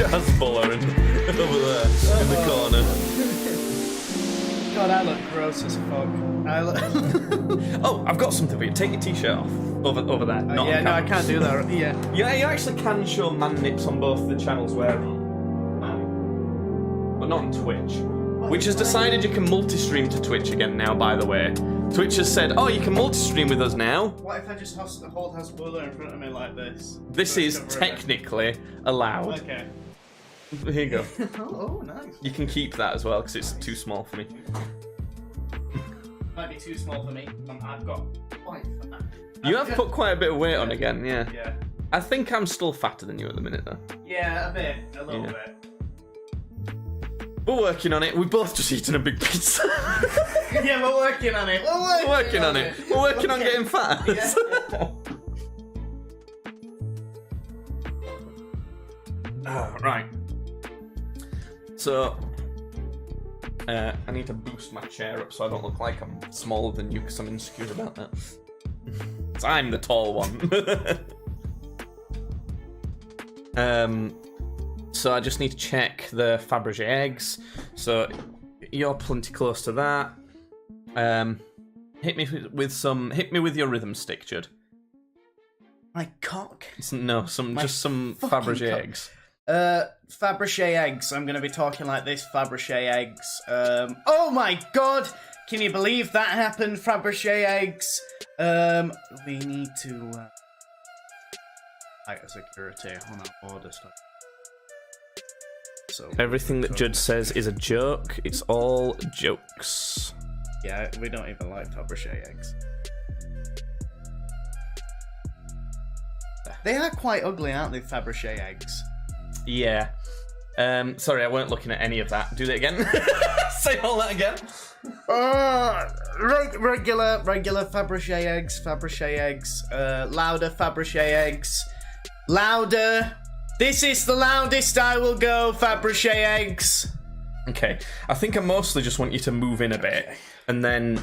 Hasbulla over there in the corner. God, I look gross as fuck. Oh, I've got something for you. Take your t-shirt off. Over there. Not yeah, on no, I camera. can't do that. Yeah. Yeah, you actually can show man nips on both the channels wearing but not on Twitch. Which has decided you can multi-stream to Twitch again now, by the way. Twitch has said, oh, you can multi-stream with us now. What if I just hold Hasbulla in front of me like this? This is technically allowed. Okay. Here you go. Oh, nice. You can keep that as well, because it's too small for me. Might be too small for me. I've got quite fat. You have put quite a bit of weight on again, yeah. Yeah. I think I'm still fatter than you at the minute, though. Yeah, a little bit. We're working on it. We've both just eaten a big pizza. Yeah, we're working on it. We're working on it. We're working on getting fat. Yeah. Right. So, I need to boost my chair up so I don't look like I'm smaller than you because I'm insecure about that. So I'm the tall one. So I just need to check the Fabergé eggs. So you're plenty close to that. Hit me with your rhythm stick, Judd. My cock. No, some Fabergé eggs. Fabergé eggs. I'm gonna be talking like this. Fabergé eggs. Oh my god! Can you believe that happened? Fabergé eggs. We need to tighter security on our border stuff. So Everything that Judd says is a joke. It's all jokes. yeah, we don't even like Fabergé eggs. They are quite ugly, aren't they, Fabergé eggs? Yeah. Sorry, I weren't looking at any of that. Do that again. Say all that again. Regular Fabergé eggs, louder Fabergé eggs, louder. This is the loudest I will go, Fabergé eggs. Okay, I think I mostly just want you to move in a bit, and then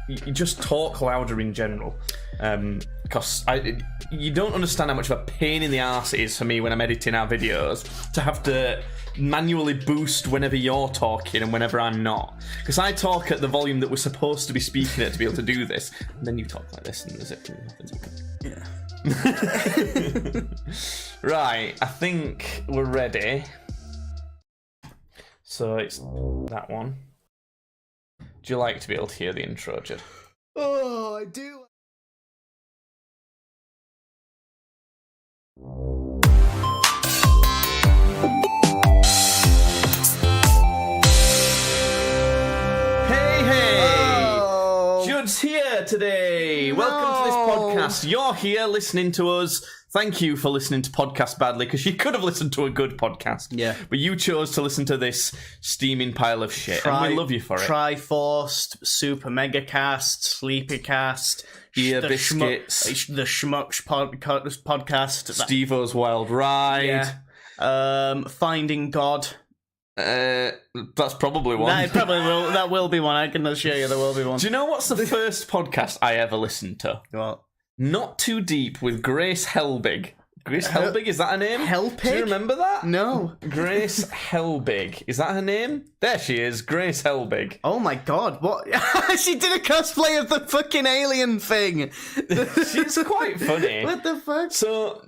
you just talk louder in general. Because you don't understand how much of a pain in the arse it is for me when I'm editing our videos to have to manually boost whenever you're talking and whenever I'm not. Because I talk at the volume that we're supposed to be speaking at to be able to do this, and then you talk like this, and there's it. Yeah. Right, I think we're ready. So it's that one. Do you like to be able to hear the intro, Judd? Oh, I do. Judd's here today. Welcome to this podcast. You're here listening to us. Thank you for listening to Podcast Badly, because you could have listened to a good podcast. Yeah. But you chose to listen to this steaming pile of shit, and we love you for it. Triforced, Super Megacast, Sleepycast, Ear Biscuits, the Schmucks podcast, Steve-O's Wild Ride, Finding God. That's probably one. That will be one. I can assure you there will be one. Do you know what's the first podcast I ever listened to? What? Not Too Deep with Grace Helbig. Grace Helbig, is that her name? Helbig? Do you remember that? No. Grace Helbig. Is that her name? There she is, Grace Helbig. Oh my god, what? She did a cosplay of the fucking alien thing. She's quite funny. What the fuck? So...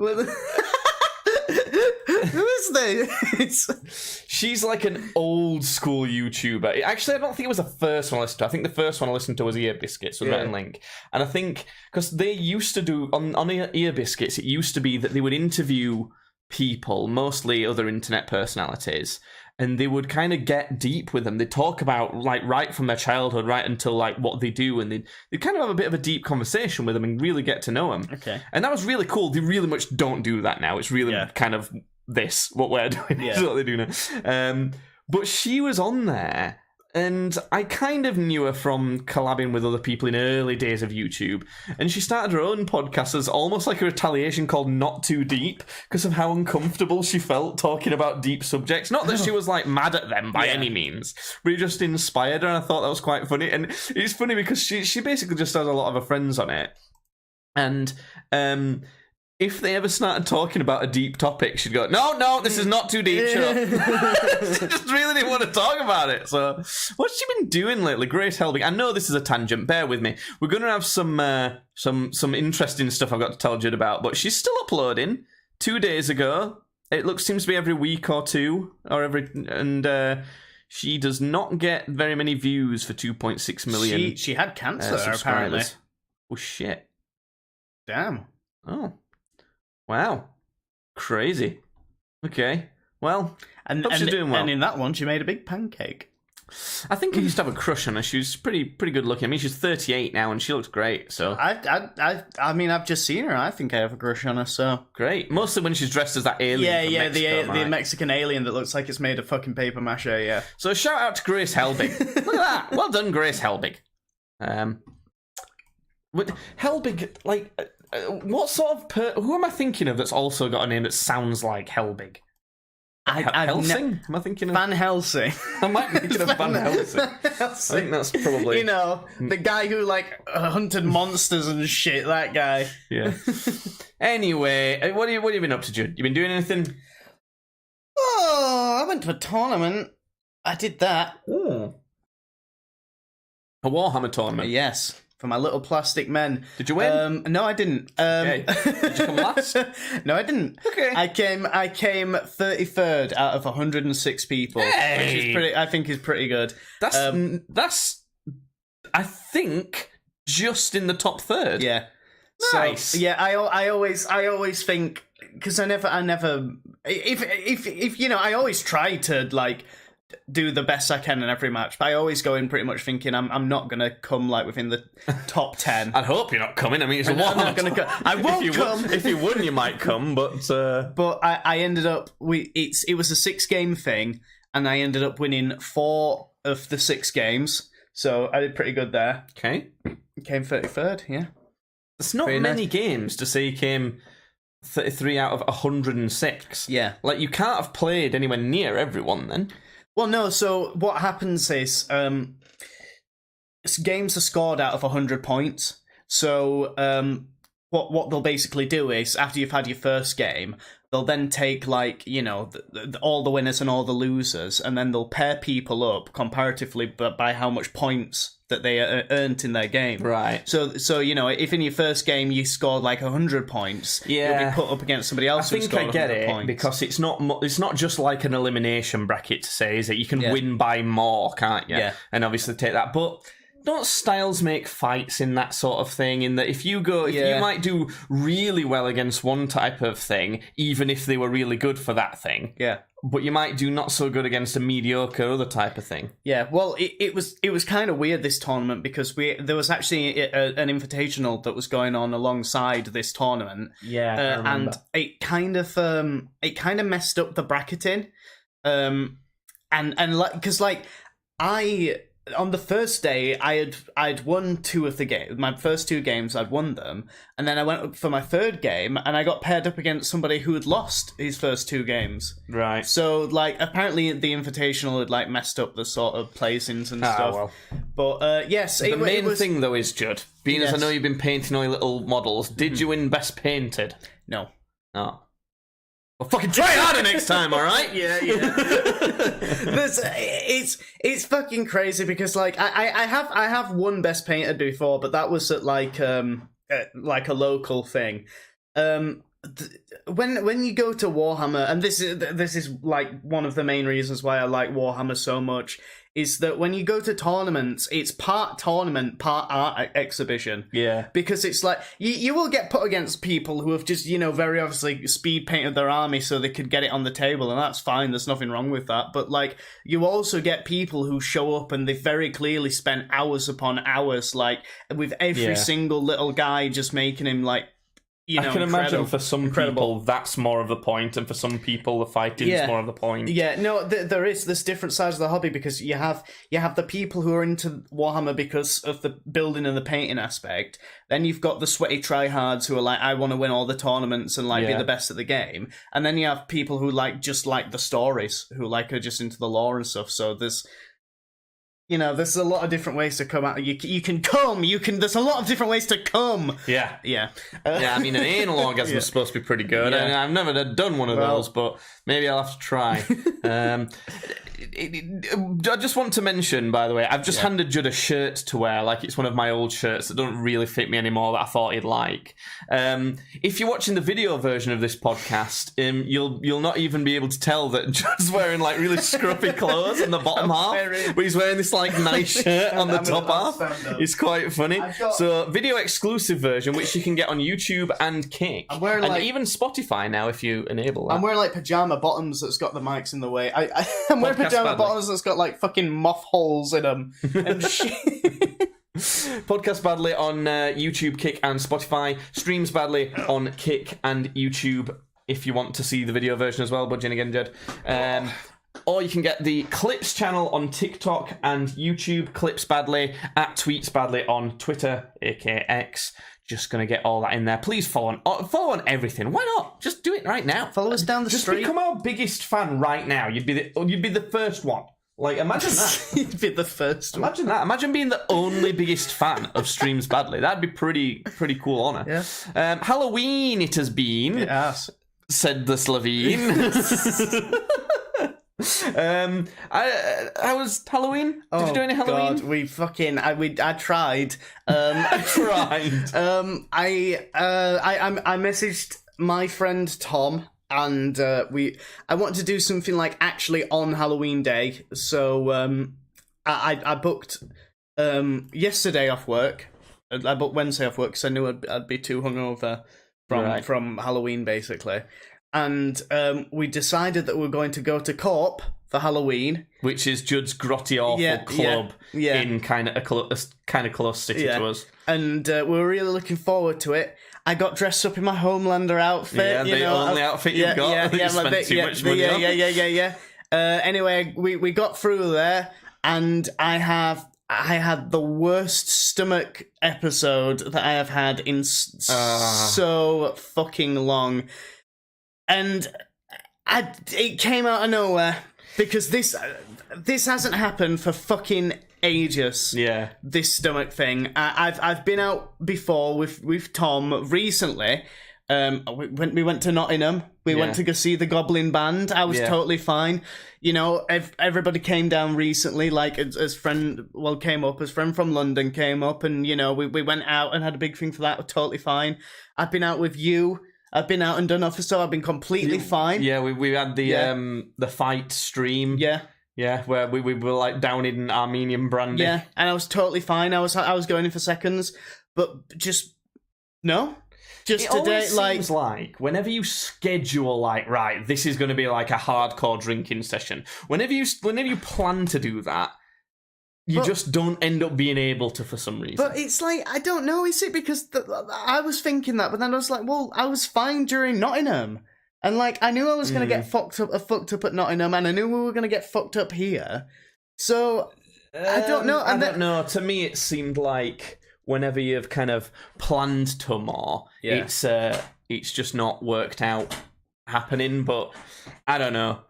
Who is this? She's like an old school YouTuber. Actually, I don't think it was the first one I listened to. I think the first one I listened to was Ear Biscuits with Rhett and Link. And I think, because they used to do, on Ear Biscuits, it used to be that they would interview people, mostly other internet personalities, and they would kind of get deep with them. They'd talk about, like, right from their childhood, right until, like, what they do, and they'd kind of have a bit of a deep conversation with them and really get to know them. Okay. And that was really cool. They really much don't do that now. It's really kind of what we're doing is what they do now. But she was on there, and I kind of knew her from collabing with other people in early days of YouTube, and she started her own podcast as almost like a retaliation called Not Too Deep, because of how uncomfortable she felt talking about deep subjects. Not that she was like mad at them by any means, but it just inspired her, and I thought that was quite funny. And it's funny because she basically just has a lot of her friends on it, and if they ever started talking about a deep topic, she'd go, no, this is not too deep, shut up. She just really didn't want to talk about it. So, what's she been doing lately? Grace Helbig. I know this is a tangent, bear with me. We're going to have some interesting stuff I've got to tell Judd about, but she's still uploading. 2 days ago. It seems to be every week or two, and she does not get very many views for 2.6 million. She had cancer, apparently. Oh, shit. Damn. Oh. Wow. Crazy. Okay. Well, hope she's doing well. And in that one, she made a big pancake. I think I used to have a crush on her. She was pretty good looking. I mean, she's 38 now, and she looks great. So I mean, I've just seen her. I think I have a crush on her. So great. Mostly when she's dressed as that alien. Yeah, from Mexico, the Mexican alien that looks like it's made of fucking paper mache. Yeah. So shout out to Grace Helbig. Look at that. Well done, Grace Helbig. Helbig, like. What sort of who am I thinking of that's also got a name that sounds like Helbig? Helsing? Am I thinking of Van Helsing? I might be thinking of Van Helsing. I think that's probably the guy who like hunted monsters and shit. That guy. Yeah. Anyway, what have you been up to, Jude? You been doing anything? Oh, I went to a tournament. I did that. Ooh. A Warhammer tournament. Yes. For my little plastic men. Did you win? No, I didn't. Okay. Did you come last? No, I didn't. Okay. I came 33rd out of 106 people, hey! Which I think is pretty good. That's I think just in the top third. Yeah. Nice. So, yeah, I always think, because I never if you know, I always try to like do the best I can in every match, but I always go in pretty much thinking I'm not gonna come like within the top 10. I'd hope you're not coming. I mean, it's a one. I'm not gonna I won't come. If you won, you might come, but I ended up it was a 6-game thing, and I ended up winning 4 of the 6 games, so I did pretty good there. Okay, came 33rd. Yeah, it's not many games to say you came 33 out of 106. Yeah, like you can't have played anywhere near everyone then. Well, no, so what happens is games are scored out of 100 points. So what they'll basically do is, after you've had your first game, they'll then take, like, you know, all the winners and all the losers, and then they'll pair people up comparatively by how much points that they earned in their game. Right. So you know, if in your first game you scored like 100 points, you'll be put up against somebody else. I think I get it points. Because it's not just like an elimination bracket to say, is it? You can win by more, can't you? Yeah. And obviously take that, but. Don't styles make fights in that sort of thing? In that if you might do really well against one type of thing, even if they were really good for that thing. Yeah. But you might do not so good against a mediocre other type of thing. Yeah, well, it was kind of weird, this tournament, because there was actually an invitational that was going on alongside this tournament. Yeah, and it kind of messed up the bracketing, and like, because like on the first day, I'd won 2 of the games. My first 2 games, I'd won them, and then I went up for my 3rd game, and I got paired up against somebody who had lost his first 2 games. Right. So, like, apparently the Invitational had, like, messed up the sort of placings and stuff. Well. But, yes, The main thing, though, is, Judd, being as I know you've been painting all your little models, did you win Best Painted? No. Oh. Well, fucking try harder next time, all right? Yeah. It's fucking crazy because like I have won Best Painted before, but that was at like a local thing. When you go to Warhammer, and this is like one of the main reasons why I like Warhammer so much, is that when you go to tournaments, it's part tournament, part art exhibition. Yeah. Because it's like, you will get put against people who have just, very obviously speed painted their army so they could get it on the table, and that's fine, there's nothing wrong with that. But, like, you also get people who show up and they very clearly spent hours upon hours, like, with every single little guy just making him, like, I can imagine for some people that's more of the point, and for some people the fighting is more of the point. Yeah, no, there's different sides of the hobby, because you have the people who are into Warhammer because of the building and the painting aspect. Then you've got the sweaty tryhards who are like, I want to win all the tournaments and like be the best at the game. And then you have people who just like the stories, who like are just into the lore and stuff. So there's a lot of different ways to come out. There's a lot of different ways to come. Yeah. Yeah. I mean, an anal orgasm is supposed to be pretty good. Yeah. I've never done one of those, but maybe I'll have to try. I just want to mention, by the way, I've just handed Judd a shirt to wear, like it's one of my old shirts that don't really fit me anymore that I thought he'd like. If you're watching the video version of this podcast, you'll not even be able to tell that Judd's wearing like really scruffy clothes on the bottom half, but he's wearing this like nice shirt on the top half. It's quite funny. So video exclusive version, which you can get on YouTube and Kick, and even Spotify now if you enable that. I'm wearing like pajama bottoms that's got the mics in the way. I'm wearing pajama bottoms that's got like fucking moth holes in them and shit. Podcast Badly on YouTube, Kick and Spotify. Streams Badly on Kick and YouTube if you want to see the video version as well. Budging again, Jed. Or you can get the Clips channel on TikTok and YouTube, Clips Badly, at Tweets Badly on Twitter, aka X. Just gonna get all that in there. Please follow on everything. Why not? Just do it right now. Follow us down the street. Just become our biggest fan right now. You'd be the first one. Like, imagine that. You'd be the first one. Imagine that. Imagine being the only biggest fan of Streams Badly. That'd be pretty cool honour. Yeah. Halloween it has been. Yes. Said the Slovene. How was Halloween? Did you do any Halloween? God, I tried. I tried. I messaged my friend Tom, and I wanted to do something like actually on Halloween Day. So I booked yesterday off work. I booked Wednesday off work because I knew I'd be too hungover from Halloween, basically. And we decided that we were going to go to Co-op for Halloween, which is Judd's grotty awful club in kind of a close city to us. And we were really looking forward to it. I got dressed up in my Homelander outfit. Yeah, the only outfit you've got. You spent too much money on. Yeah. Anyway, we got through there, and I had the worst stomach episode that I have had in so fucking long. And it came out of nowhere, because this hasn't happened for fucking ages. Yeah. This stomach thing. I've been out before with Tom recently. We went to Nottingham. We went to go see the Goblin Band. I was totally fine. Everybody came down recently, like as friend came up, as friend from London came up, and we went out and had a big thing for that. We're totally fine. I've been out with you. I've been out and done officer. I've been completely fine. Yeah, we had the fight stream. Yeah, where we were like down in Armenian brandy. Yeah, and I was totally fine. I was going in for seconds, but just no. Just it today, seems like whenever you schedule, like, right, this is going to be like a hardcore drinking session. Whenever you plan to do that, you just don't end up being able to for some reason. But it's like, I don't know, is it because I was thinking that, but then I was like, well, I was fine during Nottingham. And like, I knew I was going to get fucked up at Nottingham, and I knew we were going to get fucked up here. So I don't know. I don't know. To me, it seemed like whenever you've kind of planned to more, it's just not worked out happening. But I don't know.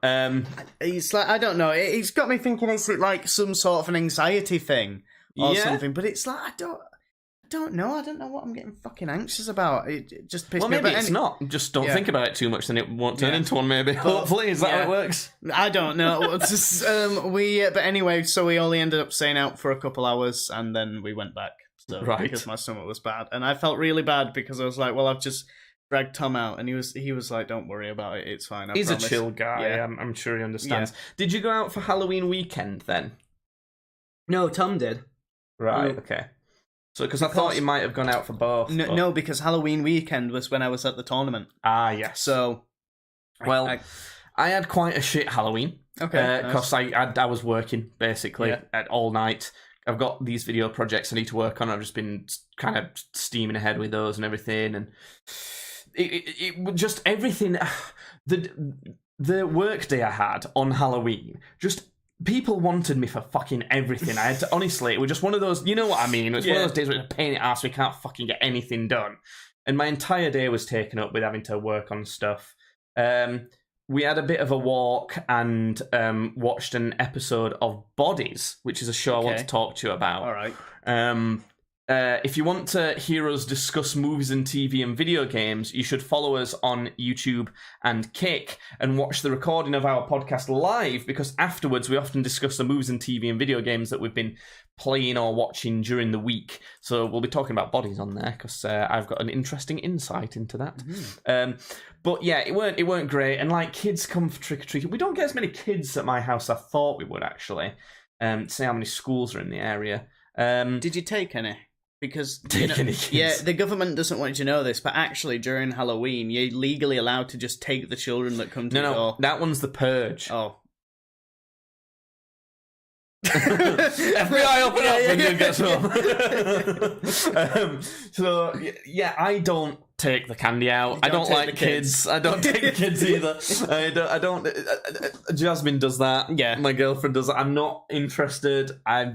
It's like, I don't know. It's got me thinking it's like some sort of an anxiety thing or something. But it's like I don't know. I don't know what I'm getting fucking anxious about. It just pissed me off. Maybe it's not. Just don't think about it too much, then it won't turn into one. Maybe. Hopefully, is that how it works? I don't know. It's just, but anyway, so we only ended up staying out for a couple hours, and then we went back. So, because my stomach was bad, and I felt really bad because I was like, well, I've just dragged Tom out, and he was like, don't worry about it. It's fine. He's promise. A chill guy. Yeah. I'm sure he understands. Yeah. Did you go out for Halloween weekend then? No, Tom did. Right. Okay. So, because I thought you might have gone out for both. No, because Halloween weekend was when I was at the tournament. Ah, yes. So, I had quite a shit Halloween. Okay. Because I was working, basically, all night. I've got these video projects I need to work on. I've just been kind of steaming ahead with those and everything. And it just everything... The work day I had on Halloween, just... People wanted me for fucking everything. I had to, honestly, it was just one of those, you know what I mean? It was one of those days where it's a pain in the ass, we can't fucking get anything done. And my entire day was taken up with having to work on stuff. We had a bit of a walk and watched an episode of Bodies, which is a show I want to talk to you about. All right. If you want to hear us discuss movies and TV and video games, you should follow us on YouTube and Kick and watch the recording of our podcast live, because afterwards we often discuss the movies and TV and video games that we've been playing or watching during the week. So we'll be talking about Bodies on there because I've got an interesting insight into that. Mm-hmm. But yeah, it weren't great. And like, kids come for trick-or-treating. We don't get as many kids at my house as I thought we would, actually. See how many schools are in the area. Did you take any? Because the government doesn't want you to know this, but actually during Halloween, you're legally allowed to just take the children that come to your door. That one's the purge. Oh. FBI, open up when you get home. So yeah, I don't take the candy out. I don't like kids. I don't take the kids either. I don't. Jasmine does that. Yeah, my girlfriend does that. I'm not interested. I'm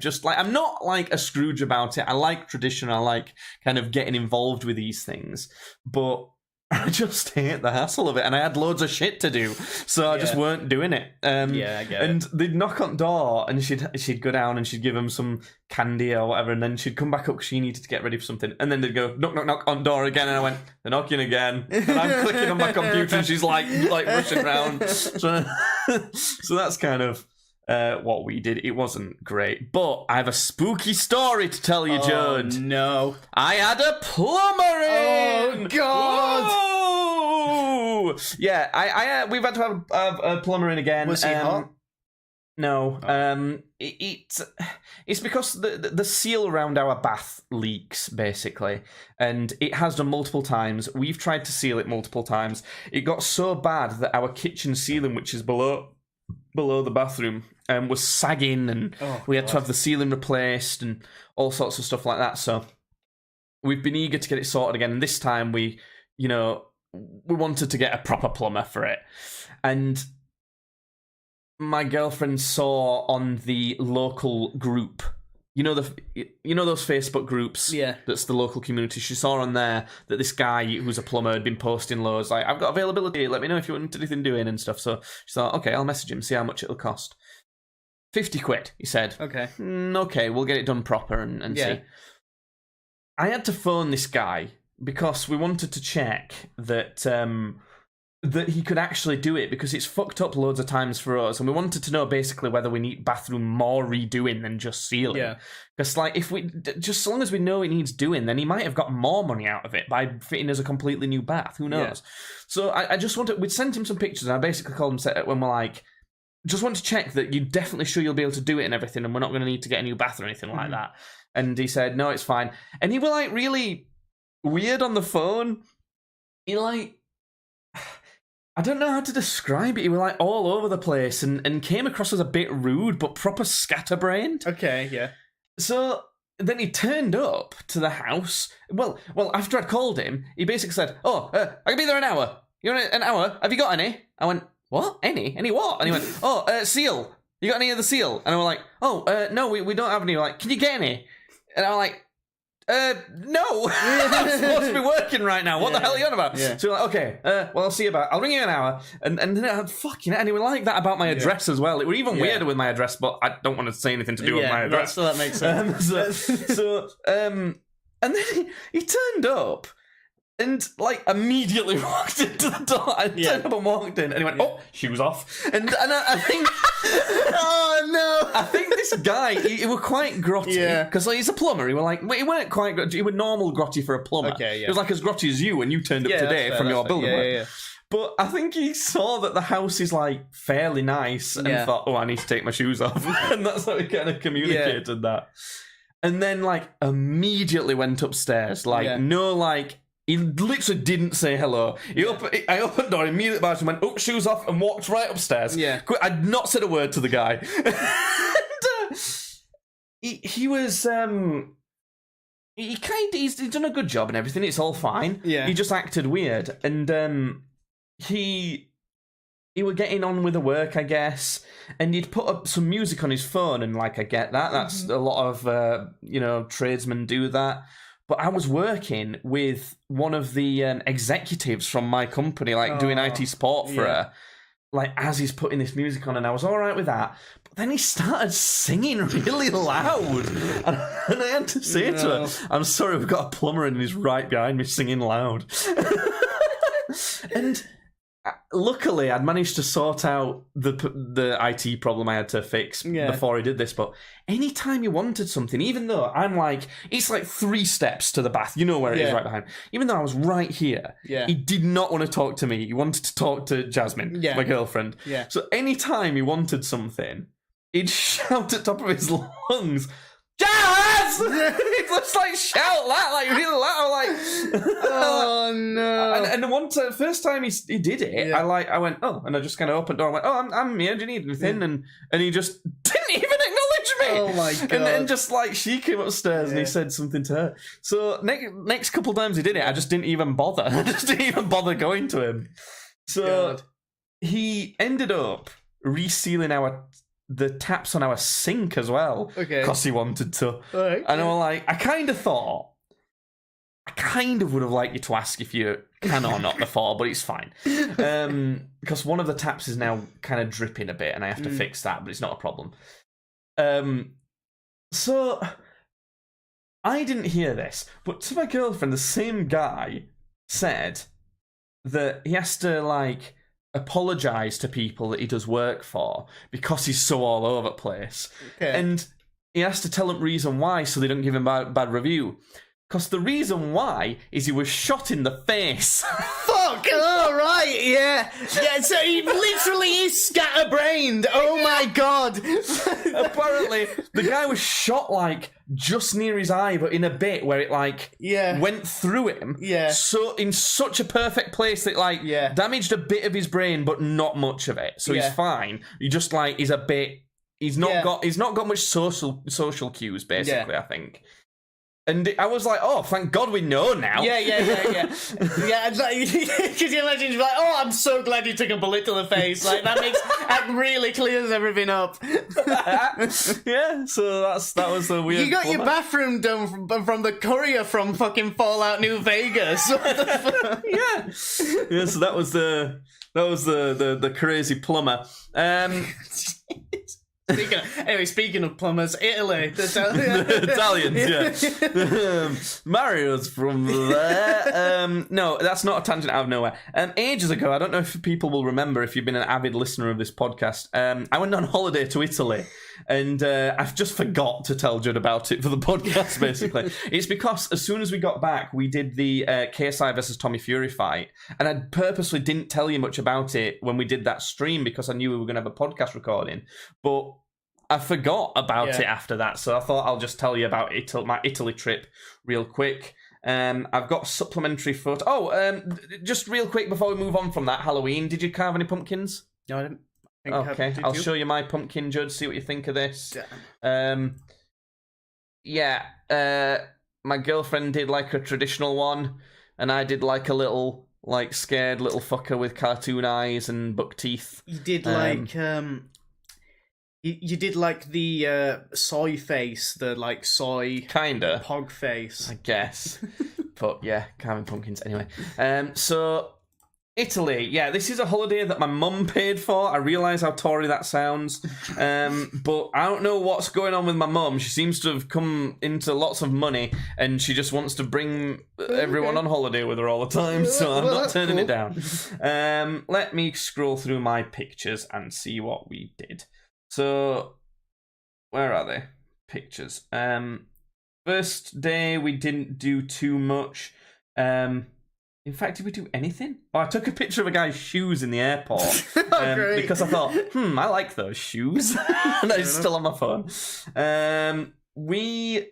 not like a Scrooge about it. I like tradition. I like kind of getting involved with these things, but I just hate the hassle of it, and I had loads of shit to do, so I just weren't doing it. I get and they'd knock on the door, and she'd go down and she'd give them some candy or whatever, and then she'd come back up because she needed to get ready for something, and then they'd go knock, knock, knock on the door again, and I went, they're knocking again, and I'm clicking on my computer, and she's like rushing around. So that's kind of what we did. It wasn't great, but I have a spooky story to tell you, Joan. Oh, no. I had a plumber in! Oh, God! Whoa! Yeah, we've had to have a plumber in again. Was he hot? No. Oh. It's because the seal around our bath leaks, basically, and it has done multiple times. We've tried to seal it multiple times. It got so bad that our kitchen ceiling, which is below the bathroom, was sagging, and we had to have the ceiling replaced and all sorts of stuff like that. So we've been eager to get it sorted again, and this time we wanted to get a proper plumber for it. And my girlfriend saw on the local group, those Facebook groups, that's the local community, she saw on there that this guy who's a plumber had been posting loads, like, I've got availability, let me know if you want anything doing and stuff. So she thought, okay, I'll message him, see how much it'll cost. 50 quid, he said. Okay. Okay, we'll get it done proper and see. I had to phone this guy because we wanted to check that that he could actually do it, because it's fucked up loads of times for us, and we wanted to know basically whether we need bathroom more redoing than just sealing. Yeah. Because if we just as long as we know it needs doing, then he might have got more money out of it by fitting as a completely new bath. Who knows? Yeah. So I just wanted. We'd sent him some pictures, and I basically called him when we're like, just want to check that you're definitely sure you'll be able to do it and everything, and we're not going to need to get a new bath or anything like that. And he said, no, it's fine. And he was like really weird on the phone. He I don't know how to describe it. He was like all over the place and came across as a bit rude, but proper scatterbrained. Okay, yeah. So then he turned up to the house. Well, after I'd called him, he basically said, I can be there an hour. You want an hour? Have you got any? I went, what? Any what? And he went, seal. You got any of the seal? And I was like, oh, no, we don't have any. Like, can you get any? And I'm like, no. I'm supposed to be working right now. What the hell are you on about? Yeah. So we're like, okay, well, I'll see you about. I'll ring you in an hour. And then I had fucking and it was like that about my address as well. It was even weirder with my address, but I don't want to say anything to do with my address. So that makes sense. And then he turned up. And, like, immediately walked into the door. I turned up and walked in, and he went, oh, shoes off. And I think... oh, no! I think this guy, he was quite grotty. Because, like, he's a plumber. He weren't quite grotty. He was normal grotty for a plumber. Okay, He was, like, as grotty as you when you turned up today from your building work. But I think he saw that the house is, like, fairly nice and thought, oh, I need to take my shoes off. And that's how he kind of communicated that. And then, like, immediately went upstairs. Like, no, like... He literally didn't say hello. I opened the door, immediately barged and went, oh, shoes off, and walked right upstairs. Yeah. I'd not said a word to the guy. And, he was, he's done a good job and everything, it's all fine. Yeah. He just acted weird. And, he was getting on with the work, I guess, and he'd put up some music on his phone, and, like, I get that. That's a lot of, tradesmen do that. But I was working with one of the executives from my company, like doing IT support for her, like as he's putting this music on, and I was all right with that. But then he started singing really loud, and I had to say to her, "I'm sorry, we've got a plumber and he's right behind me singing loud." And luckily, I'd managed to sort out the IT problem I had to fix before he did this. But anytime he wanted something, even though I'm like, it's like 3 steps to the bath, you know where it is right behind. Even though I was right here, he did not want to talk to me. He wanted to talk to Jasmine, my girlfriend. Yeah. So anytime he wanted something, he'd shout at the top of his lungs, Jazz! He'd just like shout that, like really loud, like. Oh no! And the first time he did it, I went, oh, and I just kind of opened the door. And went, oh, I'm here. Do you need anything? And he just didn't even acknowledge me. Oh my god! And then just like she came upstairs and he said something to her. So next couple times he did it, I just didn't even bother. I just didn't even bother going to him. So he ended up resealing the taps on our sink as well. Okay. Because he wanted to. Right. And I was like, I kind of would have liked you to ask if you can or not before, but it's fine. Because one of the taps is now kind of dripping a bit and I have to fix that, but it's not a problem. So I didn't hear this, but to my girlfriend, the same guy said that he has to, like, apologise to people that he does work for because he's so all over the place. Okay. And he has to tell them reason why so they don't give him bad review. Because the reason why is he was shot in the face. Fuck! Oh, right, yeah. Yeah, so he literally is scatterbrained. Oh my god. Apparently, the guy was shot, like, just near his eye, but in a bit where it, like, went through him. Yeah. So, in such a perfect place that, like, damaged a bit of his brain, but not much of it. So he's fine. He just, like, is a bit... He's not got much social cues, basically, I think. And I was like, oh, thank God we know now. Yeah. Yeah, could you imagine? You're like, oh, I'm so glad you took a bullet to the face. Like, that really clears everything up. Yeah, so that was the weird. You got your bathroom done from the courier from fucking Fallout New Vegas. What the fuck? Yeah, so that was the crazy plumber. Speaking of plumbers, Italy. The Italians, Mario's from there. No, that's not a tangent out of nowhere. Ages ago, I don't know if people will remember if you've been an avid listener of this podcast, I went on holiday to Italy, and I've just forgot to tell Judd about it for the podcast, basically. It's because as soon as we got back, we did the KSI versus Tommy Fury fight, and I purposely didn't tell you much about it when we did that stream because I knew we were going to have a podcast recording, but I forgot about it after that, so I thought I'll just tell you about my Italy trip real quick. I've got supplementary photo. Oh, just real quick before we move on from that, Halloween, did you carve any pumpkins? No, I didn't. Okay, I'll show you my pumpkin, Judd, see what you think of this. My girlfriend did like a traditional one, and I did like a little, like, scared little fucker with cartoon eyes and buck teeth. You did like, You did like the soy face, the like soy Kinda, pog face. I guess. But yeah, carving pumpkins anyway. So Italy, yeah, this is a holiday that my mum paid for. I realise how Tory that sounds, but I don't know what's going on with my mum. She seems to have come into lots of money, and she just wants to bring everyone on holiday with her all the time, so I'm not turning it down. Let me scroll through my pictures and see what we did. So, where are they? Pictures. First day, we didn't do too much. In fact, did we do anything? Oh, I took a picture of a guy's shoes in the airport because I thought, I like those shoes. And it's still on my phone. We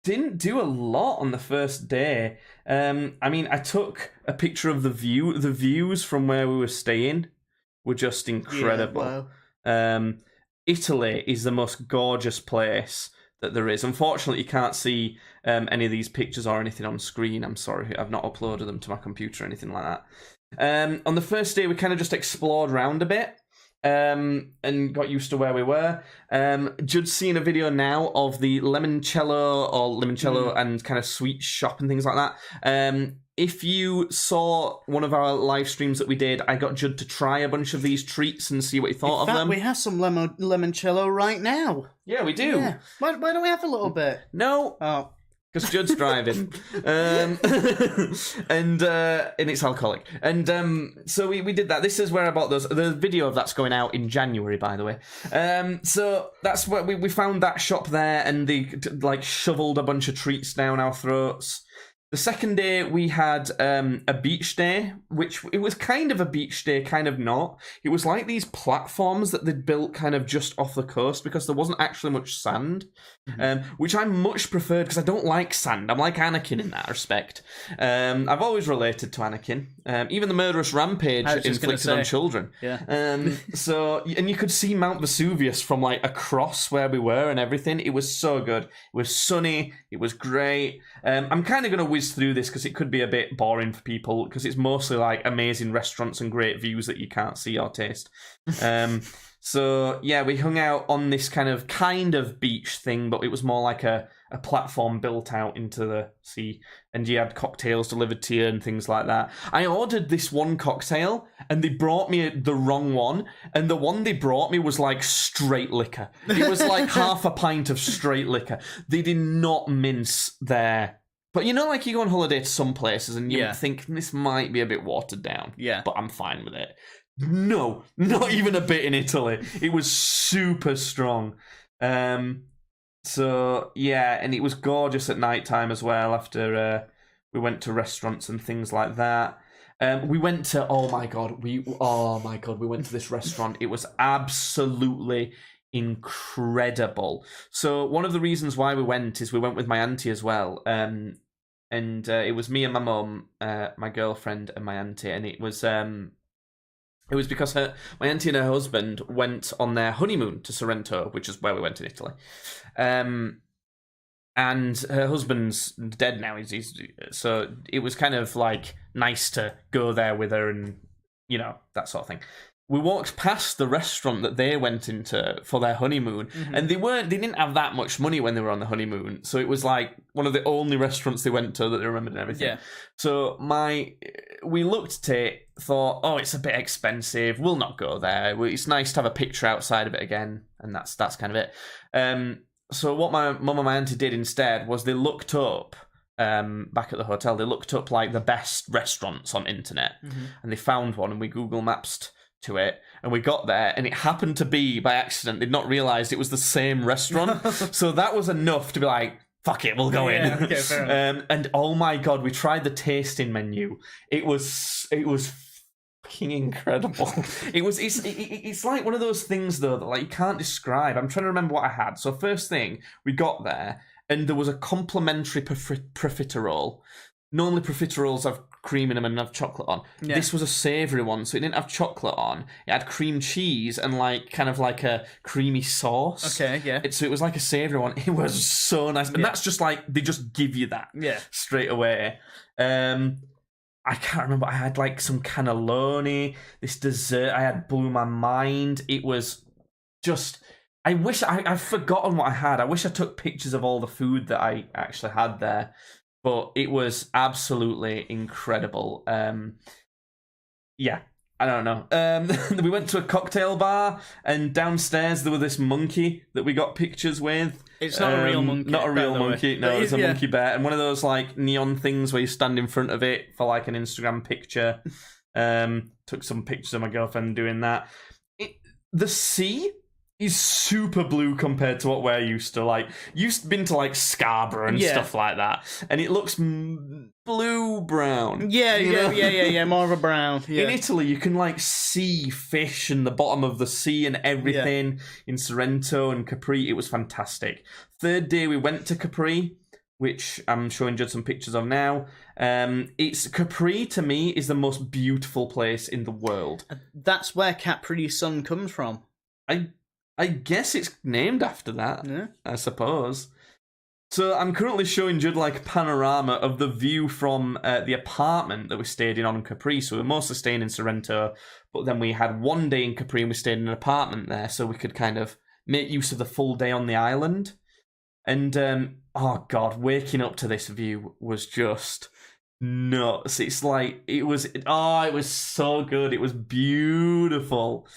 didn't do a lot on the first day. I mean, I took a picture of the view. The views from where we were staying were just incredible. Yeah, wow. Italy is the most gorgeous place that there is. Unfortunately, you can't see any of these pictures or anything on screen. I'm sorry, I've not uploaded them to my computer or anything like that. On the first day, we kind of just explored around a bit and got used to where we were. Judd's seen a video now of the limoncello and kind of sweet shop and things like that. If you saw one of our live streams that we did, I got Judd to try a bunch of these treats and see what he thought of them. We have some limoncello right now. Yeah, we do. Yeah. Why don't we have a little bit? No. Oh. Because Judd's driving. And it's alcoholic. And so we did that. This is where I bought those. The video of that's going out in January, by the way. So that's what we found that shop there, and they like shoveled a bunch of treats down our throats. The second day, we had a beach day, which it was kind of a beach day, kind of not. It was like these platforms that they'd built kind of just off the coast because there wasn't actually much sand, which I much preferred because I don't like sand. I'm like Anakin in that respect. I've always related to Anakin. Even the murderous rampage inflicted on children. Yeah. And you could see Mount Vesuvius from like across where we were and everything. It was so good. It was sunny. It was great. I'm kind of going to whiz through this because it could be a bit boring for people because it's mostly like amazing restaurants and great views that you can't see or taste. So yeah, we hung out on this kind of beach thing, but it was more like a platform built out into the sea, and you had cocktails delivered to you and things like that. I ordered this one cocktail and they brought me the wrong one, and the one they brought me was like straight liquor. It was like half a pint of straight liquor. They did not mince their... But you know, like you go on holiday to some places and you think this might be a bit watered down. Yeah. But I'm fine with it. No, not even a bit in Italy. It was super strong. So, yeah, and it was gorgeous at night time as well after we went to restaurants and things like that. We went to, oh my god, we went to this restaurant. It was absolutely incredible. So one of the reasons why we went is we went with my auntie as well. And it was me and my mum, my girlfriend and my auntie, and it was because my auntie and her husband went on their honeymoon to Sorrento, which is where we went in Italy. And her husband's dead now. So it was kind of like nice to go there with her and, you know, that sort of thing. We walked past the restaurant that they went into for their honeymoon, and they didn't have that much money when they were on the honeymoon. So it was like one of the only restaurants they went to that they remembered and everything. Yeah. So we looked at it, thought, oh, it's a bit expensive. We'll not go there. It's nice to have a picture outside of it again, and that's kind of it. So what my mum and my auntie did instead was they looked up, back at the hotel, they looked up like the best restaurants on internet, and they found one, and we Google Maps to it, and we got there, and it happened to be by accident. They'd not realised it was the same restaurant. So that was enough to be like, fuck it, we'll go in. Okay, fair enough. And oh my god, we tried the tasting menu. It was fucking incredible. It's like one of those things though that like you can't describe. I'm trying to remember what I had. So first thing, we got there and there was a complimentary profiterole. Normally profiteroles have cream in them and have chocolate on. Yeah. This was a savoury one, so it didn't have chocolate on. It had cream cheese and like kind of like a creamy sauce. Okay, yeah. So it was like a savoury one. It was so nice. And that's just like, they just give you that straight away. I can't remember. I had like some cannelloni. This dessert I had blew my mind. It was just. I wish I've forgotten what I had. I wish I took pictures of all the food that I actually had there, but it was absolutely incredible. Yeah, I don't know. We went to a cocktail bar, and downstairs there was this monkey that we got pictures with. It's not a real monkey. Not a real monkey. No, it's a yeah. monkey bear, and one of those like neon things where you stand in front of it for like an Instagram picture. Took some pictures of my girlfriend doing that. The sea is super blue compared to what we're used to. Like, you've been to like Scarborough and stuff like that, and it looks blue-brown. Yeah, more of a brown. Yeah. In Italy, you can like see fish in the bottom of the sea and everything. In Sorrento and Capri, it was fantastic. Third day, we went to Capri, which I'm showing Judd some pictures of now. Capri, to me, is the most beautiful place in the world. That's where Capri Sun comes from. I guess it's named after that, I suppose. So I'm currently showing Judd like a panorama of the view from the apartment that we stayed in on Capri. So we were mostly staying in Sorrento, but then we had one day in Capri and we stayed in an apartment there so we could kind of make use of the full day on the island. And, oh God, waking up to this view was just nuts. It's like, it was so good. It was beautiful.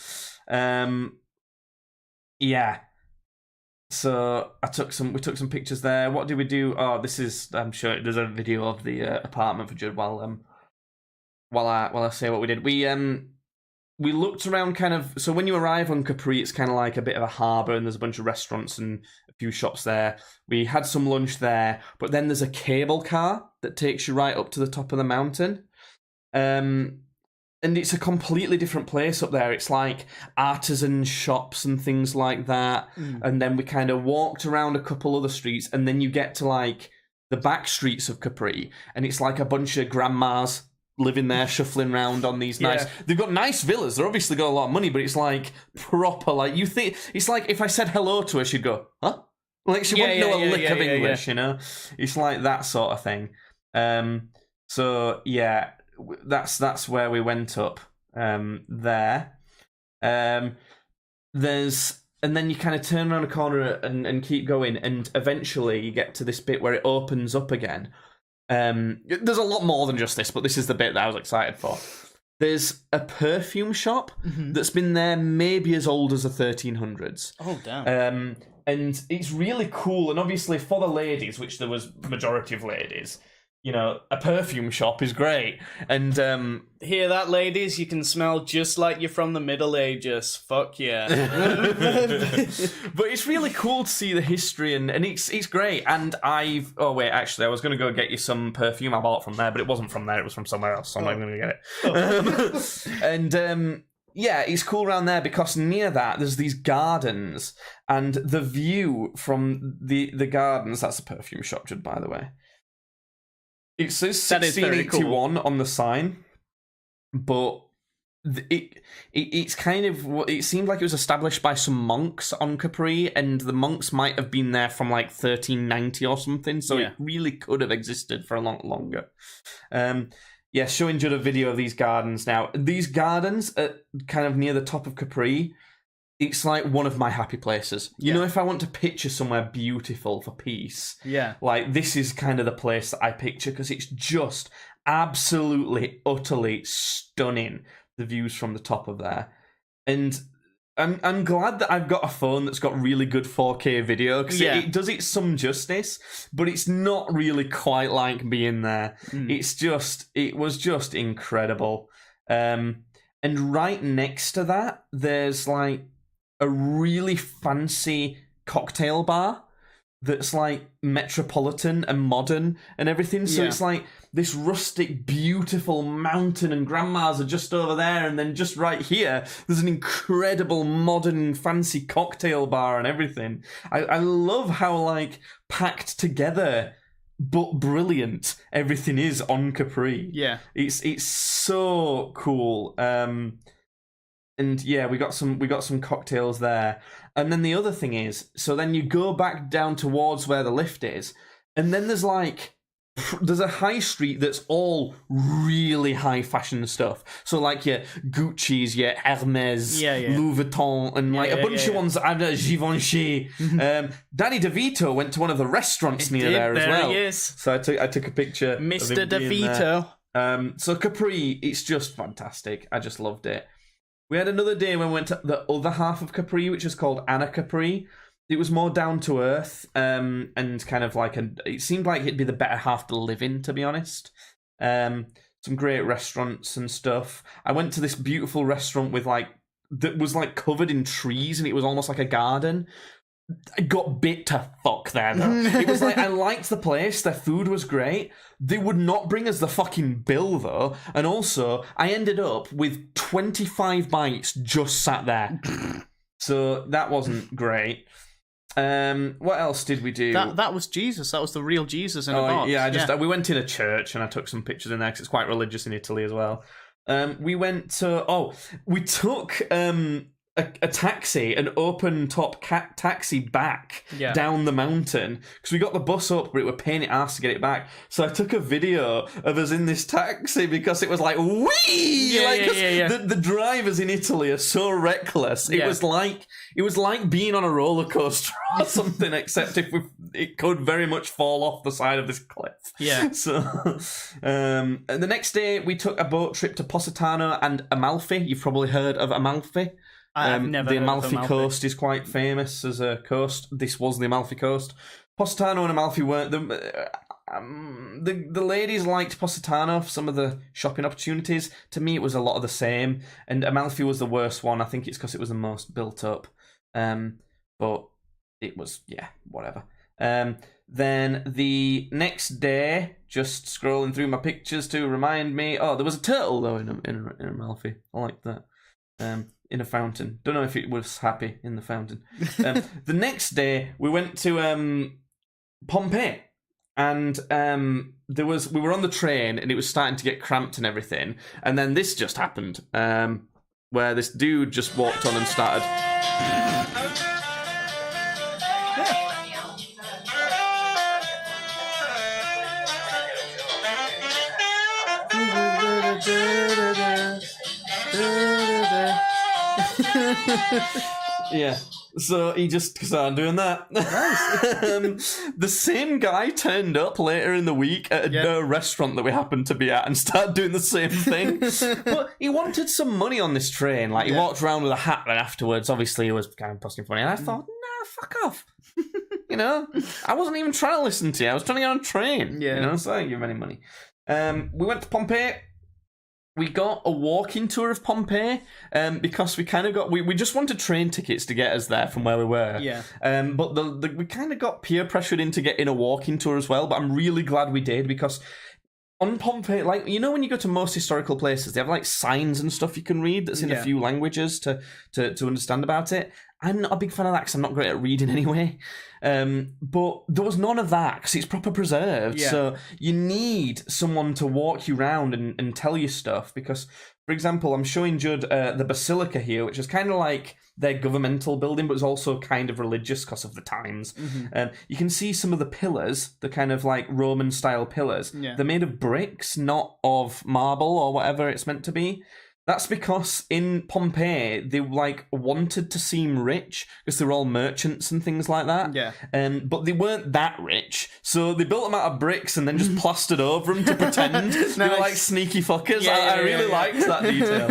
Yeah. So we took some pictures there. What did we do? Oh, I'm sure there's a video of the apartment for Judd while I say what we did. We looked around kind of, so when you arrive on Capri, it's kind of like a bit of a harbour and there's a bunch of restaurants and a few shops there. We had some lunch there, but then there's a cable car that takes you right up to the top of the mountain. And it's a completely different place up there. It's like artisan shops and things like that. And then we kind of walked around a couple other streets, and then you get to like the back streets of Capri, and it's like a bunch of grandmas living there, shuffling around on these nice... They've got nice villas. They're obviously got a lot of money, but it's like proper, like you think... It's like if I said hello to her, she'd go, huh? Like she wouldn't know a lick of English, you know? It's like that sort of thing. So, yeah... That's where we went up there. And then you kind of turn around a corner and keep going, and eventually you get to this bit where it opens up again. There's a lot more than just this, but this is the bit that I was excited for. There's a perfume shop that's been there maybe as old as the 1300s. Oh, damn. And it's really cool, and obviously for the ladies, which there was majority of ladies, you know, a perfume shop is great. And hear that, ladies? You can smell just like you're from the Middle Ages. Fuck yeah. But it's really cool to see the history, and it's great. And I was going to go get you some perfume I bought from there, but it wasn't from there, it was from somewhere else, so I'm not even going to get it. Yeah, it's cool around there because near that there's these gardens, and the view from the gardens, that's a perfume shop, Judd, by the way. It says 1681 on the sign, but it's kind of, it seemed like it was established by some monks on Capri, and the monks might have been there from like 1390 or something, so it really could have existed for a lot longer. Showing Judd a video of these gardens now. These gardens are kind of near the top of Capri. It's like one of my happy places. You know, if I want to picture somewhere beautiful for peace, like this is kind of the place that I picture, because it's just absolutely, utterly stunning, the views from the top of there. And I'm glad that I've got a phone that's got really good 4K video, because it does it some justice, but it's not really quite like being there. It was just incredible. And right next to that, there's like a really fancy cocktail bar that's like metropolitan and modern and everything. So it's like this rustic, beautiful mountain, and grandmas are just over there, and then just right here, there's an incredible modern fancy cocktail bar and everything. I love how like packed together but brilliant everything is on Capri. Yeah. It's so cool. And yeah, we got some cocktails there. And then the other thing is, so then you go back down towards where the lift is, and then there's like there's a high street that's all really high fashion stuff. So like your Gucci's, your Hermes, Louis Vuitton, and like a bunch of ones that I know, Givenchy. Danny DeVito went to one of the restaurants near there as well. He is. So I took a picture. Mr. DeVito. So Capri, it's just fantastic. I just loved it. We had another day when we went to the other half of Capri, which is called Anna Capri. It was more down to earth, and kind of like it seemed like it'd be the better half to live in, to be honest. Some great restaurants and stuff. I went to this beautiful restaurant that was like covered in trees, and it was almost like a garden. I got bit to fuck there though. It was like I liked the place, their food was great. They would not bring us the fucking bill though, and also I ended up with 25 bites just sat there. So that wasn't great. What else did we do? That was Jesus. That was the real Jesus in a box. Yeah, we went in a church and I took some pictures in there because it's quite religious in Italy as well. We took a taxi, an open top taxi back down the mountain because we got the bus up, but it would pain it ass to get it back. So I took a video of us in this taxi because it was like wee. The drivers in Italy are so reckless. It was like being on a roller coaster or something, except it could very much fall off the side of this cliff. Yeah. So, and the next day we took a boat trip to Positano and Amalfi. You've probably heard of Amalfi. I've never the heard Amalfi of coast is quite famous as a coast. This was the Amalfi coast. Positano and Amalfi weren't the ladies liked Positano for some of the shopping opportunities. To me, it was a lot of the same, and Amalfi was the worst one. I think it's because it was the most built up. But it was whatever. Then the next day, just scrolling through my pictures to remind me. Oh, there was a turtle though in Amalfi. I like that. In a fountain. Don't know if it was happy in the fountain. The next day, we went to Pompeii, and we were on the train, and it was starting to get cramped and everything. And then this just happened, where this dude just walked on and started. Yeah, so he just started doing that. Nice. The same guy turned up later in the week at a restaurant that we happened to be at and started doing the same thing. But he wanted some money on this train. Like, he walked around with a hat, and afterwards, obviously, he was kind of posting funny. And I thought, nah, fuck off. You know, I wasn't even trying to listen to you. I was trying to get on a train. Yeah. You know, so I didn't give him any money. We went to Pompeii. We got a walking tour of Pompeii because we kind of got... We just wanted train tickets to get us there from where we were. Yeah. But we kind of got peer pressured into getting a walking tour as well, but I'm really glad we did because on Pompeii, like, you know when you go to most historical places, they have like signs and stuff you can read that's in a few languages to understand about it. I'm not a big fan of that because I'm not great at reading anyway. But there was none of that because it's proper preserved. Yeah. So you need someone to walk you around and tell you stuff because, for example, I'm showing Judd the Basilica here, which is kind of like their governmental building, but it's also kind of religious because of the times. Mm-hmm. You can see some of the pillars, the kind of like Roman-style pillars. Yeah. They're made of bricks, not of marble or whatever it's meant to be. That's because in Pompeii, they like wanted to seem rich because they were all merchants and things like that. Yeah. But they weren't that rich, so they built them out of bricks and then just plastered over them to pretend they were like sneaky fuckers. I really liked that detail.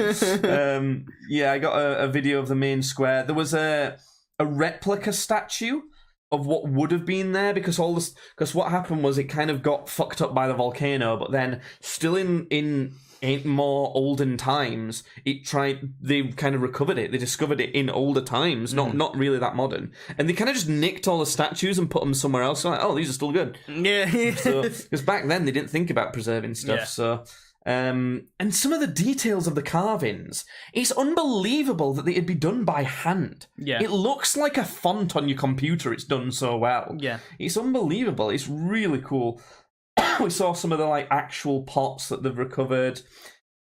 I got a video of the main square. There was a replica statue of what would have been there because what happened was it kind of got fucked up by the volcano, but then still in more olden times, they kind of recovered it. They discovered it in older times, not really that modern. And they kind of just nicked all the statues and put them somewhere else. So like, oh, these are still good. Yeah. So, because back then they didn't think about preserving stuff. Yeah. So, and some of the details of the carvings, it's unbelievable that it'd be done by hand. Yeah. It looks like a font on your computer. It's done so well. Yeah. It's unbelievable. It's really cool. We saw some of the like actual pots that they've recovered.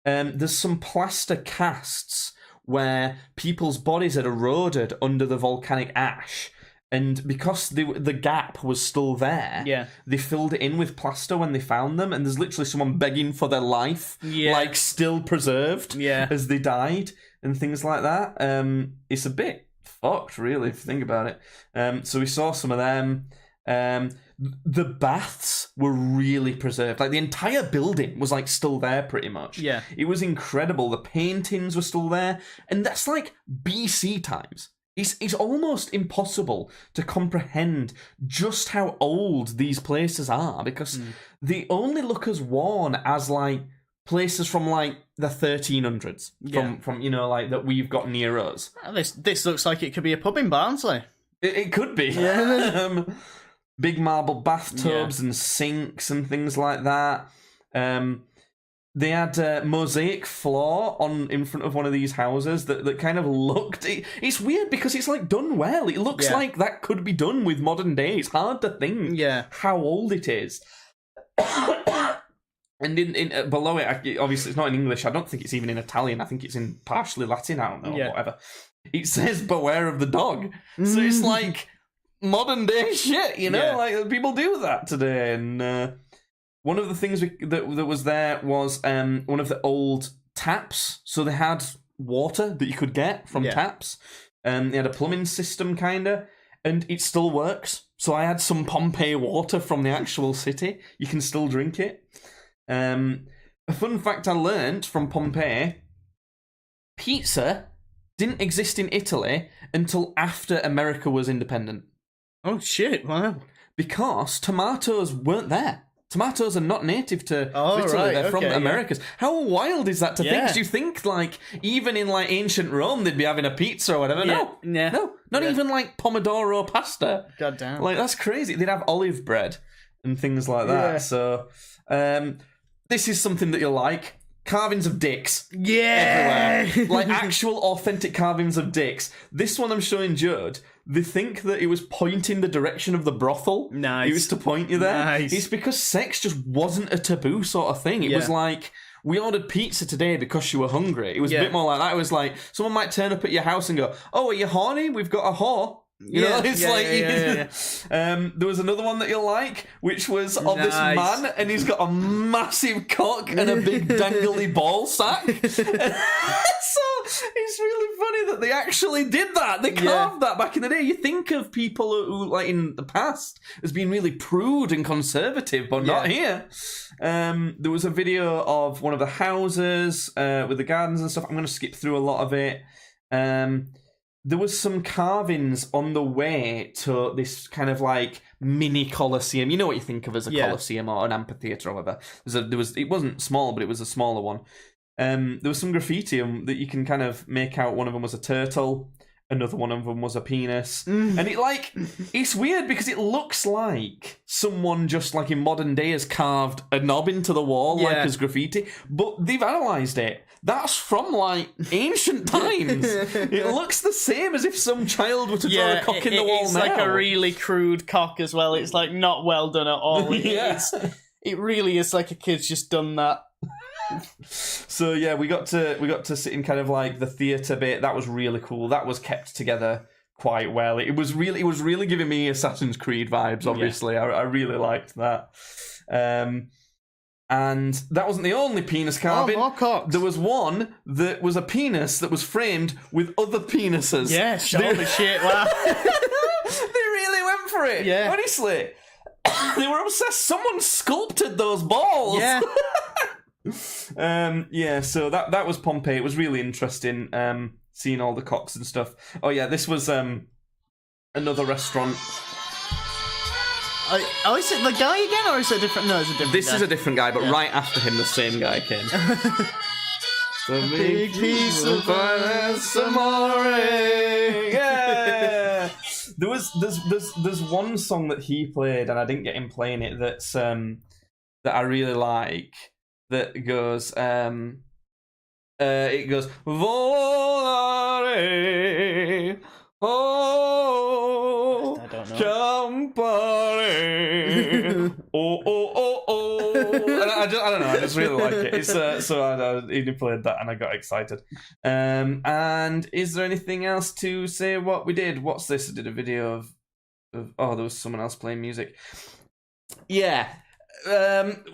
There's some plaster casts where people's bodies had eroded under the volcanic ash, And because the gap was still there, they filled it in with plaster when they found them, and there's literally someone begging for their life, like still preserved as they died, and things like that. It's a bit fucked, really, if you think about it. So we saw some of them. The baths were really preserved. Like, the entire building was, like, still there, pretty much. Yeah. It was incredible. The paintings were still there, and that's, like, BC times. It's almost impossible to comprehend just how old these places are, because they only look as worn as, like, places from, like, the 1300s. From you know, like, that we've got near us. This looks like it could be a pub in Barnsley. It could be. Yeah. Big marble bathtubs and sinks and things like that. They had a mosaic floor in front of one of these houses that kind of looked... It's weird because it's, like, done well. It looks like that could be done with modern day. It's hard to think how old it is. And in below it, obviously, it's not in English. I don't think it's even in Italian. I think it's in partially Latin. I don't know, whatever. It says, beware of the dog. So it's like modern day shit, you know? Like, people do that today. And... one of the things that was there was one of the old taps. So they had water that you could get from taps. They had a plumbing system, kind of, and it still works. So I had some Pompeii water from the actual city. You can still drink it. A fun fact I learnt from Pompeii, pizza didn't exist in Italy until after America was independent. Oh, shit, wow. Because tomatoes weren't there. Tomatoes are not native to Italy, right. They're from the Americas. How wild is that to think? Do you think, like, even in, like, ancient Rome, they'd be having a pizza or whatever? No. Not even, like, pomodoro pasta. God damn. Like, that's crazy. They'd have olive bread and things like that. So, this is something that you'll like. Carvings of dicks. Everywhere. Like, actual authentic carvings of dicks. This one I'm showing Judd. They think that it was pointing the direction of the brothel. Nice. It was to point you there. Nice. It's because sex just wasn't a taboo sort of thing. It was like, we ordered pizza today because you were hungry. It was a bit more like that. It was like, someone might turn up at your house and go, oh, are you horny? We've got a whore. You know, it's there was another one that you'll like, which was of this man, and he's got a massive cock and a big dangly ball sack. So it's really funny that they actually did that. They carved that back in the day. You think of people who, like, in the past, as being really prude and conservative, but not here. There was a video of one of the houses with the gardens and stuff. I'm going to skip through a lot of it. There was some carvings on the way to this kind of, like, mini Colosseum. You know what you think of as a Colosseum or an amphitheatre or whatever. It wasn't small, but it was a smaller one. There was some graffiti that you can kind of make out. One of them was a turtle. Another one of them was a penis. And it's weird because it looks like someone just, like, in modern day has carved a knob into the wall, like as graffiti. But they've analysed it. That's from, like, ancient times. It looks the same as if some child were to draw a cock in the wall now. It's like a really crude cock as well. It's, like, not well done at all. It really is like a kid's just done that. So yeah, we got to sit in kind of like the theatre bit. That was really cool. That was kept together quite well. It was really giving me Assassin's Creed vibes. Obviously, I really liked that. And that wasn't the only penis carving. More cocks. There was one that was a penis that was framed with other penises. Yeah, holy shit! Wow. They really went for it. Yeah, honestly, they were obsessed. Someone sculpted those balls. Yeah. So that was Pompeii. It was really interesting seeing all the cocks and stuff. Oh yeah, this was another restaurant. Oh, is it the guy again, or is it different? No, it's a different guy. This is a different guy, but right after him, the same guy came. A big piece of amore. Yeah. There's one song that he played, and I didn't get him playing it. That's that I really like. That goes, it goes, volare, oh, I don't know. Campare, oh. And I don't know, I just really like it. It's so he played that and I got excited. And is there anything else to say what we did? What's this? I did a video of Oh, there was someone else playing music. Yeah.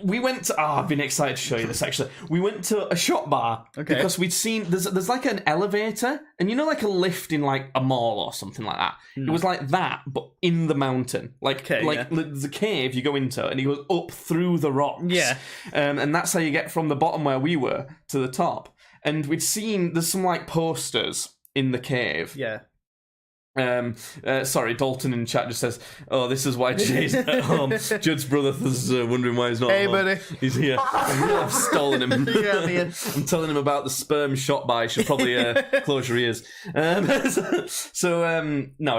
We went to... I've been excited to show you this, actually. We went to a shop bar because we'd seen... There's like an elevator, and you know, like a lift in like a mall or something like that? It was like that, but in the mountain. There's a cave you go into, and it goes up through the rocks. Yeah. And that's how you get from the bottom where we were to the top. And we'd seen... There's some like posters in the cave. Yeah. Sorry, Dalton in chat just says, "Oh, this is why Jay's not at home." Judd's brother is wondering why he's not at home. Hey, buddy. He's here. I've stolen him. Yeah, I'm telling him about the sperm shot bar. He should probably close your ears. No,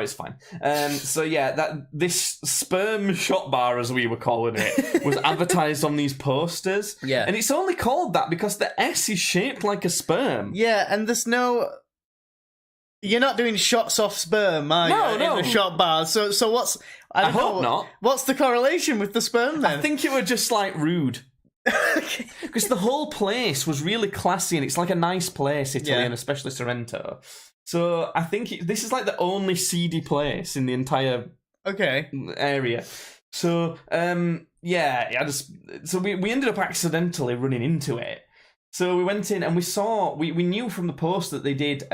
it's fine. So yeah, this sperm shot bar, as we were calling it, was advertised on these posters. Yeah. And it's only called that because the S is shaped like a sperm. Yeah, and there's no... You're not doing shots off sperm, are you? No. In the shot bars. So what's... I hope not. What's the correlation with the sperm, then? I think it were just, like, rude. Because the whole place was really classy, and it's like a nice place, Italy, and especially Sorrento. So I think this is, like, the only seedy place in the entire area. So, So we ended up accidentally running into it. So we went in, and we saw... We knew from the post that they did...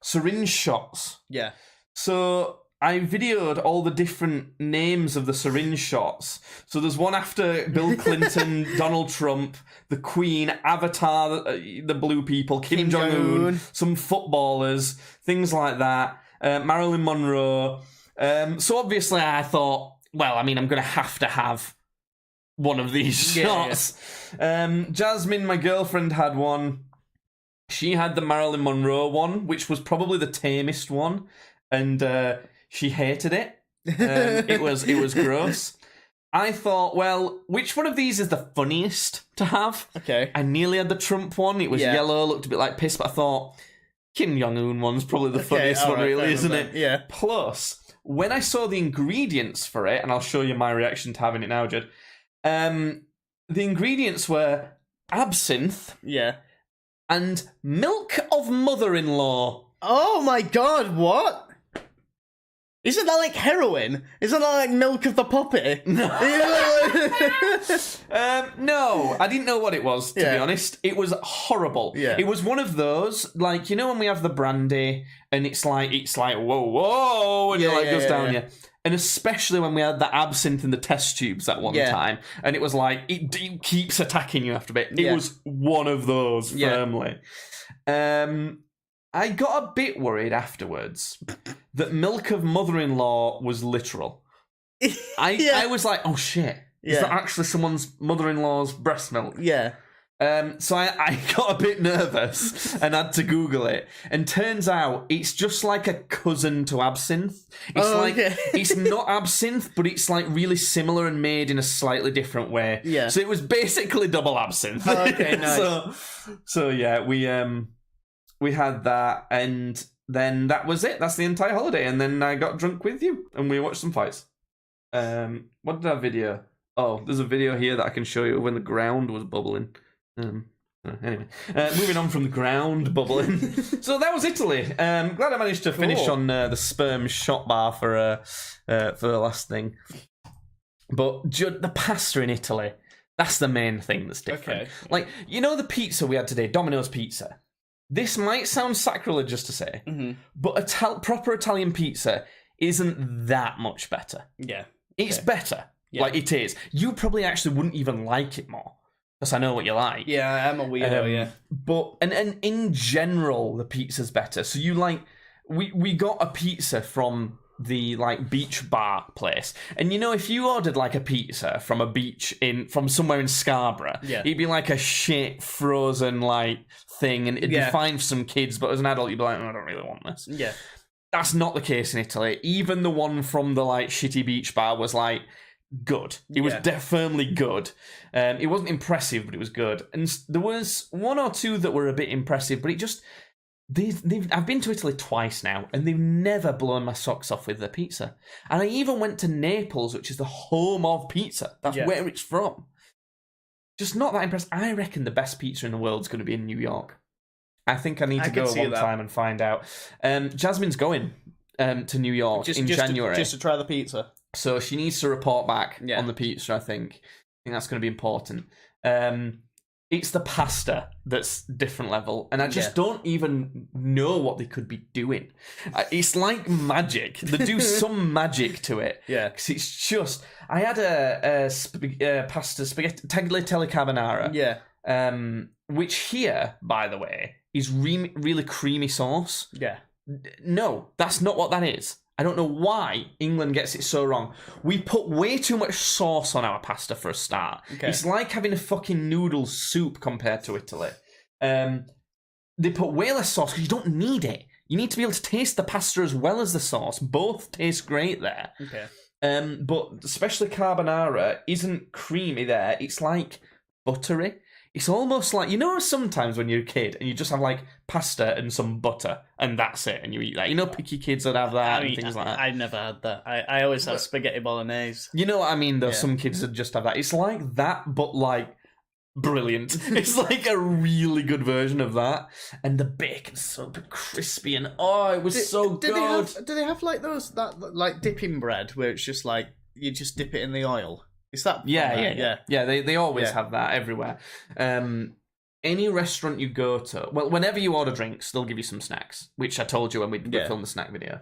syringe shots. Yeah. So I videoed all the different names of the syringe shots. So there's one after Bill Clinton, Donald Trump, the Queen, Avatar, the Blue People, Kim Jong-un, some footballers, things like that, Marilyn Monroe. So obviously I thought, well, I mean, I'm going to have one of these shots. Yeah. Jasmine, my girlfriend, had one. She had the Marilyn Monroe one, which was probably the tamest one, and she hated it. It was gross. I thought, well, which one of these is the funniest to have? Okay. I nearly had the Trump one. It was yellow, looked a bit like piss, but I thought Kim Jong-un one's probably the funniest one, really, isn't it? Yeah. Plus, when I saw the ingredients for it, and I'll show you my reaction to having it now, Judd, the ingredients were absinthe. Yeah. And milk of mother-in-law. Oh my god, what? Isn't that like heroin? Isn't that like milk of the puppy? No. No, I didn't know what it was, to be honest. It was horrible. Yeah. It was one of those, like, you know when we have the brandy, and it's like whoa, and it goes down you. And especially when we had the absinthe in the test tubes at one time, and it was like, it keeps attacking you after a bit. It was one of those, firmly. I got a bit worried afterwards that milk of mother-in-law was literal. I was like, oh shit, is that actually someone's mother-in-law's breast milk? Yeah. So I got a bit nervous and had to Google it. And turns out it's just like a cousin to absinthe. It's it's not absinthe, but it's like really similar and made in a slightly different way. Yeah. So it was basically double absinthe. Oh, okay, nice. So yeah, we had that, and then that was it. That's the entire holiday. And then I got drunk with you, and we watched some fights. What did I video? Oh, there's a video here that I can show you when the ground was bubbling. Anyway, moving on from the ground bubbling. So that was Italy. Glad I managed to finish on the sperm shot bar for the last thing. But the pasta in Italy, that's the main thing that's different. Okay. Like, you know the pizza we had today, Domino's pizza? This might sound sacrilegious to say, but proper Italian pizza isn't that much better. Yeah. It's better. Yeah. Like, it is. You probably actually wouldn't even like it more. Because I know what you like. Yeah, I'm a weirdo, yeah. But, and in general, the pizza's better. So you like, we got a pizza from the, like, beach bar place. And you know, if you ordered, like, a pizza from a beach from somewhere in Scarborough, it'd be like a shit, frozen, like, thing. And it'd be fine for some kids, but as an adult, you'd be like, oh, I don't really want this. Yeah. That's not the case in Italy. Even the one from the, like, shitty beach bar was, like, good. It was firmly good. It wasn't impressive, but it was good. And there was one or two that were a bit impressive, but it just... I've been to Italy twice now, and they've never blown my socks off with their pizza. And I even went to Naples, which is the home of pizza. That's where it's from. Just not that impressed. I reckon the best pizza in the world is going to be in New York. I think I need to go one time and find out. Jasmine's going. to New York in January. Just to try the pizza. So she needs to report back on the pizza, I think. I think that's going to be important. It's the pasta that's different level, and I just don't even know what they could be doing. It's like magic. They do some magic to it. Yeah. Because it's just... I had a pasta spaghetti tagliatelle carbonara. Yeah. Which here, by the way, is really creamy sauce. Yeah. No, that's not what that is. I don't know why England gets it so wrong. We put way too much sauce on our pasta for a start. Okay. It's like having a fucking noodle soup compared to Italy. They put way less sauce because you don't need it. You need to be able to taste the pasta as well as the sauce. Both taste great there. Okay. But especially carbonara isn't creamy there. It's like buttery. It's almost like, sometimes when you're a kid and you just have like pasta and some butter and that's it, and you eat that. Picky kids that have that and things like that. I never had that. I always had spaghetti bolognese. You know what I mean, though? Yeah. Some kids that just have that. It's like that, but like brilliant. It's like a really good version of that. And the bacon's so crispy and it was so good. Do they have like that dipping bread where it's just like you just dip it in the oil? Is that yeah. They always have that everywhere. Any restaurant you go to, well, whenever you order drinks, they'll give you some snacks, which I told you when we filmed the snack video.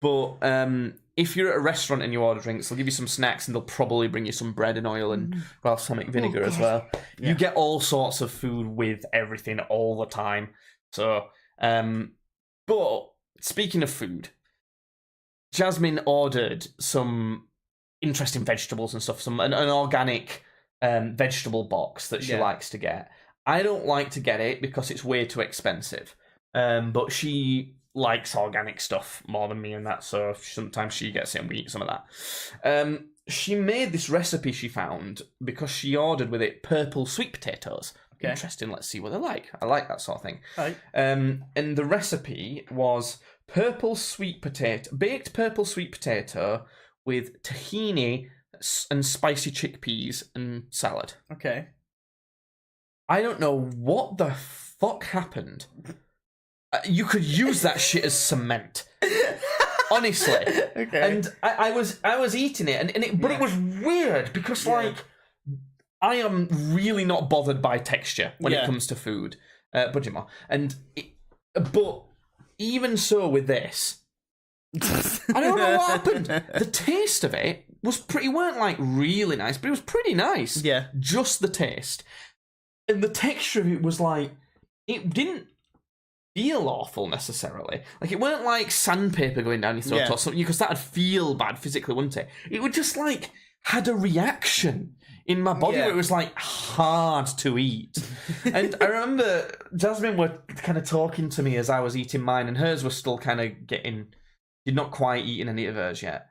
But if you're at a restaurant and you order drinks, they'll give you some snacks and they'll probably bring you some bread and oil and balsamic vinegar as well. Yeah. You get all sorts of food with everything all the time. So, but speaking of food, Jasmine ordered some interesting vegetables and stuff, an organic vegetable box that she likes to get. I don't like to get it because it's way too expensive, but she likes organic stuff more than me and that, so sometimes she gets it and we eat some of that. She made this recipe she found because she ordered with it purple sweet potatoes. Okay. Interesting, let's see what they're like. I like that sort of thing. Right. And the recipe was baked purple sweet potato with tahini and spicy chickpeas and salad. Okay. I don't know what the fuck happened. You could use that shit as cement. Honestly. Okay. And I was eating it, but it was weird because like I am really not bothered by texture when it comes to food. Budget more. But even so with this, I don't know what happened. The taste of it weren't like really nice, but it was pretty nice. Yeah. Just the taste. And the texture of it was like, it didn't feel awful necessarily. Like it weren't like sandpaper going down your throat or something, because that'd feel bad physically, wouldn't it? It would just like had a reaction in my body where it was like hard to eat. And I remember Jasmine were kind of talking to me as I was eating mine, and hers was still kind of you're not quite eating any of hers yet.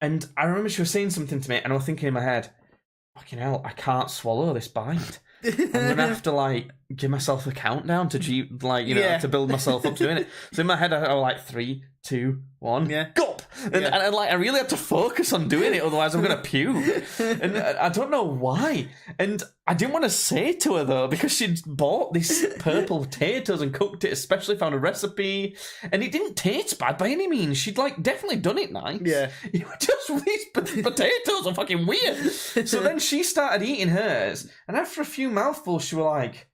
And I remember she was saying something to me, and I was thinking in my head, fucking hell, I can't swallow this bite. I'm gonna have to like give myself a countdown to to build myself up to doing it. So in my head, I was like 3, 2, 1, gulp, and I really had to focus on doing it, otherwise I'm gonna puke. And I don't know why. And I didn't want to say to her though, because she'd bought this purple potatoes and cooked it, especially found a recipe, and it didn't taste bad by any means. She'd like definitely done it nice. Yeah, it was just these potatoes are fucking weird. So then she started eating hers, and after a few mouthfuls, she was like,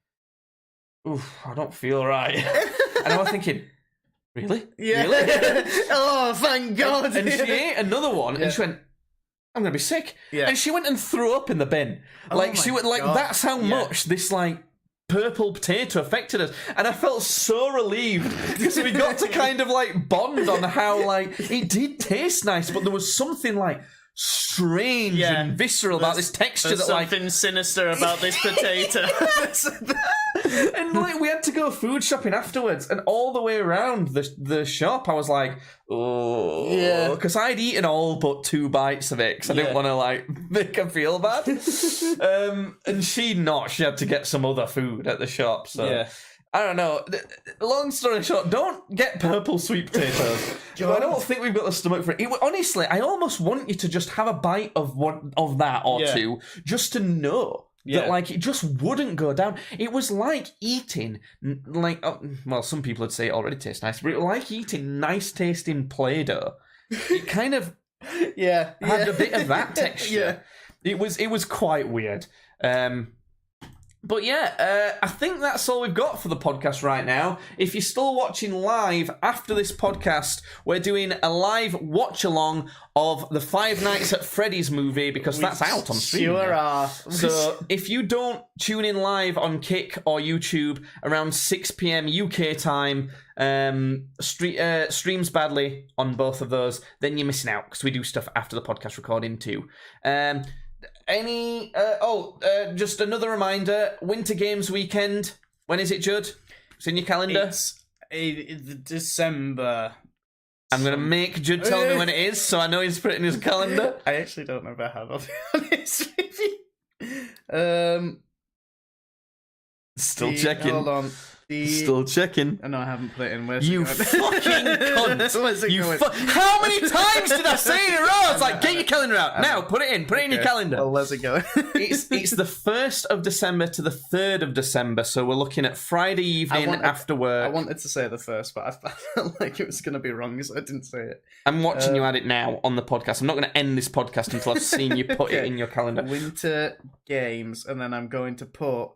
"Oof, I don't feel right." And I was thinking, really? Yeah. Really? Oh, thank God. And she ate another one, and she went, I'm going to be sick. Yeah. And she went and threw up in the bin. She went, like, that's how much this, like, purple potato affected us. And I felt so relieved because we got to kind of, like, bond on how, like, it did taste nice, but there was something, like, strange and visceral about this texture that, like, something sinister about this potato. And like we had to go food shopping afterwards, and all the way around the shop I was like, oh, because I'd eaten all but 2 bites of it because I didn't want to like make her feel bad. And she had to get some other food at the shop, so I don't know. Long story short, don't get purple sweet potatoes. I don't think we've got the stomach for it. Honestly, I almost want you to just have a bite of that or two, just to know. Yeah. that like it just wouldn't go down. It was like eating well, some people would say it already tastes nice, but it was like eating nice tasting Play-Doh. It kind of Yeah. had a bit of that texture. Yeah. It was quite weird. But yeah, I think that's all we've got for the podcast right now. If you're still watching live after this podcast, we're doing a live watch-along of the Five Nights at Freddy's movie because that's out on streaming. Sure are. So if you don't tune in live on Kick or YouTube around 6 p.m. UK time, streams badly on both of those, then you're missing out because we do stuff after the podcast recording too. Just another reminder, Winter Games weekend. When is it, Judd? It's in your calendar? It's December. I'm going to make Judd tell me when it is, so I know he's put it in his calendar. I actually don't know if I have, I'll be honest with you. Still checking. Hold on. Still checking. No, I haven't put it in. Where's You it going? fucking cunt. Where's it going? How many times did I say in a row? It's like, get your calendar out. Now, put it in. Put it in your calendar. Well, where's it going? It's the 1st of December to the 3rd of December, so we're looking at Friday evening after work. I wanted to say the first, but I felt like it was going to be wrong, so I didn't say it. I'm watching you add it now on the podcast. I'm not going to end this podcast until I've seen you put it in your calendar. Winter Games, and then I'm going to put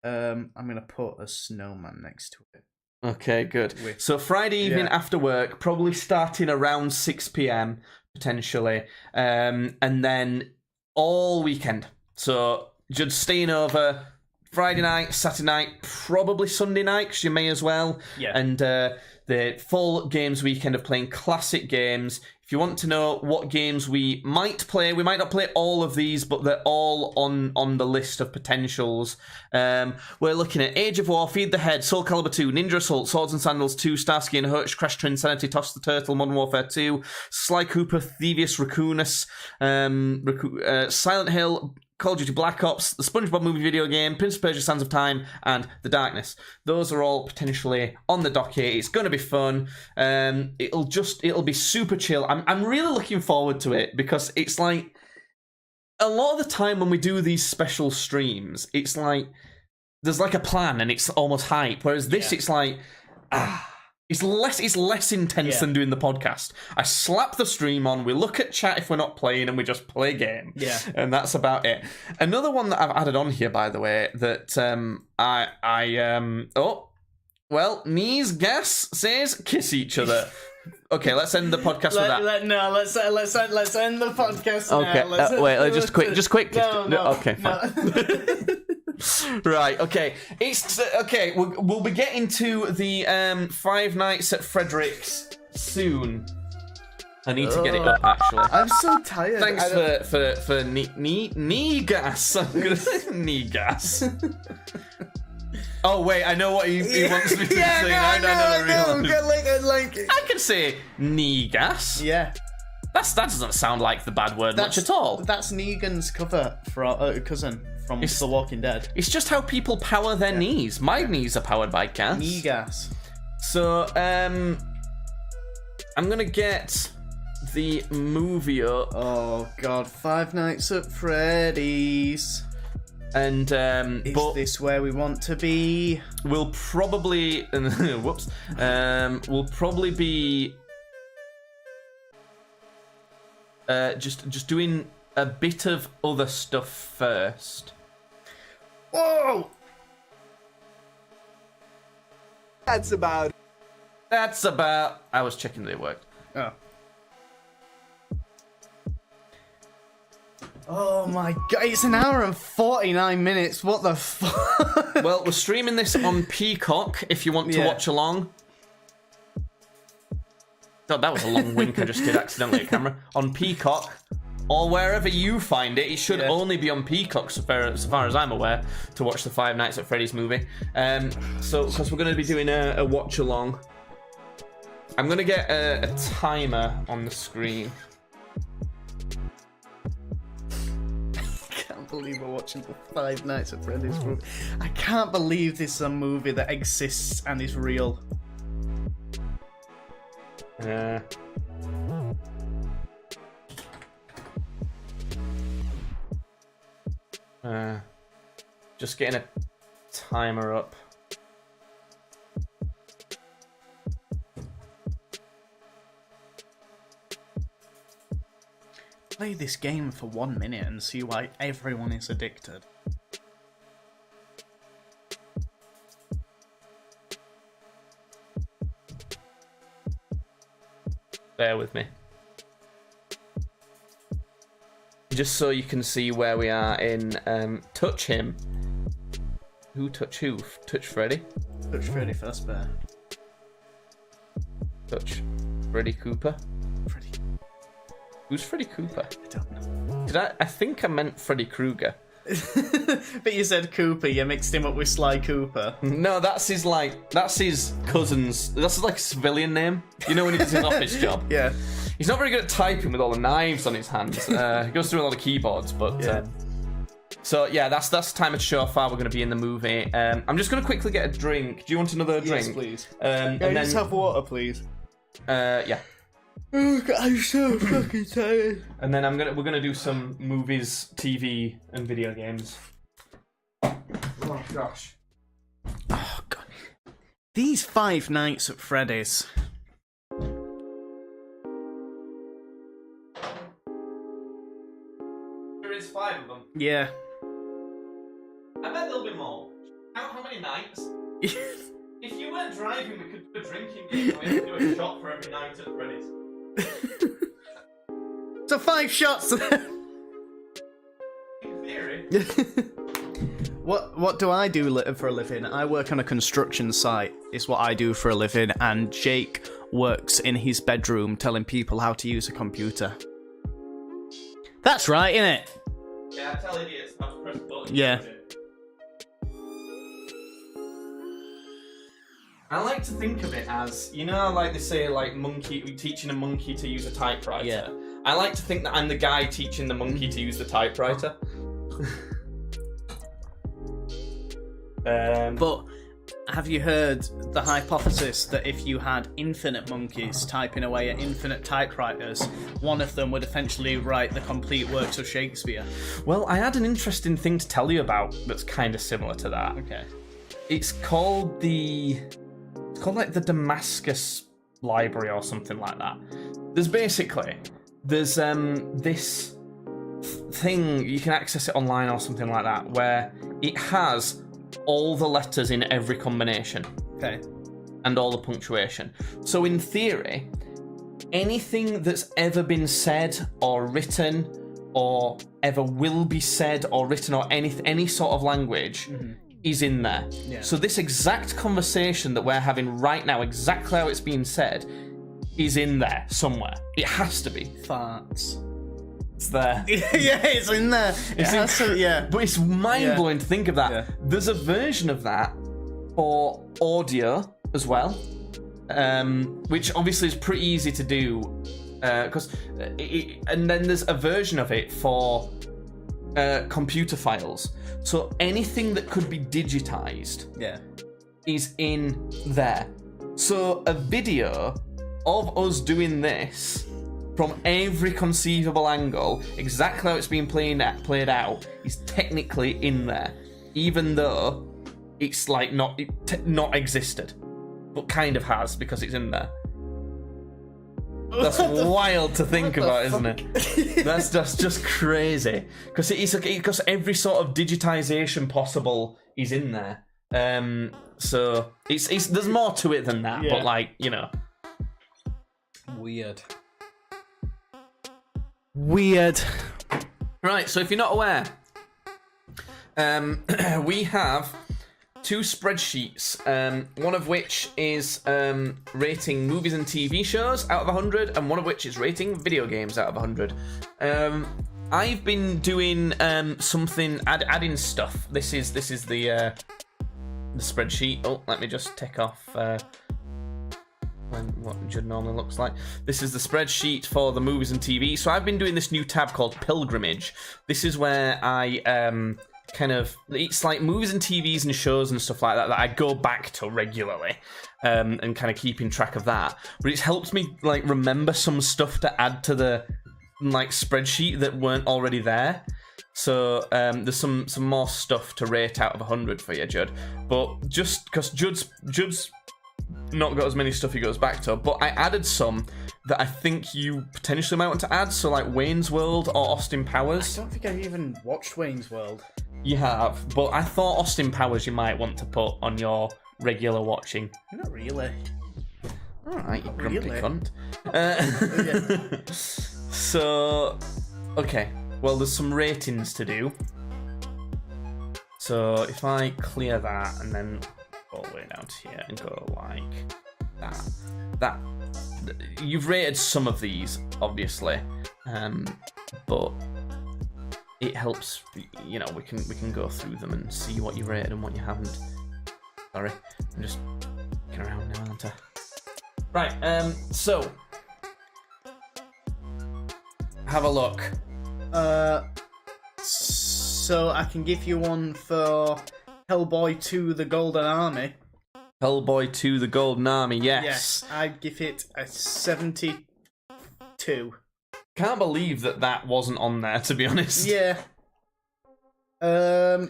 a snowman next to it. Okay, good. So Friday evening after work, probably starting around 6 p.m. potentially, and then all weekend. So just staying over Friday night, Saturday night, probably Sunday night, because you may as well. Yeah. And the full games weekend of playing classic games. If you want to know what games we might play, we might not play all of these, but they're all on the list of potentials. We're looking at Age of War, Feed the Head, Soul Calibur 2, Ninja Assault, Swords and Sandals 2, Starsky and Hutch, Crash to Insanity, Toss the Turtle, Modern Warfare 2, Sly Cooper, Thievius Raccoonus, Silent Hill, Call of Duty Black Ops, the SpongeBob movie video game, Prince of Persia Sands of Time, and The Darkness. Those are all potentially on the docket. It's going to be fun. It'll be super chill. I'm really looking forward to it because it's like a lot of the time when we do these special streams, it's like there's like a plan and it's almost hype. Whereas this, it's like It's less intense than doing the podcast. I slap the stream on, we look at chat if we're not playing, and we just play a game. Yeah. And that's about it. Another one that I've added on here, by the way, that Knees Gas says kiss each other. Okay, let's end the podcast with that. Let's end the podcast now. Okay, just quick. No, okay, fine. Right, okay. It's okay. We'll be getting to the Five Nights at Frederick's soon. I need to get it up actually. I'm so tired. Thanks for knee gas. I'm gonna say knee gas. Oh wait, I know what he wants me to say. I can say knee gas. Yeah. That doesn't sound like the bad word much at all. That's Negan's cover for our cousin from The Walking Dead. It's just how people power their knees. My knees are powered by gas. Knee gas. So, I'm gonna get the movie up. Oh god, Five Nights at Freddy's. And Is this where we want to be? We'll probably whoops. We'll probably be just doing a bit of other stuff first. Whoa! That's about. I was checking that it worked. Oh. Oh my god, it's an hour and 49 minutes. What the fuck? Well, we're streaming this on Peacock if you want to watch along. God, that was a long wink I just did accidentally at camera. On Peacock, or wherever you find it. It should only be on Peacock, so far as I'm aware, to watch the Five Nights at Freddy's movie. So, because we're going to be doing a watch along. I'm going to get a timer on the screen. I can't believe we're watching the Five Nights at Freddy's movie. I can't believe this is a movie that exists and is real. Just getting a timer up. Play this game for 1 minute and see why everyone is addicted. Bear with me. Just so you can see where we are in Touch Him. Who touch who? Touch Freddy? Touch Freddy Fazbear. Touch Freddy Cooper? Freddy. Who's Freddy Cooper? I don't know. Did I think I meant Freddy Krueger. But you said Cooper, you mixed him up with Sly Cooper. No, that's his cousin's, that's his like civilian name. You know when he does his office job? Yeah. He's not very good at typing with all the knives on his hands. He goes through a lot of keyboards, but... Yeah. So yeah, that's the time to show how far we're going to be in the movie. I'm just going to quickly get a drink. Do you want another drink? Yes, please. And Can I then, just have water, please? yeah. Oh, God, I'm so fucking tired. And then we're gonna do some movies, TV, and video games. Oh gosh. Oh God. These Five Nights at Freddy's. There is 5 of them. Yeah. I bet there'll be more. Count how many nights. If you weren't driving, we could do a drinking game. We could do a shot for every night at Freddy's. So 5 shots. In theory. What do I do for a living? I work on a construction site. It's what I do for a living, and Jake works in his bedroom telling people how to use a computer. That's right, isn't it? Yeah, I tell idiots how to press buttons. Yeah. I like to think of it as, you know, like they say, like teaching a monkey to use a typewriter. Yeah. I like to think that I'm the guy teaching the monkey to use the typewriter. But have you heard the hypothesis that if you had infinite monkeys typing away at infinite typewriters, one of them would eventually write the complete works of Shakespeare? Well, I had an interesting thing to tell you about that's kind of similar to that. Okay. It's called like the Damascus Library or something like that. There's this thing, you can access it online or something like that, where it has all the letters in every combination. Okay. And all the punctuation. So in theory, anything that's ever been said or written or ever will be said or written or any sort of language is in there. Yeah. So this exact conversation that we're having right now, exactly how it's being said, is in there somewhere. It has to be. Farts. It's there. Yeah, it's in there. Yeah. But it's mind-blowing to think of that. Yeah. There's a version of that for audio as well, which obviously is pretty easy to do, and then there's a version of it for computer files. So anything that could be digitized is in there. So a video of us doing this from every conceivable angle, exactly how it's being played out, is technically in there, even though it's like not existed, but kind of has because it's in there. That's wild to think about, isn't it? That's just crazy because every sort of digitization possible is in there. So it's there's more to it than that, but like, you know, weird. Right, so if you're not aware, we have 2 spreadsheets, one of which is rating movies and TV shows out of 100, and one of which is rating video games out of 100. I've been doing something, adding stuff. This is the spreadsheet. Oh, let me just tick off what it normally looks like. This is the spreadsheet for the movies and TV. So I've been doing this new tab called Pilgrimage. This is where I it's like movies and TVs and shows and stuff like that I go back to regularly, and kind of keeping track of that. But it's helped me like remember some stuff to add to the like spreadsheet that weren't already there. So there's some more stuff to rate out of 100 for you, Judd. But just because Judd's not got as many stuff he goes back to, but I added some that I think you potentially might want to add. So like Wayne's World or Austin Powers. I don't think I've even watched Wayne's World. You have, but I thought Austin Powers you might want to put on your regular watching. Not really. Alright, you grumpy really. cunt. So, okay. Well, there's some ratings to do. So, if I clear that and then go all the way down to here and go like that. You've rated some of these, obviously. But it helps, you know, we can go through them and see what you rated and what you haven't. Sorry, I'm just looking around now, aren't I? Right, so have a look. So I can give you one for Hellboy 2: The Golden Army. Hellboy 2: The Golden Army, yes. Yes, I'd give it a 72. Can't believe that wasn't on there, to be honest. Yeah. I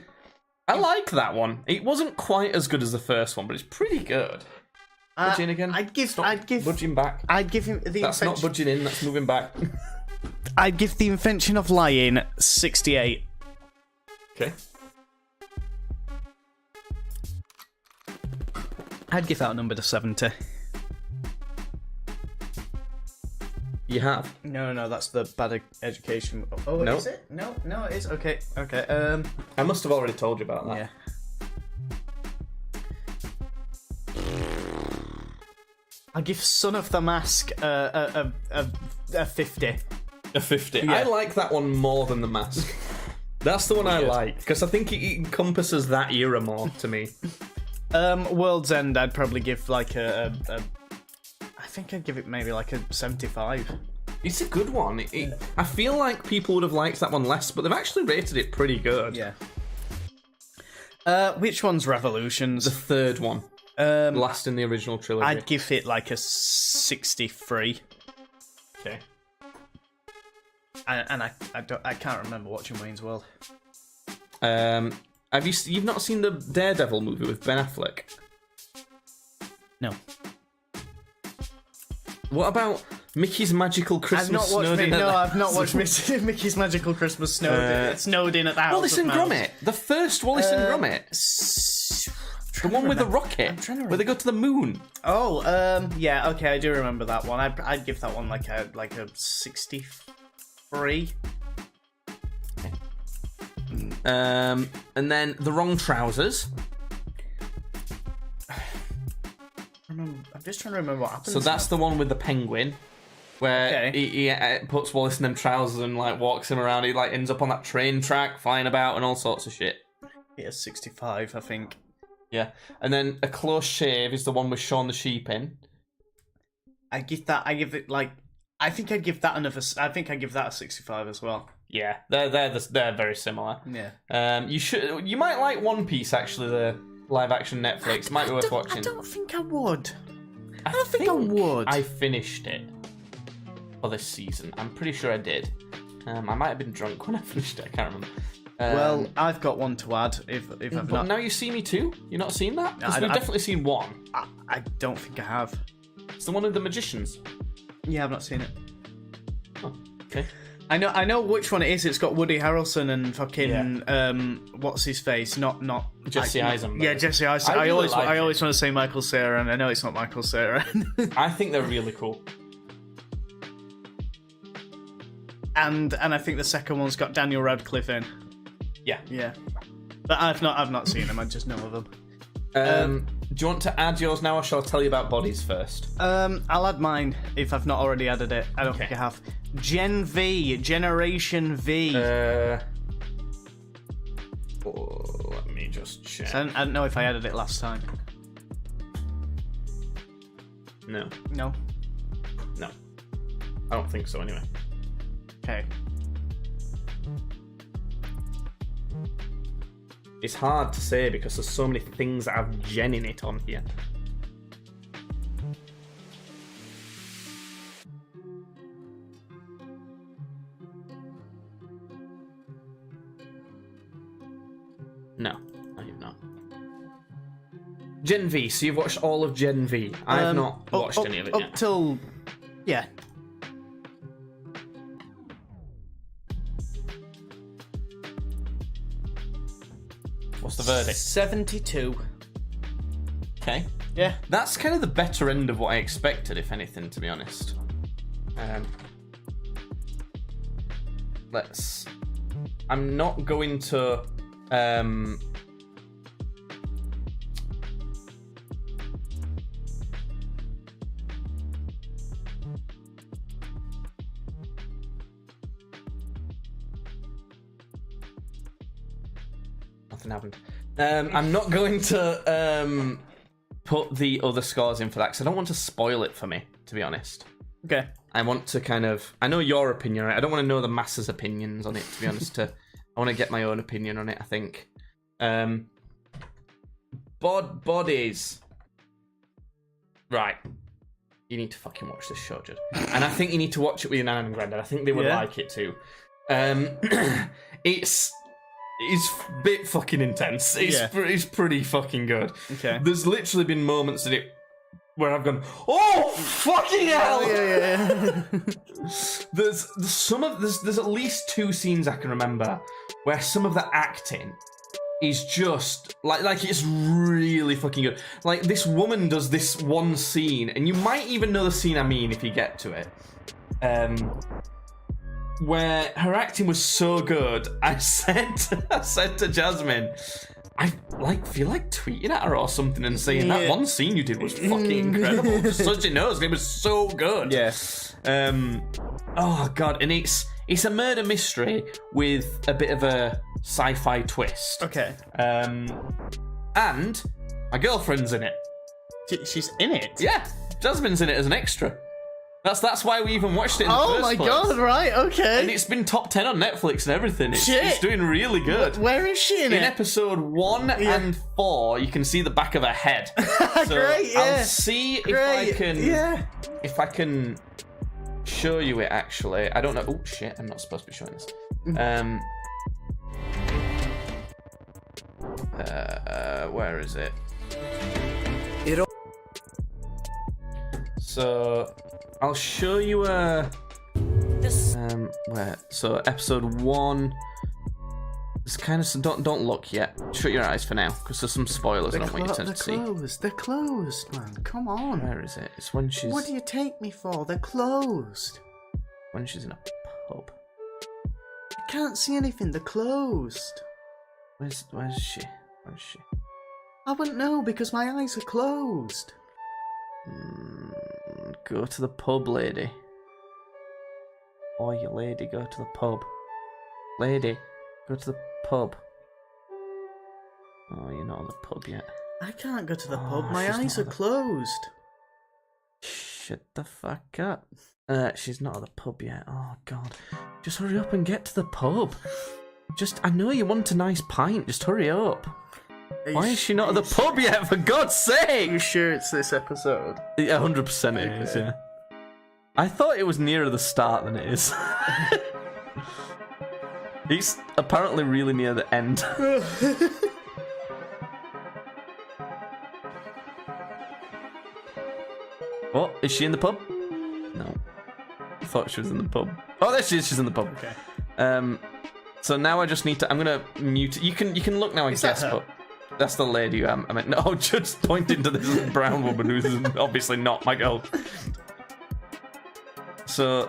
like that one. It wasn't quite as good as the first one, but it's pretty good. Budging again. I'd give budging back. I'd give him the That's not budging in. That's moving back. I'd give The Invention of Lying 68. Okay. I'd give that number to 70. You have. No, that's the bad education. Oh, No. Is it? No, it is. Okay. I must have already told you about that. Yeah. I'll give Son of the Mask a 50. A 50. Yeah. I like that one more than The Mask. That's the one I like, because I think it encompasses that era more to me. World's End, I'd probably give like I think I'd give it maybe like a 75. It's a good one. I feel like people would have liked that one less, but they've actually rated it pretty good. Yeah. Which one's Revolutions? The third one. Last in the original trilogy. I'd give it like a 63. Okay. And I can't remember watching Wayne's World. You've not seen the Daredevil movie with Ben Affleck? No. What about Mickey's Magical Christmas? I've not watched Mickey's Magical Christmas snowed in at the house. Wallace and Gromit. The first Wallace and Gromit. The one with the rocket, where they go to the moon. Oh, yeah, okay, I do remember that one. I'd give that one like a 63. And then The Wrong Trousers. I'm just trying to remember what happens. So that's the one with the penguin, where he puts Wallace in them trousers and like walks him around. He like ends up on that train track, flying about and all sorts of shit. Yeah, 65, I think. Yeah, and then A Close Shave is the one with Shaun the Sheep in. I think I'd give that a 65 as well. Yeah, they're very similar. Yeah. You might like One Piece actually, the live action Netflix. Might be worth watching. I don't think I would. I don't think I would. I finished it for this season. I'm pretty sure I did. I might have been drunk when I finished it. I can't remember. Well, I've got one to add. If I've but not, Now You See Me Too. You've not seen that? Because I've definitely seen one. I don't think I have. It's the one of the magicians. Yeah, I've not seen it. Oh, okay. I know which one it is. It's got Woody Harrelson and fucking what's his face? Not Jesse Eisenberg. Yeah, Jesse Eisenberg. I always want to say Michael Cera, and I know it's not Michael Cera. I think they're really cool. And I think the second one's got Daniel Radcliffe in. Yeah. But I've not seen them. I just know of them. Do you want to add yours now, or shall I tell you about bodies first? I'll add mine if I've not already added it. I don't think I have. Generation V. Let me just check. So I don't know if I added it last time. No. No. I don't think so. Anyway. Okay. It's hard to say because there's so many things that have Gen in it on here. Gen V. So you've watched all of Gen V. I've not watched any of it yet. Up till... Yeah. What's the verdict? 72. Okay. Yeah. That's kind of the better end of what I expected, if anything, to be honest. I'm not going to... Nothing happened. I'm not going to put the other scores in for that because I don't want to spoil it for me, to be honest. Okay. I want to kind of... I know your opinion, right? I don't want to know the masses' opinions on it, to be honest. I want to get my own opinion on it, I think. Bodies. Right. You need to fucking watch this show, Judd. And I think you need to watch it with your nan and granddad. I think they would like it too. It's a bit fucking intense. It's pretty fucking good. Okay. There's literally been moments in it where I've gone, oh fucking hell! Yeah. There's at least 2 scenes I can remember where some of the acting is just like it's really fucking good. Like this woman does this one scene, and you might even know the scene I mean if you get to it. Where her acting was so good, I said to Jasmine, I feel like tweeting at her or something and saying that one scene you did was fucking incredible. Just so she knows, it was so good. Yes. Oh god, and it's a murder mystery with a bit of a sci-fi twist. Okay. And my girlfriend's in it. She's in it? Yeah, Jasmine's in it as an extra. That's why we even watched it in the first place. Oh my god, right, okay. And it's been top 10 on Netflix and everything. It's doing really good. Where is she in it? In episode 1 and 4, you can see the back of her head. So Great, yeah. I'll see if I can show you it, actually. I don't know. Oh, shit, I'm not supposed to be showing this. Where is it? So... I'll show you where. So episode 1. It's kind of don't look yet. Shut your eyes for now, because there's some spoilers I don't want you to see. They're closed, man. Come on. Where is it? It's when she's. What do you take me for? They're closed. When she's in a pub. I can't see anything. They're closed. Where's she? Where is she? I wouldn't know because my eyes are closed. Go to the pub, lady. Oh, you lady, go to the pub. Lady, go to the pub. Oh, you're not on the pub yet. I can't go to the pub. My eyes are closed. Shut the fuck up. She's not at the pub yet. Oh, God. Just hurry up and get to the pub. I know you want a nice pint. Just hurry up. Why is she not at the pub yet, for God's sake? Are you sure it's this episode? Yeah, 100% it is, yeah. I thought it was nearer the start than it is. It's apparently really near the end. What? Is she in the pub? No. I thought she was in the pub. Oh, there she is. She's in the pub. Okay. So now I just need to... I'm going to mute... You can look now and guess, but... That's the lady I meant. No, just pointing to this brown woman who's obviously not my girl. So,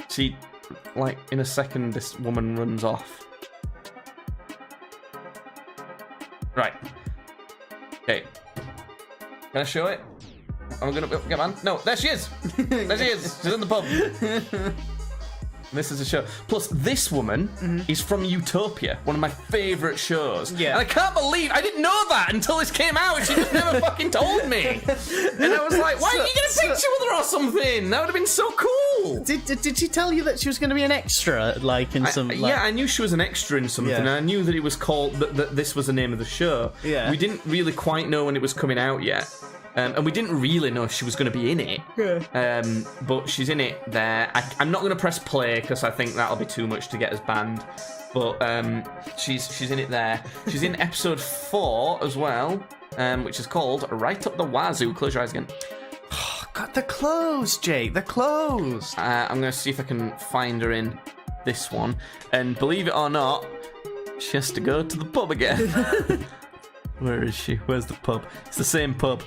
she, like, in a second, this woman runs off. Right. Okay. Can I show it? I'm gonna get on. No, there she is. There she is. She's in the pub. This is a show. Plus, this woman is from Utopia, one of my favourite shows. Yeah. And I can't believe I didn't know that until this came out. She just never fucking told me. And I was like, why didn't you get a picture with her or something? That would have been so cool. Did she tell you that she was going to be an extra, like in some? Yeah, I knew she was an extra in something. And I knew that it was called that this was the name of the show. Yeah. We didn't really quite know when it was coming out yet. And we didn't really know she was going to be in it. Yeah. But she's in it there. I'm not going to press play because I think that'll be too much to get us banned. But she's in it there. She's in episode 4 as well, which is called Right Up the Wazoo. Close your eyes again. God, the clothes, Jake. The clothes. I'm going to see if I can find her in this one. And believe it or not, she has to go to the pub again. Where is she? Where's the pub? It's the same pub.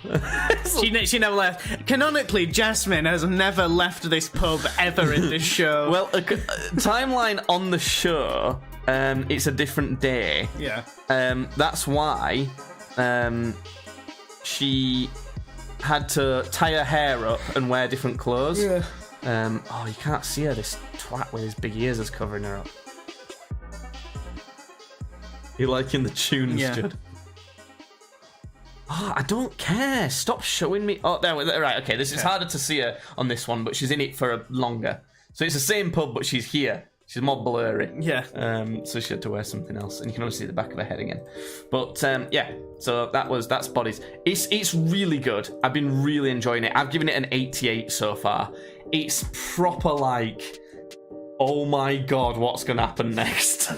She never left. Canonically, Jasmine has never left this pub ever in this show. Well, a timeline on the show, it's a different day. Yeah. That's why she had to tie her hair up and wear different clothes. Yeah. Oh, you can't see her, this twat with his big ears is covering her up. You liking the tunes, Yeah. Judd? Oh, I don't care. Stop showing me. Oh, there. Right, okay. This is harder to see her on this one, but she's in it for longer. So it's the same pub, but she's here. She's more blurry. Yeah. So she had to wear something else, and you can only see the back of her head again. But yeah. So that's Bodies. It's really good. I've been really enjoying it. I've given it an 88 so far. It's proper like, oh my god, what's gonna happen next?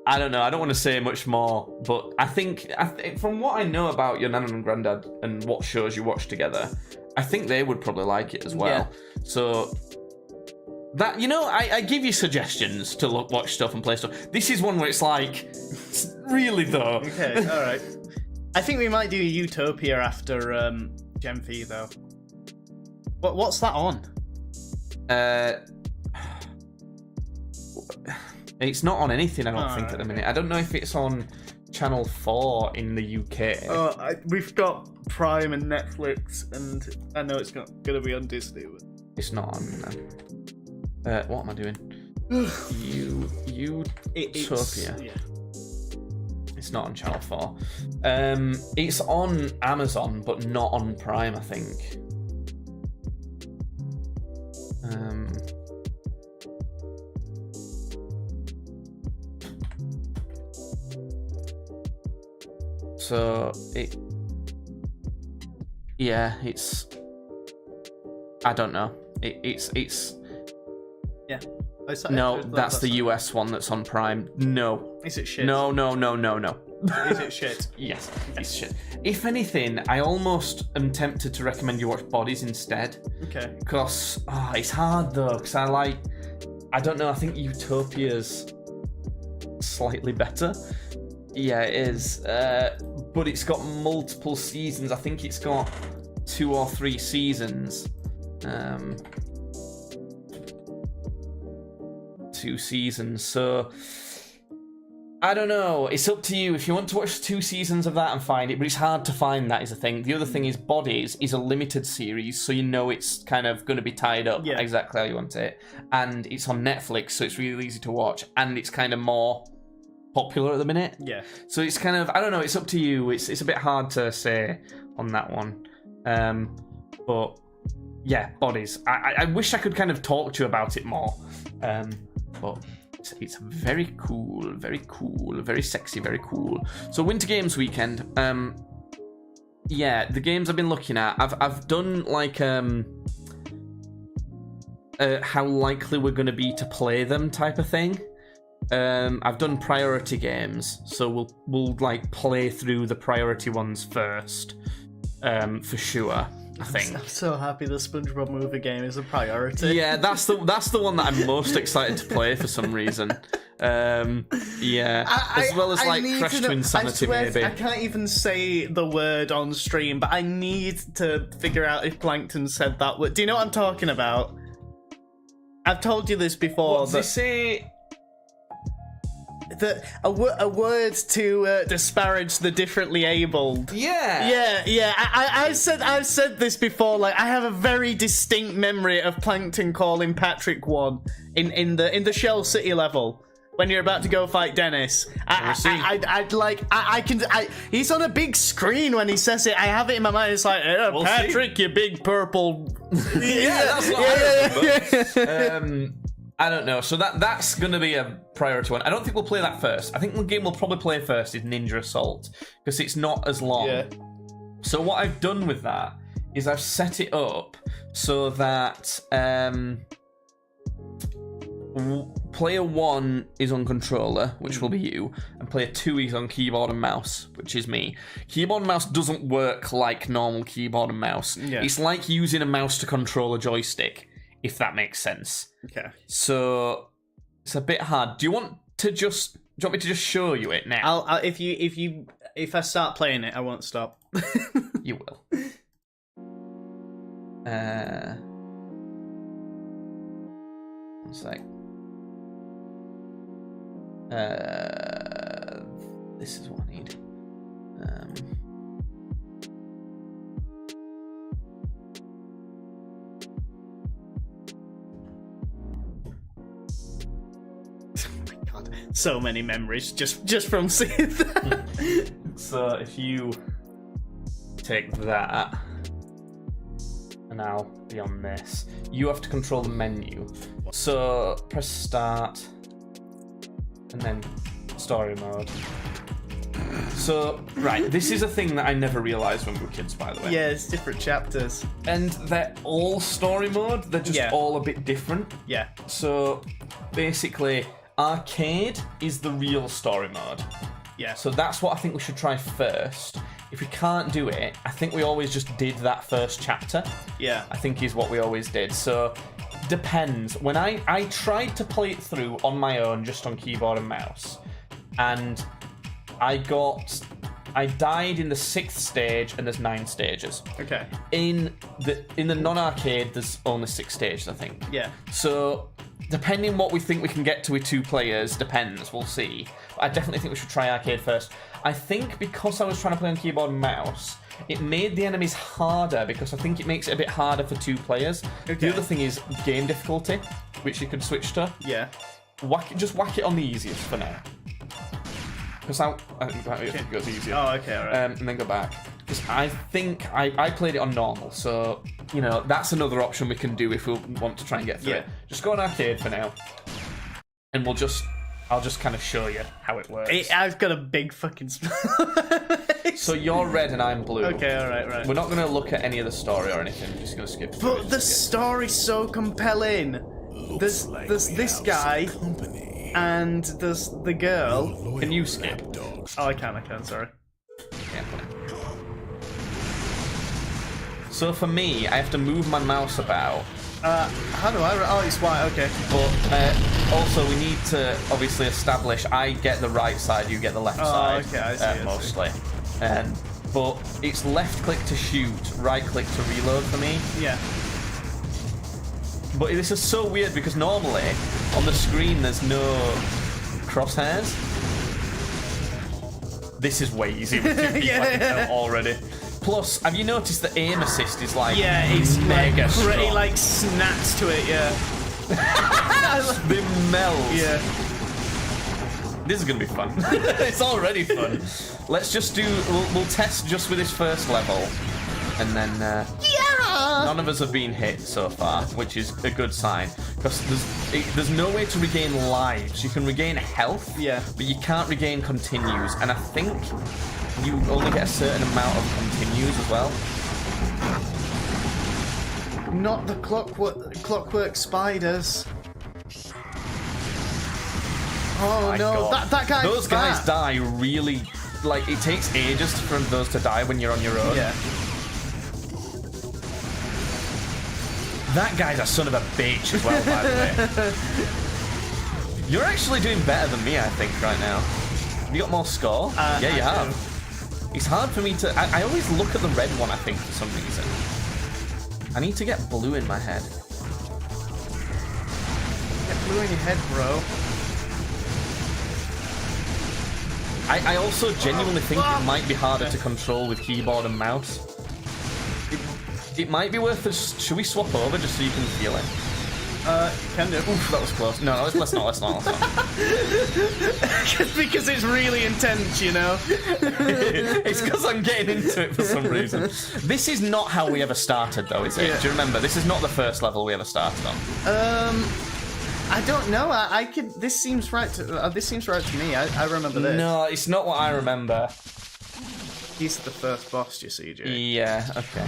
I don't know. I don't want to say much more, but I think from what I know about your nan and granddad and what shows you watch together, I think they would probably like it as well. Yeah. So that, you know, I give you suggestions to watch stuff and play stuff. This is one where it's like, really though. Okay, all right. I think we might do Utopia after Gen V though. What's that on? It's not on anything, I don't think, at the minute. I don't know if it's on Channel 4 in the UK. We've got Prime and Netflix, and I know it's not going to be on Disney. But... It's not on... what am I doing? Utopia. Yeah. It's not on Channel 4. It's on Amazon, but not on Prime, I think. So it's I don't know. It's yeah. No, that's the US one that's on Prime. No. Is it shit? No. Is it shit? Yes, it's shit. If anything, I almost am tempted to recommend you watch Bodies instead. Okay. Because it's hard though, because I don't know, I think Utopia's slightly better. Yeah, it is. But it's got multiple seasons. I think it's got 2 or 3 seasons. 2 seasons. So I don't know. It's up to you. If you want to watch 2 seasons of that and find it, but it's hard to find that is the thing. The other thing is Bodies is a limited series, so you know it's kind of going to be tied up exactly how you want it. And it's on Netflix, so it's really easy to watch. And it's kind of more popular at the minute. Yeah. So it's kind of, I don't know, it's up to you. It's a bit hard to say on that one. But yeah, Bodies. I wish I could kind of talk to you about it more. But it's very cool, very sexy, very cool. So Winter Games weekend. Yeah, the games I've been looking at, I've done like how likely we're going to be to play them type of thing. I've done priority games, so we'll like play through the priority ones first, for sure. I think. I'm so happy the SpongeBob movie game is a priority. Yeah, that's the one that I'm most excited to play for some reason. Yeah, as well as like Crash to Insanity, maybe. I can't even say the word on stream, but I need to figure out if Plankton said that word. Do you know what I'm talking about? I've told you this before. What does he say? A word to disparage the differently abled. Yeah. I've said this before. Like, I have a very distinct memory of Plankton calling Patrick one in the Shell City level when you're about to go fight Dennis. He's on a big screen when he says it. I have it in my mind. It's like, we'll Patrick, see. you big purple. That's what I remember. I don't know. So that's going to be a priority one. I don't think we'll play that first. I think the game we'll probably play first is Ninja Assault, because it's not as long. Yeah. So what I've done with that is I've set it up so that player 1 is on controller, which will be you, and player 2 is on keyboard and mouse, which is me. Keyboard and mouse doesn't work like normal keyboard and mouse. Yeah. It's like using a mouse to control a joystick, if that makes sense. Okay. So it's a bit hard. Do you want me to just show you it now? I'll if I start playing it, I won't stop. You will. One sec. This is what I need. God, so many memories just from seeing that. So if you take that, and I'll be on this, you have to control the menu. So press start, and then story mode. So, right, this is a thing that I never realised when we were kids, by the way. Yeah, it's different chapters. And they're all story mode, they're just all a bit different. Yeah. So, basically, arcade is the real story mode. Yeah. So that's what I think we should try first. If we can't do it, I think we always just did that first chapter. Yeah. I think is what we always did. So, depends. When I tried to play it through on my own, just on keyboard and mouse, and I died in the 6th stage, and there's 9 stages. Okay. In the non-arcade, there's only 6 stages, I think. Yeah. So, depending what we think we can get to with 2 players, depends, we'll see. But I definitely think we should try arcade first. I think because I was trying to play on keyboard and mouse, it made the enemies harder, because I think it makes it a bit harder for 2 players. Okay. The other thing is game difficulty, which you could switch to. Yeah. Just whack it on the easiest for now. Because I think it goes easier. Oh, okay, alright. And then go back. Because I think I played it on normal, so, you know, that's another option we can do if we want to try and get through it. Just go on arcade for now. And I'll just kind of show you how it works. I've got a big fucking So you're red and I'm blue. Okay, alright, right. We're not going to look at any of the story or anything. We're just going to skip through But the story's so compelling. There's this guy, and there's the girl. Can you skip? Oh, I can, sorry. Yeah. So for me, I have to move my mouse about. How do I... Oh, it's white, okay. But also we need to obviously establish I get the right side, you get the left side. Okay, I see, mostly. But it's left click to shoot, right click to reload for me. Yeah. But this is so weird because normally on the screen there's no crosshairs. This is way easier with 2 people, I can tell already. Plus, have you noticed that aim assist is like it's mega strong? It like snaps to it, yeah. They melt. Yeah. This is gonna be fun. It's already fun. Let's just do. We'll test just with this first level, and then none of us have been hit so far, which is a good sign because there's no way to regain lives. You can regain health, but you can't regain continues, and I think you only get a certain amount of continues as well. Not the clockwork spiders. Oh no, God. that guy. Those guys die really. Like it takes ages for those to die when you're on your own. Yeah. That guy's a son of a bitch as well, by the way. You're actually doing better than me, I think, right now. You got more score? Yeah, you have. It's hard for me to... I always look at the red one, I think, for some reason. I need to get blue in my head. Get blue in your head, bro. I also genuinely think it might be harder to control with keyboard and mouse. It might be worth us. Should we swap over just so you can feel it? Can do. Oof, that was close. No, let's not. Because it's really intense, you know? It's because I'm getting into it for some reason. This is not how we ever started, though, is it? Yeah. Do you remember? This is not the first level we ever started on. I don't know. I could. This seems right to me. I remember this. No, it's not what I remember. he's the first boss, you see, Jay. Yeah, okay.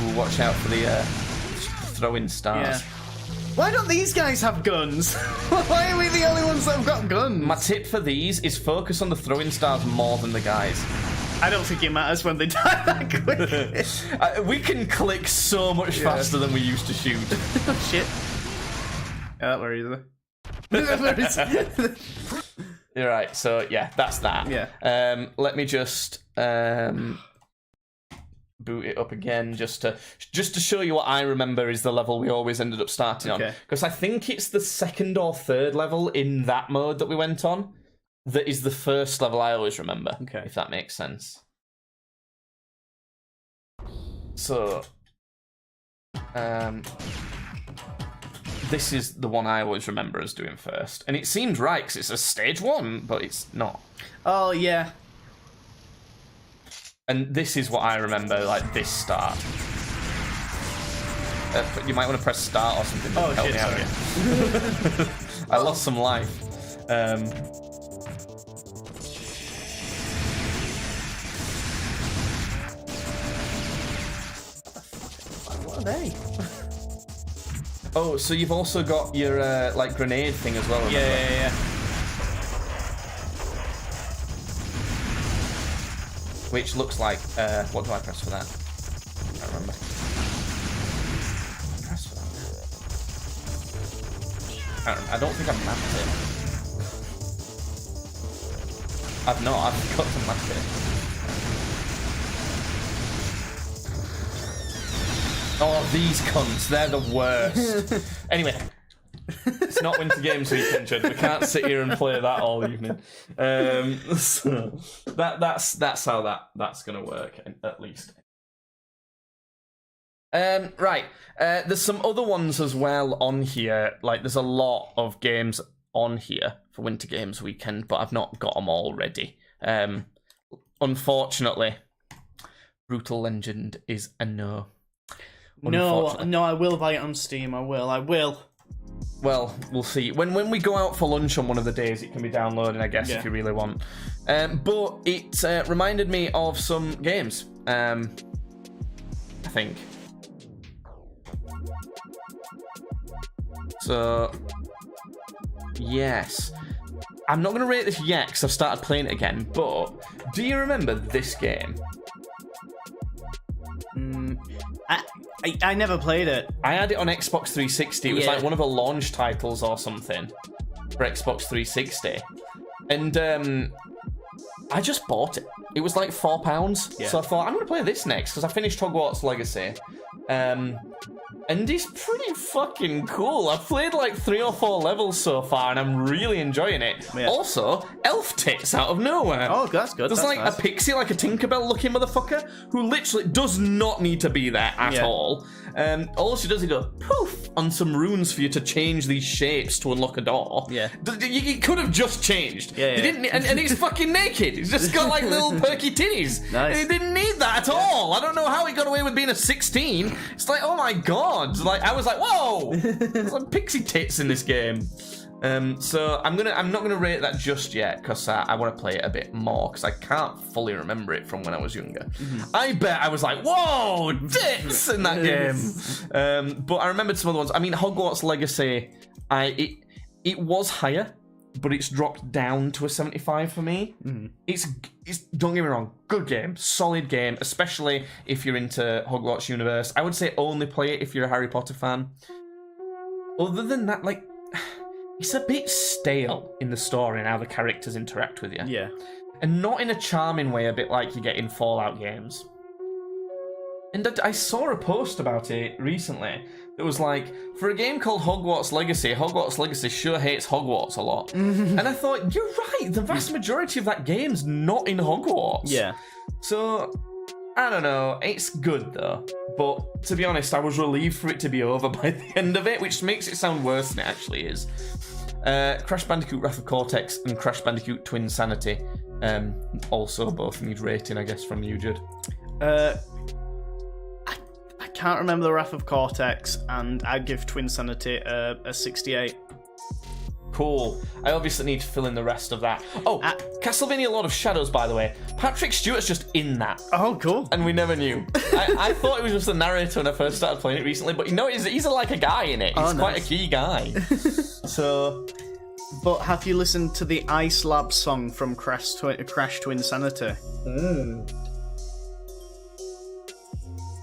Ooh, watch out for the throwing stars. Yeah. Why don't these guys have guns? Why are we the only ones that have got guns? My tip for these is focus on the throwing stars more than the guys. I don't think it matters when they die that quick. We can click so much faster than we used to shoot. Oh, shit. Yeah, that were easy. You're right, so yeah, that's that. Yeah. Let me just boot it up again just to show you what I remember is the level we always ended up starting on. Because I think it's the second or third level in that mode that we went on that is the first level I always remember. Okay. If that makes sense. So, this is the one I always remember as doing first. And it seems right, because it's a stage 1, but it's not. Oh, yeah. And this is what I remember, like, this start. You might want to press start or something to help me out here. I lost some life. What are they? Oh, so you've also got your, like, grenade thing as well, remember? Yeah. Which looks like, what do I press for that? I can't remember. Press for that. I don't think I've mapped it. I've not, I've got to map it. Oh, these cunts, they're the worst. Anyway, it's not Winter Games Weekend, Judd. We can't sit here and play that all evening. So that's how that's gonna work, at least. Right. There's some other ones as well on here. Like, there's a lot of games on here for Winter Games Weekend, but I've not got them all ready. Unfortunately, Brutal Legend is a no. No, I will buy it on Steam. I will. Well, we'll see. When we go out for lunch on one of the days, it can be downloaded, I guess, if you really want. But it reminded me of some games, I think. So, yes. I'm not going to rate this yet, because I've started playing it again, but do you remember this game? I never played it. I had it on Xbox 360. It was like one of the launch titles or something for Xbox 360. And I just bought it. It was like £4. So I thought, I'm going to play this next, because I finished Hogwarts Legacy. And it's pretty fucking cool. I've played like 3 or 4 levels so far, and I'm really enjoying it. Yeah. Also, elf tits out of nowhere. Oh, that's good. There's like nice. A pixie, like a Tinkerbell-looking motherfucker, who literally does not need to be there at all. All she does is go poof on some runes for you to change these shapes to unlock a door. Yeah, it could have just changed. They didn't, and he's fucking naked. He's just got like little perky titties. Nice. He didn't need that at all. I don't know how he got away with being a 16. It's like, oh my god. Like, I was like, whoa, there's like pixie tits in this game. So I'm not gonna rate that just yet, because I want to play it a bit more, because I can't fully remember it from when I was younger. I bet I was like, whoa, tits in that game. But I remembered some other ones. I mean, Hogwarts Legacy, it was higher, but it's dropped down to a 75 for me. It's don't get me wrong, good game, solid game, especially if you're into Hogwarts universe. I would say only play it if you're a Harry Potter fan. Other than that, like, it's a bit stale in the story and how the characters interact with you. Yeah. And not in a charming way, a bit like you get in Fallout games. And I saw a post about it recently that was like, for a game called Hogwarts Legacy sure hates Hogwarts a lot. And I thought, you're right, the vast majority of that game's not in Hogwarts. Yeah. So, I don't know, it's good though. But to be honest, I was relieved for it to be over by the end of it, which makes it sound worse than it actually is. Crash Bandicoot Wrath of Cortex and Crash Bandicoot Twin Sanity also both need rating, I guess, from you, Judd. I can't remember the Wrath of Cortex, and I'd give Twin Sanity a 68. Cool. I obviously need to fill in the rest of that. Oh, Castlevania Lord of Shadows, by the way. Patrick Stewart's just in that. Oh, cool. And we never knew. I thought it was just the narrator when I first started playing it recently, but he's like a guy in it. He's quite a key guy. So... But have you listened to the Ice Lab song from Crash to Insanity?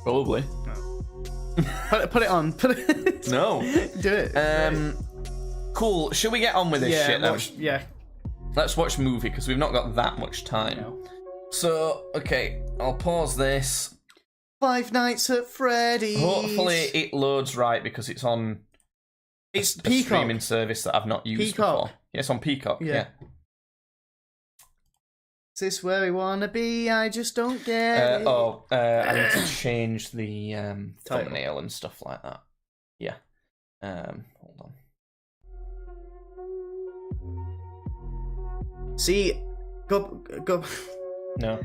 Probably. No. Put it on. No. Do it. Cool. Should we get on with this shit then? Yeah. Let's watch movie, because we've not got that much time. No. So, okay, I'll pause this. Five Nights at Freddy's. Hopefully it loads right, because it's on... It's a Peacock. Streaming service that I've not used before. Yeah, it's on Peacock, yeah. Is this where we want to be? I just don't get it. I need to change the thumbnail and stuff like that. Yeah. Hold on. See, go. No.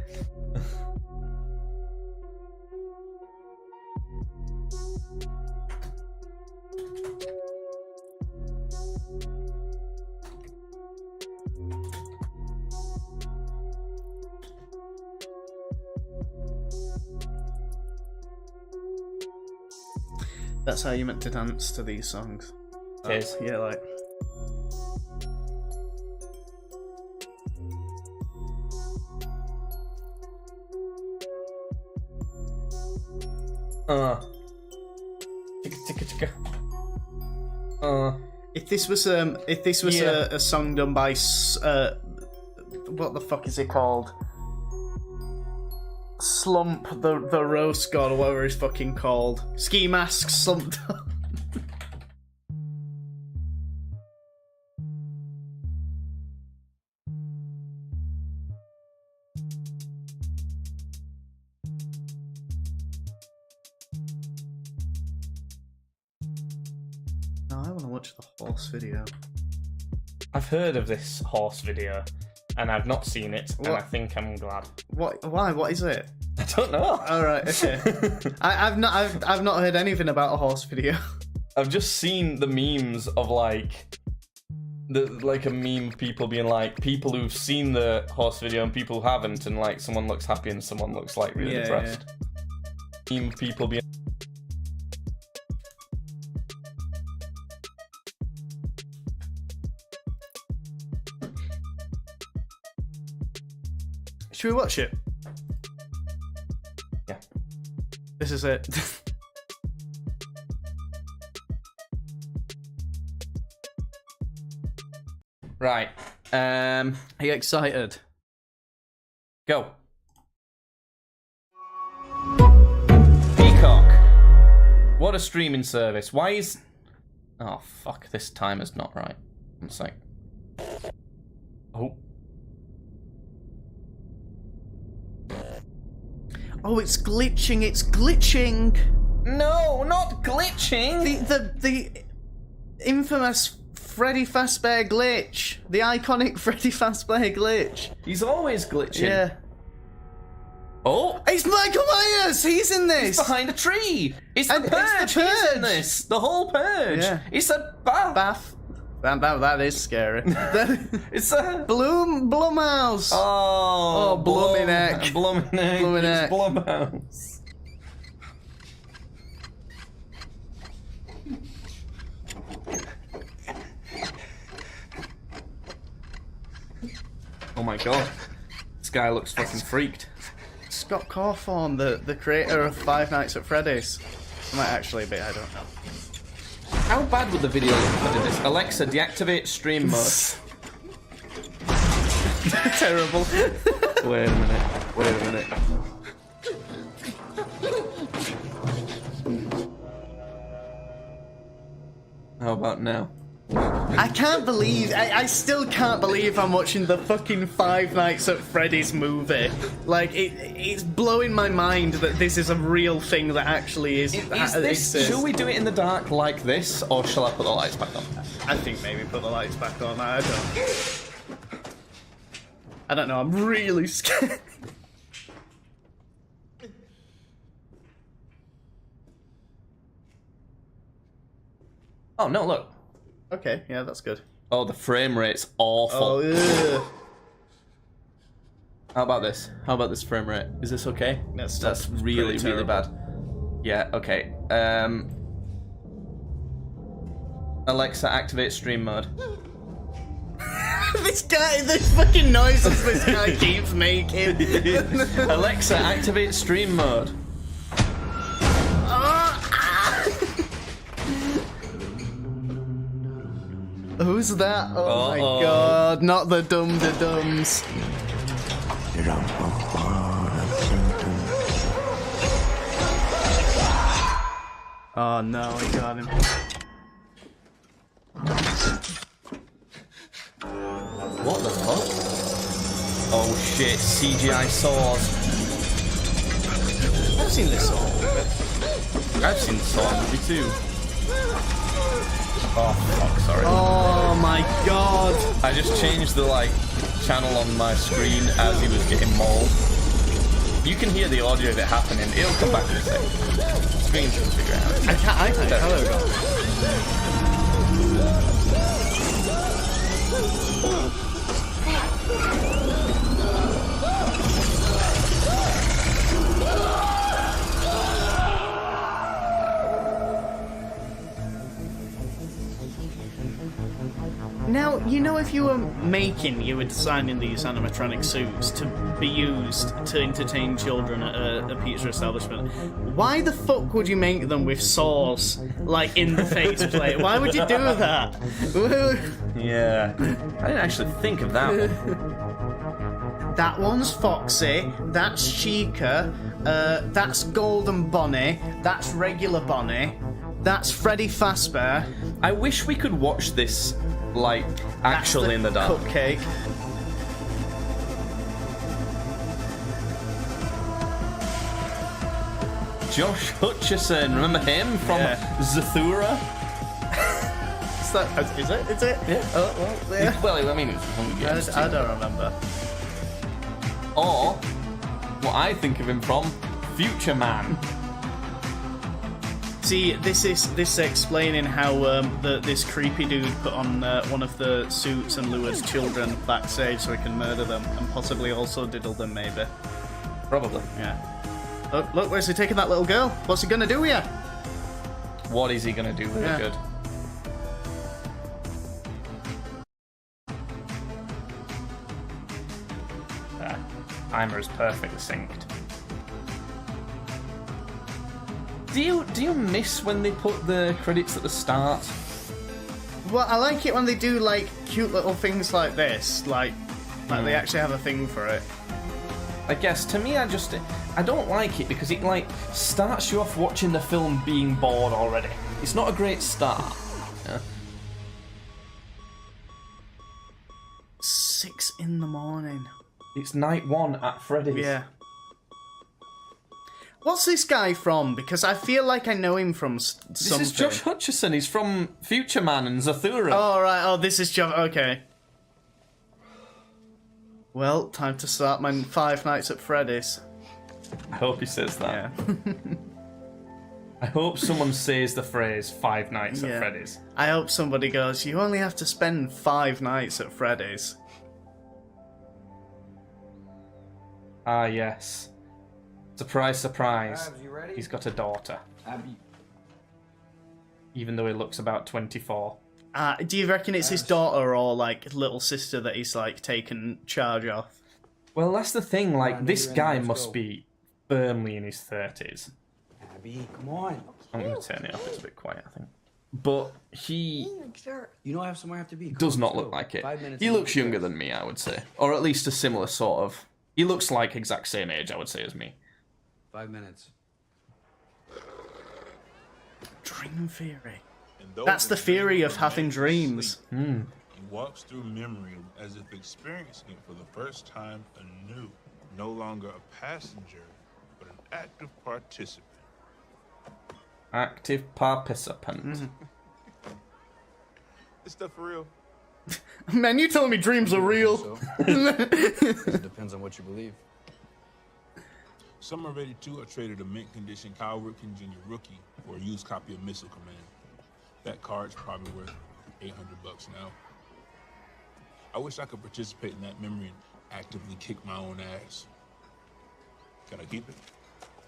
That's how you meant to dance to these songs. It is. Yeah, like. If this was a song done by what the fuck is it called? Slump the roast god or whatever he's fucking called. Ski Mask Slump. No, I want to watch the horse video. I've heard of this horse video, and I've not seen it, and I think I'm glad. What? Why? What is it? I don't know. All right, okay. I've not heard anything about a horse video. I've just seen the memes of like a meme of people being like people who've seen the horse video and people who haven't, and like someone looks happy and someone looks like really depressed. Yeah. Meme of people being. Should we watch it? Yeah. This is it. Right. Are you excited? Go. Peacock. What a streaming service. Why is... Oh, fuck. This timer's not right. One sec. Oh. Oh, it's glitching, it's glitching! No, not glitching! The infamous Freddy Fazbear glitch. The iconic Freddy Fazbear glitch. He's always glitching. Yeah. Oh! It's Michael Myers! He's in this! He's behind a tree! It's the Purge! He's in this! The whole Purge! Yeah. It's a bath! That is scary. It's a... Blumhouse! Oh, Bluminek. Bluminek. It's Blumhouse. Oh my god. This guy looks fucking freaked. Scott Cawthon, the creator of Five Nights at Freddy's. Might actually be, I don't know. How bad would the video look if I did this? Alexa, deactivate stream mode. Terrible. Wait a minute. How about now? I still can't believe I'm watching the fucking Five Nights at Freddy's movie. Like, it's blowing my mind that this is a real thing that actually is. Should we do it in the dark like this, or shall I put the lights back on? I think maybe put the lights back on. I don't know, I'm really scared. Oh, no, look. Okay, yeah, that's good. Oh, the frame rate's awful. Oh, yeah. How about this? How about this frame rate? Is this okay? That's really, really bad. Yeah, okay. Alexa, activate stream mode. This fucking noises this guy keeps making. Alexa, activate stream mode. Who's that? Oh my god, not the dum-de-dums. Oh no, he got him. What the fuck? Oh shit, CGI saws. I've seen this Saw movie. I've seen the Saw movie too. Oh fuck, sorry. Oh my god. I just changed the channel on my screen as he was getting mauled. You can hear the audio of it happening. It'll come back in a second. Screen can figure it out. I can't tell it. Now, you know, if you were you were designing these animatronic suits to be used to entertain children at a pizza establishment, why the fuck would you make them with saws, in the faceplate? Why would you do that? Yeah. I didn't actually think of that one. That one's Foxy, that's Chica, that's Golden Bonnie, that's regular Bonnie, that's Freddy Fazbear. I wish we could watch this actually in the dark. Cupcake. Josh Hutcherson, remember him from Zathura? Is it? Is it? Yeah. Oh, well, yeah. Well, I mean, it's from the games I too. don't remember. Or what I think of him from, Future Man. See, this explaining how this creepy dude put on one of the suits and lured children backstage so he can murder them and possibly also diddle them, maybe. Probably. Yeah. Look, where's he taking that little girl? What's he gonna do with her? What is he gonna do with it good? Timer is perfectly synced. Do you miss when they put the credits at the start? Well, I like it when they do cute little things like this, like they actually have a thing for it. I guess to me, I don't like it because it starts you off watching the film being bored already. It's not a great start. Yeah. 6 in the morning. It's night 1 at Freddy's. Yeah. What's this guy from? Because I feel like I know him from something. This is Josh Hutcherson. He's from Future Man and Zathura. Oh, right. Oh, this is Josh. Okay. Well, time to start my 5 Nights at Freddy's. I hope he says that. Yeah. I hope someone says the phrase 5 Nights at Freddy's. I hope somebody goes, you only have to spend 5 nights at Freddy's. Ah, yes. Surprise, surprise. Abs, you ready? He's got a daughter. Abby. Even though he looks about 24. Do you reckon it's his daughter or little sister that he's taken charge of? Well, that's the thing. This you're in, guy let's must go. be firmly in his 30s. Abby, come on. I'm going to turn it up. It's a bit quiet, I think. But he You know I have somewhere I have to be. Come does on, not let's look go. like it. 5 minutes He and looks we'll younger go. than me, I would say. Or at least a similar sort of... He looks like exact same age, I would say, as me. 5 minutes. Dream theory. That's the theory of having dreams. He walks through memory as if experiencing it for the first time anew. No longer a passenger, but an active participant. Active participant. This stuff for real? Man, you telling me dreams are real? So, it depends on what you believe. Some are ready to traded a mint condition Kyle Ripken Jr. rookie for a used copy of Missile Command. That card's probably worth $800 now. I wish I could participate in that memory and actively kick my own ass. Can I keep it?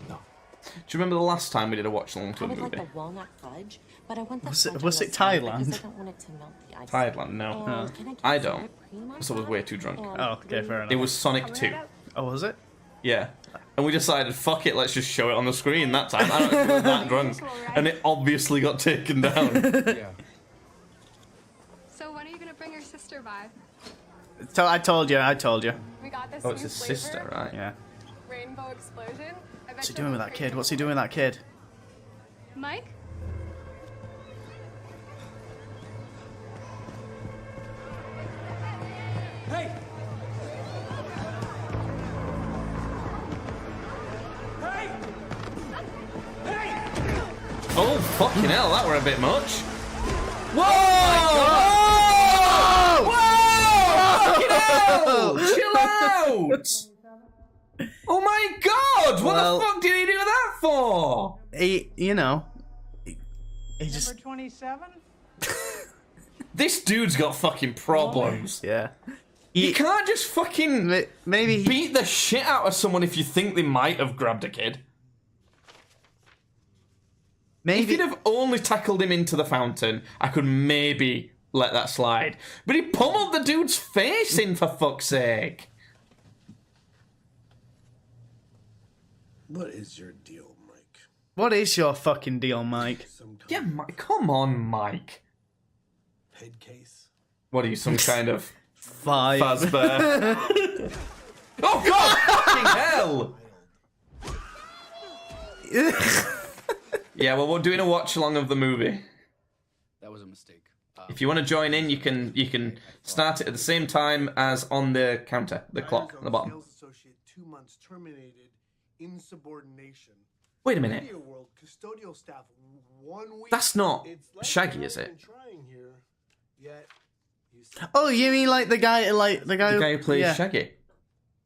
No. Do you remember the last time we did a watch along to I a would movie? like the walnut fudge, but I want the Was it- fudge was on it the side Thailand? because I don't want it to melt the ice. Thailand, no. And can I get I some don't. whipped cream on So I was top? way too drunk. And Oh, okay, fair enough. It was Sonic 2. Oh, was it? Yeah. And we decided, fuck it, let's just show it on the screen that time. I don't know if we were that drunk. And it obviously got taken down. Yeah. So when are you gonna bring your sister by? I told you. We got this Oh, new it's his flavor, sister, right? Yeah. Rainbow Explosion. I bet What's he you'll doing go with that crazy kid? What's he for doing with that kid? it. Mike? Hey! Oh, fucking hell, that were a bit much. Whoa! Whoa! Fucking hell! Chill out! Oh my god! What Well- the fuck did he do that for? He just 27? This dude's got fucking problems. yeah. You can't just fucking Maybe he, beat the shit out of someone if you think they might have grabbed a kid. If maybe you'd have only tackled him into the fountain, I could maybe let that slide. But he pummeled the dude's face in, for fuck's sake. What is your deal, Mike? What is your fucking deal, Mike? Some kind Yeah, Mike, come on, Mike. of head case? What are you, some kind of Five. Fazbear? Oh god, fucking hell! Yeah, well, we're doing a watch along of the movie. That was a mistake. If you want to join in, you can start it at the same time as on the counter, the clock at the bottom. Sales associate 2 months terminated. Insubordination. Wait a minute. Media world custodial staff 1 week. That's not It's less Shaggy, than is it? I've been trying here, yet you see- Oh, you mean like the guy The guy who plays yeah. Shaggy.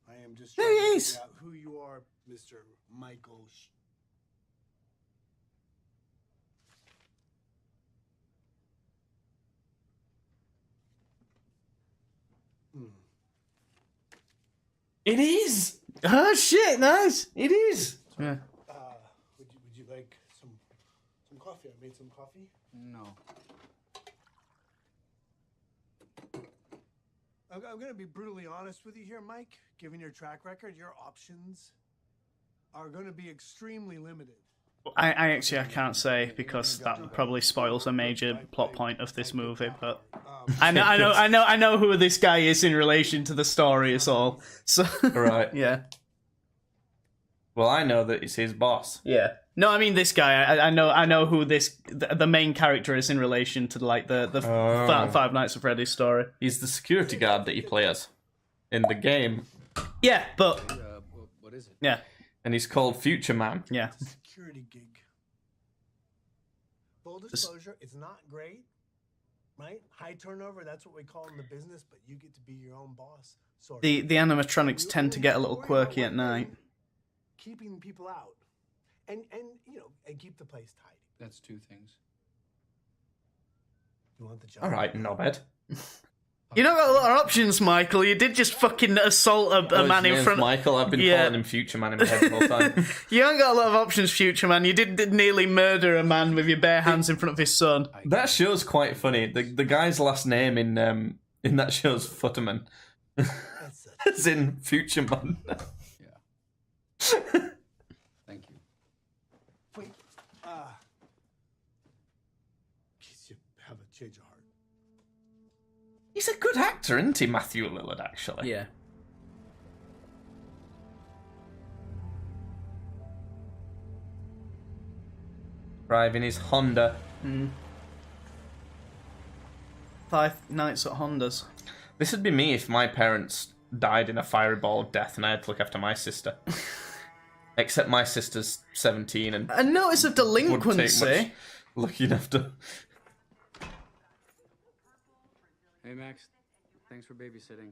I am just There trying he to is. figure out who you are, Mr. Michael. It is. Oh shit! Nice. It is. Yeah. Would you like some coffee? I made some coffee. No. I'm going to be brutally honest with you here, Mike. Given your track record, your options are going to be extremely limited. I can't say because that probably spoils a major plot point of this movie. But I know who this guy is in relation to the story. Is all. So Right. yeah. Well, I know that it's his boss. Yeah. No, I mean this guy. I know who the main character is in relation to like the Five Nights at Freddy's story. He's the security guard that you play as in the game, Yeah, but What is it? yeah, and he's called Future Man. yeah. Security gig. Full disclosure, it's not great, right? High turnover, that's what we call in the business, but you get to be your own boss. Sort of. The animatronics tend to get a little quirky at night. Keeping people out. And and keep the place tidy. That's two things. You want the job? All right, knobhead. You don't got a lot of options, Michael. You did just fucking assault a Oh, man his in name's front. Michael. I've been Yeah. calling him Future Man in my head the whole time. You haven't got a lot of options, Future Man. You did nearly murder a man with your bare hands in front of his son. That show's quite funny. The guy's last name in that show's Futterman. That's it. As in Future Man. Thank you. Wait, in case you have a change of heart. He's a good actor, isn't he, Matthew Lillard, actually? Yeah. Driving his Honda. 5 Nights at Honda's. This would be me if my parents died in a fiery ball of death and I had to look after my sister. Except my sister's 17 and A notice of wouldn't take delinquency. much looking after. Hey, Max. Thanks for babysitting.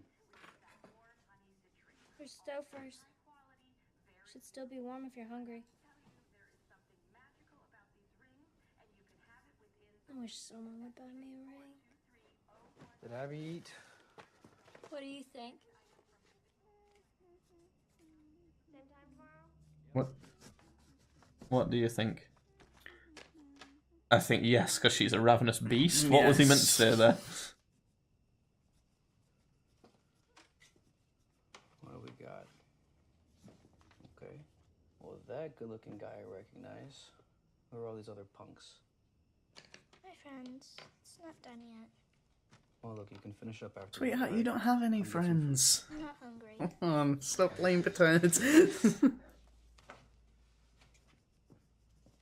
There's stove first. Should still be warm if you're hungry. I wish someone would buy me a ring. Did Abby eat? What do you think? What do you think? I think yes, because she's a ravenous beast. What was he meant to say there? What do we got? Okay. Well, that good-looking guy I recognize. Who are all these other punks? My friends. It's not done yet. Well, look, you can finish up after. Sweetheart, you don't have any friends. I'm not hungry. Come on, stop playing pretend.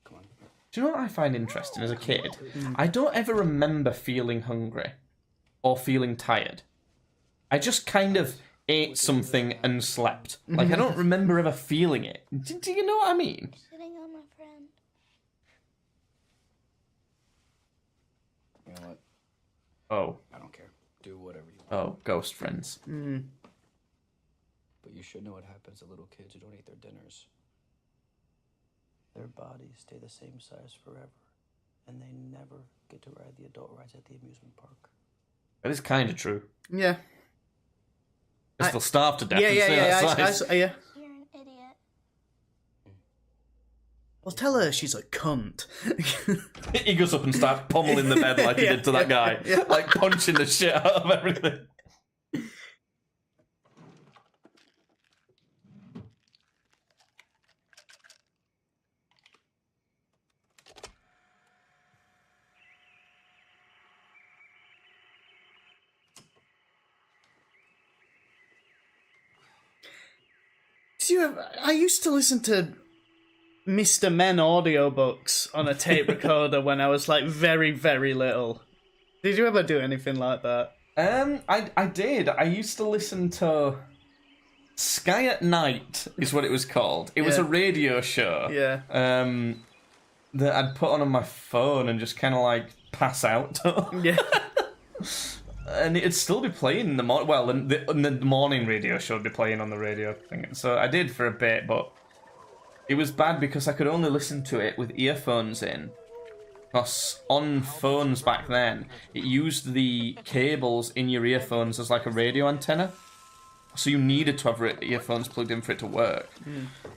Come on. Do you know what I find interesting as a kid? I don't ever remember feeling hungry or feeling tired. I just kind of ate something and slept. Like, I don't remember ever feeling it. Do you know what I mean? Sitting on my friend. You know what? Oh. I don't care. Do whatever you want. Oh, ghost friends. But you should know what happens to little kids who don't eat their dinners. Their bodies stay the same size forever, and they never get to ride the adult rides at the amusement park. That is kind of true. Yeah. They'll starve to death. Yeah, and yeah, stay yeah, that yeah. size. Yeah. You're an idiot. Well, tell her she's a cunt. He goes up and starts pummeling the bed like he did to that guy. Like punching the shit out of everything. I used to listen to Mr. Men audiobooks on a tape recorder when I was like very, very little. Did you ever do anything like that? I did. I used to listen to Sky at Night is what it was called. It was a radio show. Yeah. That I'd put on my phone and just kind of like pass out to. Yeah. And it'd still be playing in the morning. Well, the morning radio show would be playing on the radio thing. So I did for a bit, but it was bad because I could only listen to it with earphones in. Because on phones back then, it used the cables in your earphones as like a radio antenna. So you needed to have earphones plugged in for it to work.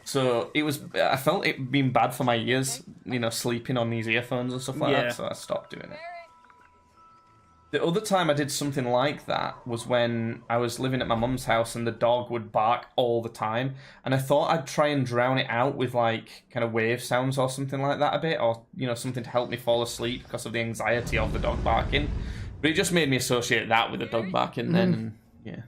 So it was. I felt it being bad for my ears, you know, sleeping on these earphones and stuff like that. So I stopped doing it. The other time I did something like that was when I was living at my mum's house and the dog would bark all the time. And I thought I'd try and drown it out with like kind of wave sounds or something like that a bit, or, you know, something to help me fall asleep because of the anxiety of the dog barking. But it just made me associate that with the dog barking then, and yeah.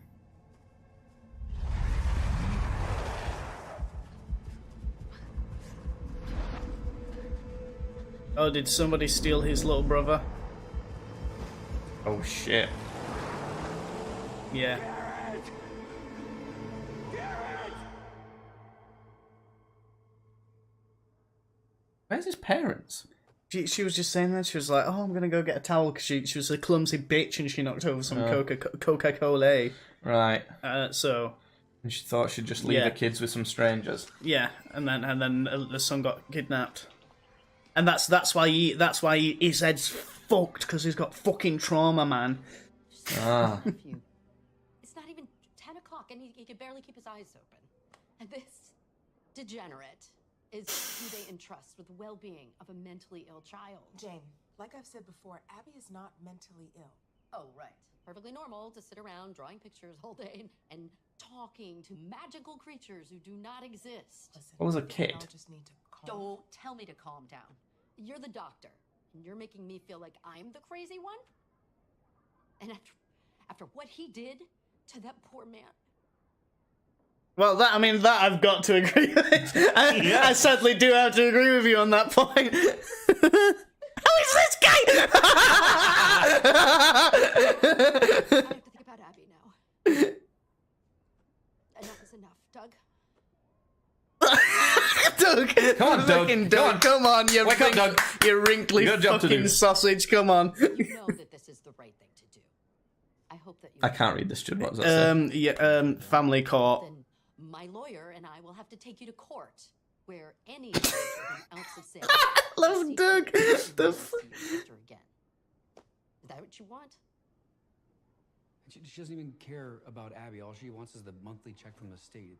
Oh, did somebody steal his little brother? Oh shit. Yeah. Where's his parents? She was just saying that. She was like, oh, I'm going to go get a towel because she was a clumsy bitch and she knocked over some Coca-Cola. Right. So... And she thought she'd just leave her kids with some strangers. Yeah, and then the son got kidnapped. And that's why his head's fucked, because he's got fucking trauma, man. Ah. It's not even 10 o'clock and he can barely keep his eyes open. And this degenerate is who they entrust with the well-being of a mentally ill child. Jane, like I've said before, Abby is not mentally ill. Oh, right. Perfectly normal to sit around drawing pictures all day and talking to magical creatures who do not exist. Listen, What was a kid? I'll just need to calm. Don't tell me to calm down. You're the doctor, and you're making me feel like I'm the crazy one? And after what he did to that poor man. Well, that I've got to agree with. I sadly do have to agree with you on that point. Who is this guy? I have to think about Abby now. Enough is enough, Doug. Doug, Come on, Doug. Doug, come on, you Wake up, Doug. you wrinkly You got a job to fucking do. sausage. Come on. You know that this is the right thing to do. I hope that you. I can't read this, Jude. What does that say? Family court. Then my lawyer and I will have to take you to court, where any ounce of sin. Love Doug. Again. Is that what you want? She doesn't even care about Abby. All she wants is the monthly check from the state.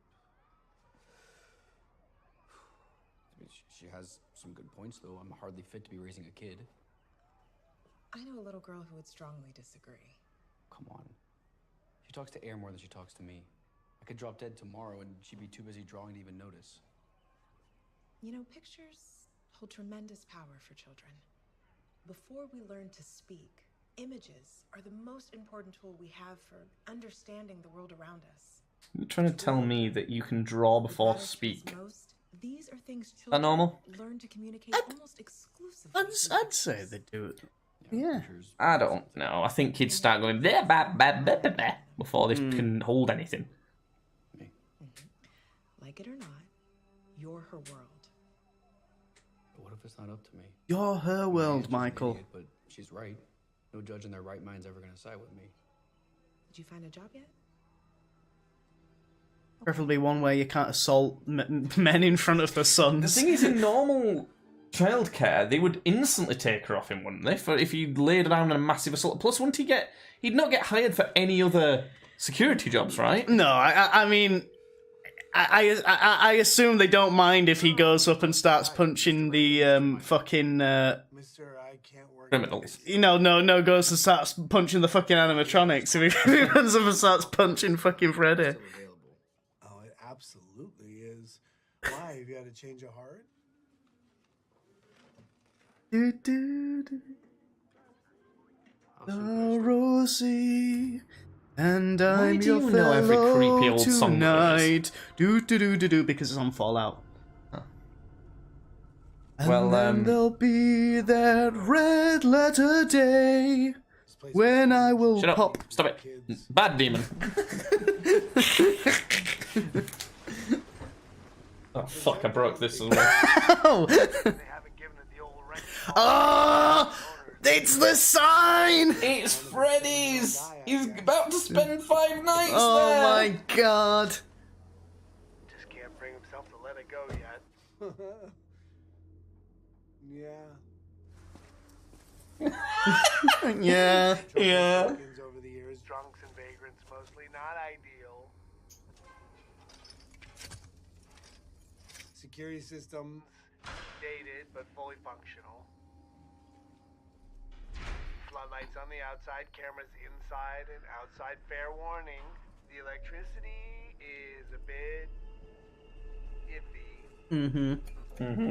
I mean, she has some good points, though. I'm hardly fit to be raising a kid. I know a little girl who would strongly disagree. Come on. She talks to Air more than she talks to me. I could drop dead tomorrow and she'd be too busy drawing to even notice. You know, pictures hold tremendous power for children. Before we learn to speak, images are the most important tool we have for understanding the world around us. You're trying to tell me that you can draw before What matters to us speak. most, these are things Is that children normal? learn to communicate almost exclusively. I'd say they do it. Yeah. Pictures, I don't know. I think kids start going blah, blah, blah, blah, blah, blah, before they can hold anything. Like it or not, you're her world. But what if it's not up to me? You're her world, She's an Michael. idiot, but she's right. No judge in their right mind's ever gonna side with me. Did you find a job yet? Preferably one where you can't assault men in front of their The sons. thing is, in normal childcare, they would instantly take her off him, wouldn't they? For if you laid her down on a massive assault. Plus, wouldn't he'd not get hired for any other security jobs, right? No, I mean, I assume they don't mind if he goes up and starts punching the fucking Mister, I can't work. Criminals. no, goes and starts punching the fucking animatronics. If he runs up and starts punching fucking Freddy. Still available. Oh, it absolutely is. Why? Have you had a change of heart? Do, do, do. Oh, Rosie, and I'm do your you know every fellow creepy old song there is? tonight. Do, because it's on Fallout. And Well, then there'll be that red letter day when I will Shut up. pop. Stop it. Bad demon. Oh, fuck, I broke this as well. Oh, it's the sign! It's Freddy's! He's about to spend 5 nights Oh there! my god. Just can't bring himself to let it go yet. Yeah. Yeah. Yeah. Over the years, drunks and vagrants mostly not ideal. Security systems dated but fully functional. Floodlights on the outside, cameras inside and outside. Fair warning, the electricity is a bit iffy. Mm-hmm. Mm-hmm.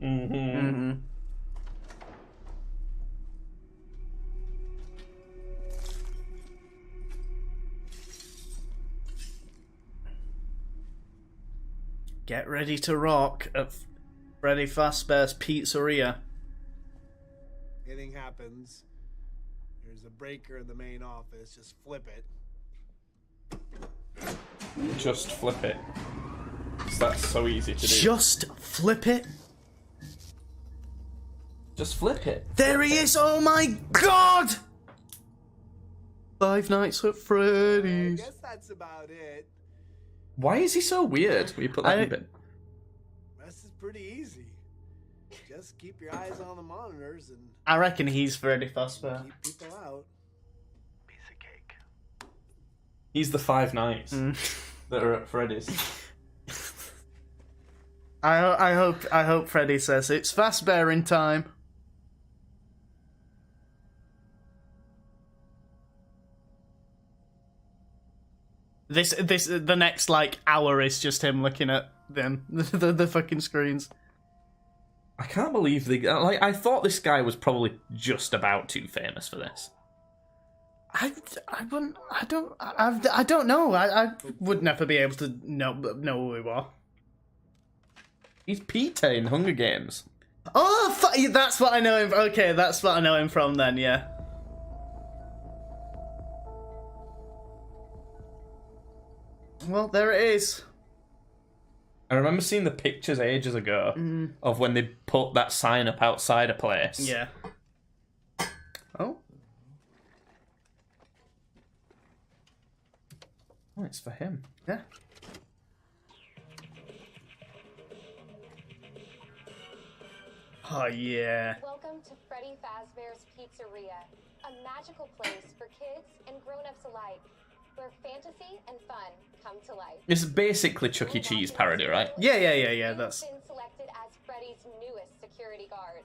Mm-hmm. Mm-hmm. Get ready to rock at Freddy Fazbear's Pizzeria. Anything happens, there's a breaker in the main office. Just flip it. Just flip it. 'Cause that's so easy to do. Just flip it. Just flip it. There he is! Oh my god! Five Nights at I Freddy's. guess that's about it. Why is he so weird? Will you put that in bit? Rest is pretty easy. Just keep your eyes on the monitors and I reckon he's Freddy Fazbear. keep people out. Piece of cake. He's the 5 nights that are at Freddy's. I hope Freddy says it's Fazbear in time. The next like hour is just him looking at them the fucking screens. I can't believe I thought this guy was probably just about too famous for this. I don't know. I would never be able to know who he was. He's Peter in Hunger Games. Oh, that's what I know him. Okay, that's what I know him from then. Yeah. Well, there it is. I remember seeing the pictures ages ago of when they put that sign up outside a place. Yeah. Oh. Oh, it's for him. Yeah. Oh, yeah. Welcome to Freddy Fazbear's Pizzeria. a magical place for kids and grown-ups alike, where fantasy and fun come to life. It's basically Chuck E. Cheese parody, right? Yeah. That's. You've been selected as Freddy's newest security guard.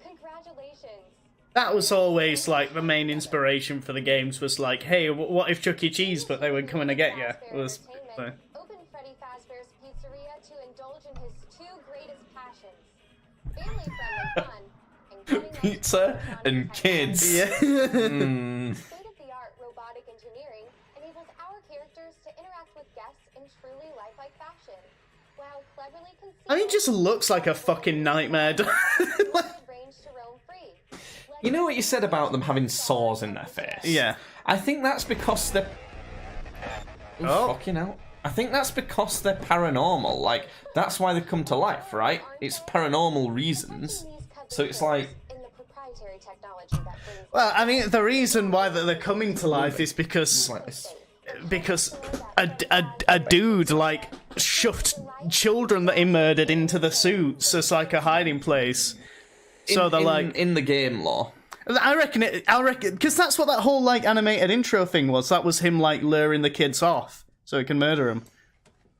Congratulations. That was always like the main inspiration for the games. Was like, hey, what if Chuck E. Cheese, but they were coming to get you? Was. Open Freddy Fazbear's Pizzeria to indulge in his two greatest passions: family-friendly fun and cutting-edge Pizza and kids. Yeah. State-of-the-art robotic engineering enables our characters to interact with guests in truly lifelike fashion, while cleverly concealed. I mean, it just looks like a fucking nightmare. range to roam free. You know what you said about them having saws in their face? Yeah. I think that's because they're... Oh. Fucking hell. I think that's because they're paranormal. Like, that's why they come to life, right? It's paranormal reasons. So it's like... In the proprietary technology that brings Well, I mean, the reason why they're coming to life is because a dude like shoved children that he murdered into the suits as like a hiding place. So they're like in the game lore. I reckon because that's what that whole like animated intro thing was. That was him like luring the kids off so he can murder them.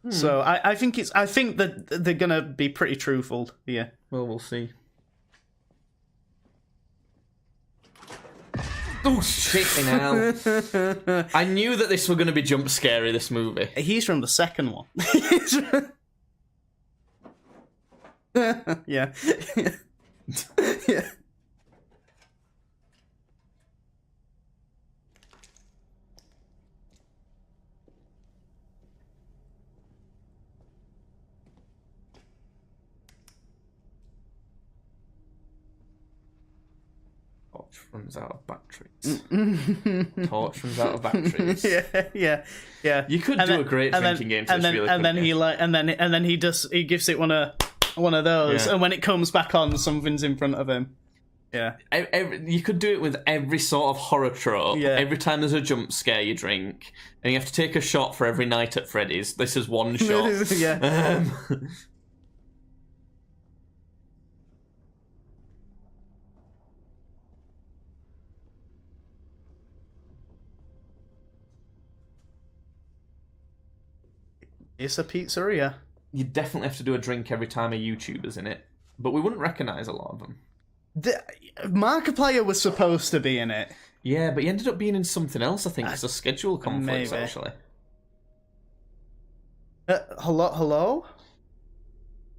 So I think that they're gonna be pretty truthful here. Well, we'll see. Oh, shit, hell. I knew that this was going to be jump scary, this movie. He's from the second one. Yeah. Yeah. Torch runs out of batteries. Torch runs out of batteries. Yeah. You could do a great drinking game to this, really, and then couldn't you? he gives it one of those, Yeah. and when it comes back on, something's in front of him. Yeah. You could do it with every sort of horror trope. Yeah. Every time there's a jump scare, you drink, and you have to take a shot for every night at Freddy's. This is one shot. Yeah. It's a pizzeria. You definitely have to do a drink every time a YouTuber's in it, but we wouldn't recognise a lot of them. Markiplier was supposed to be in it. Yeah, but he ended up being in something else, I think. It's a schedule conflict, maybe. actually. Hello?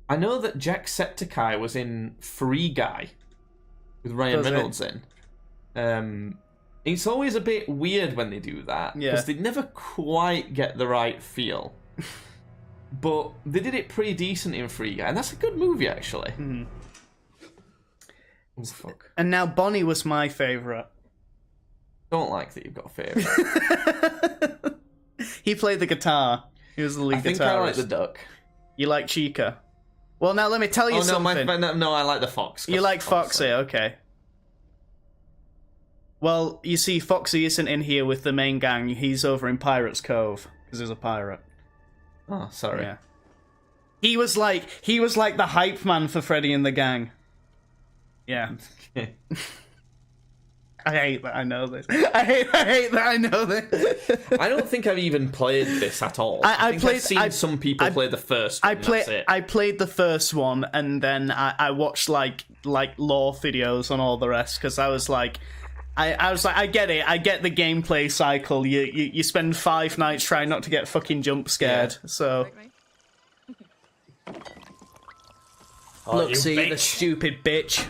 I know that Jacksepticeye was in Free Guy with Ryan Was it? Reynolds in. It's always a bit weird when they do that, Yeah. because they never quite get the right feel. But they did it pretty decent in Free Guy, and that's a good movie, actually. Mhm. Oh, fuck. And now Bonnie was my favourite. Don't like that you've got a favourite. He played the guitar. He was the lead I think guitarist. I like the duck. You like Chica? Well, now let me tell you something. No, I like the fox. You like Foxy, okay. Well, you see, Foxy isn't in here with the main gang. He's over in Pirate's Cove, because he's a pirate. Oh, sorry. Yeah. He was like the hype man for Freddy and the gang. Yeah. I hate that I know this. I hate that I know this. I don't think I've even played this at all. I've seen some people play the first one. That's it. I played the first one, and then I watched like lore videos on all the rest, because I was like, I get it. I get the gameplay cycle. You spend 5 nights trying not to get fucking jump scared. Yeah. So look, see the stupid bitch.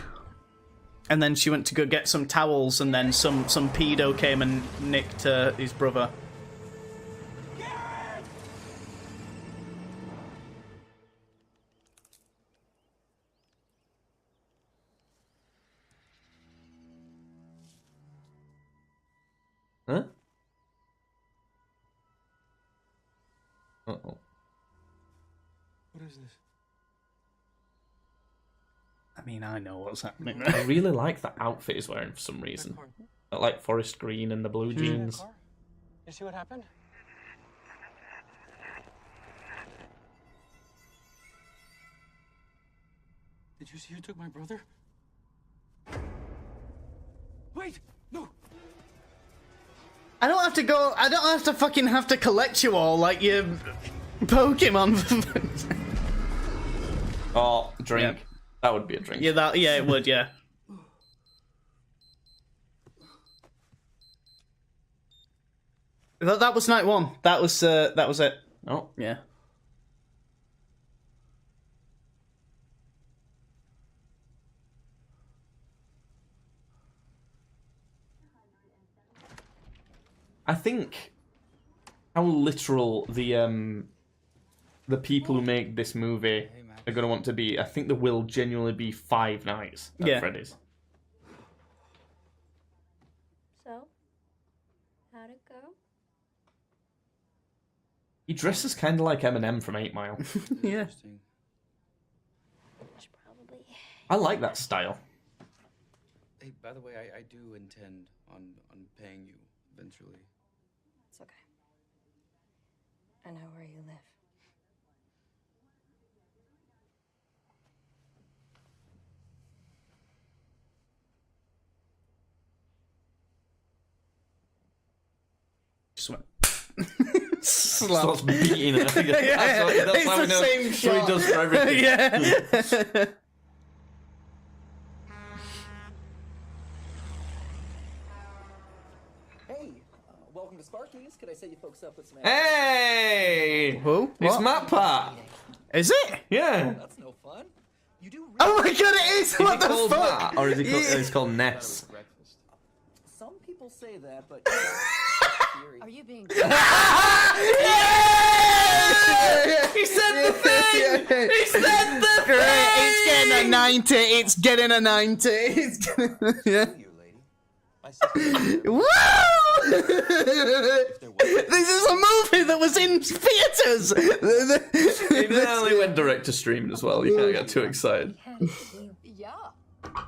And then she went to go get some towels, and then some pedo came and nicked his brother. Huh? Uh-oh. What is this? I mean, I know what's happening. I really like that outfit he's wearing for some reason. I like forest green and the blue jeans. You see what happened? Did you see who took my brother? Wait! No! I don't have to fucking have to collect you all like your Pokemon. Oh, drink. Yeah. That would be a drink. Yeah, it would, yeah. That was night 1. That was it. Oh. Yeah. I think how literal the people who make this movie are going to want to be. I think there will genuinely be 5 nights at Freddy's. So, how'd it go? He dresses kind of like Eminem from 8 Mile. Yeah. Probably. I like that style. Hey, by the way, I do intend on paying you eventually. It's okay. I know where you live. Just went. Starts beating it. That's It's how we the know. same So he shot. does for everything. Yeah. Hey, welcome to Sparky's. Could I set you folks up with some? Hey! Who? It's What? Matt Pat. Is it? Yeah. That's no fun. You do. Oh my god, it is! Is What he the called fuck? Matt, or is he called, he's called Ness? Breakfast. Some people say that, but Are you being? He said the thing! He said the thing! Great, it's getting a 90. It's getting a 90. It's getting, yeah. you, lady. My sister. Woo! This is a movie that was in theaters. It only went direct to stream as well. You can't get too excited. Yeah.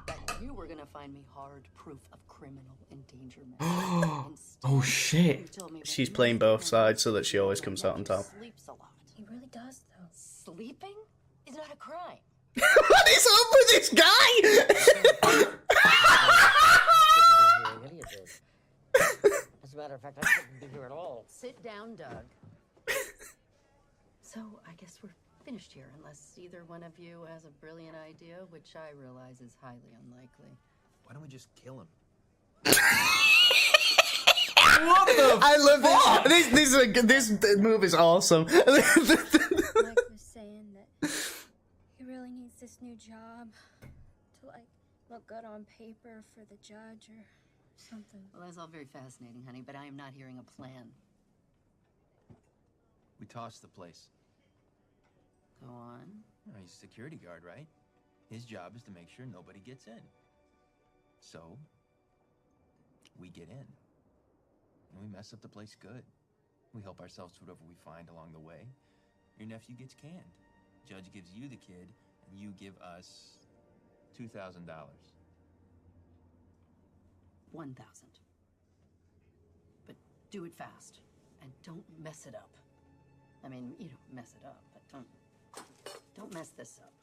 That you were gonna find me hard proof of criminal endangerment. Oh shit. You told me when She's you playing were both young, sides so that she always your comes out on nephew top. Sleeps a lot. He really does, though. Sleeping is not a crime. What is up with this guy? As a matter of fact, I couldn't be here at all. Sit down, Doug. So I guess we're finished here, unless either one of you has a brilliant idea, which I realize is highly unlikely. Why don't we just kill him? What the I love this. This move is awesome. Mike was saying that he really needs this new job to, like, look good on paper for the judge or something. Well, that's all very fascinating, honey, but I am not hearing a plan. We toss the place. Go on. Oh, he's a security guard, right? His job is to make sure nobody gets in. So, we get in. And we mess up the place good. We help ourselves to whatever we find along the way. Your nephew gets canned. Judge gives you the kid, and you give us $2,000. 1,000. But do it fast, and don't mess it up. I mean, you know, mess it up, but don't mess this up.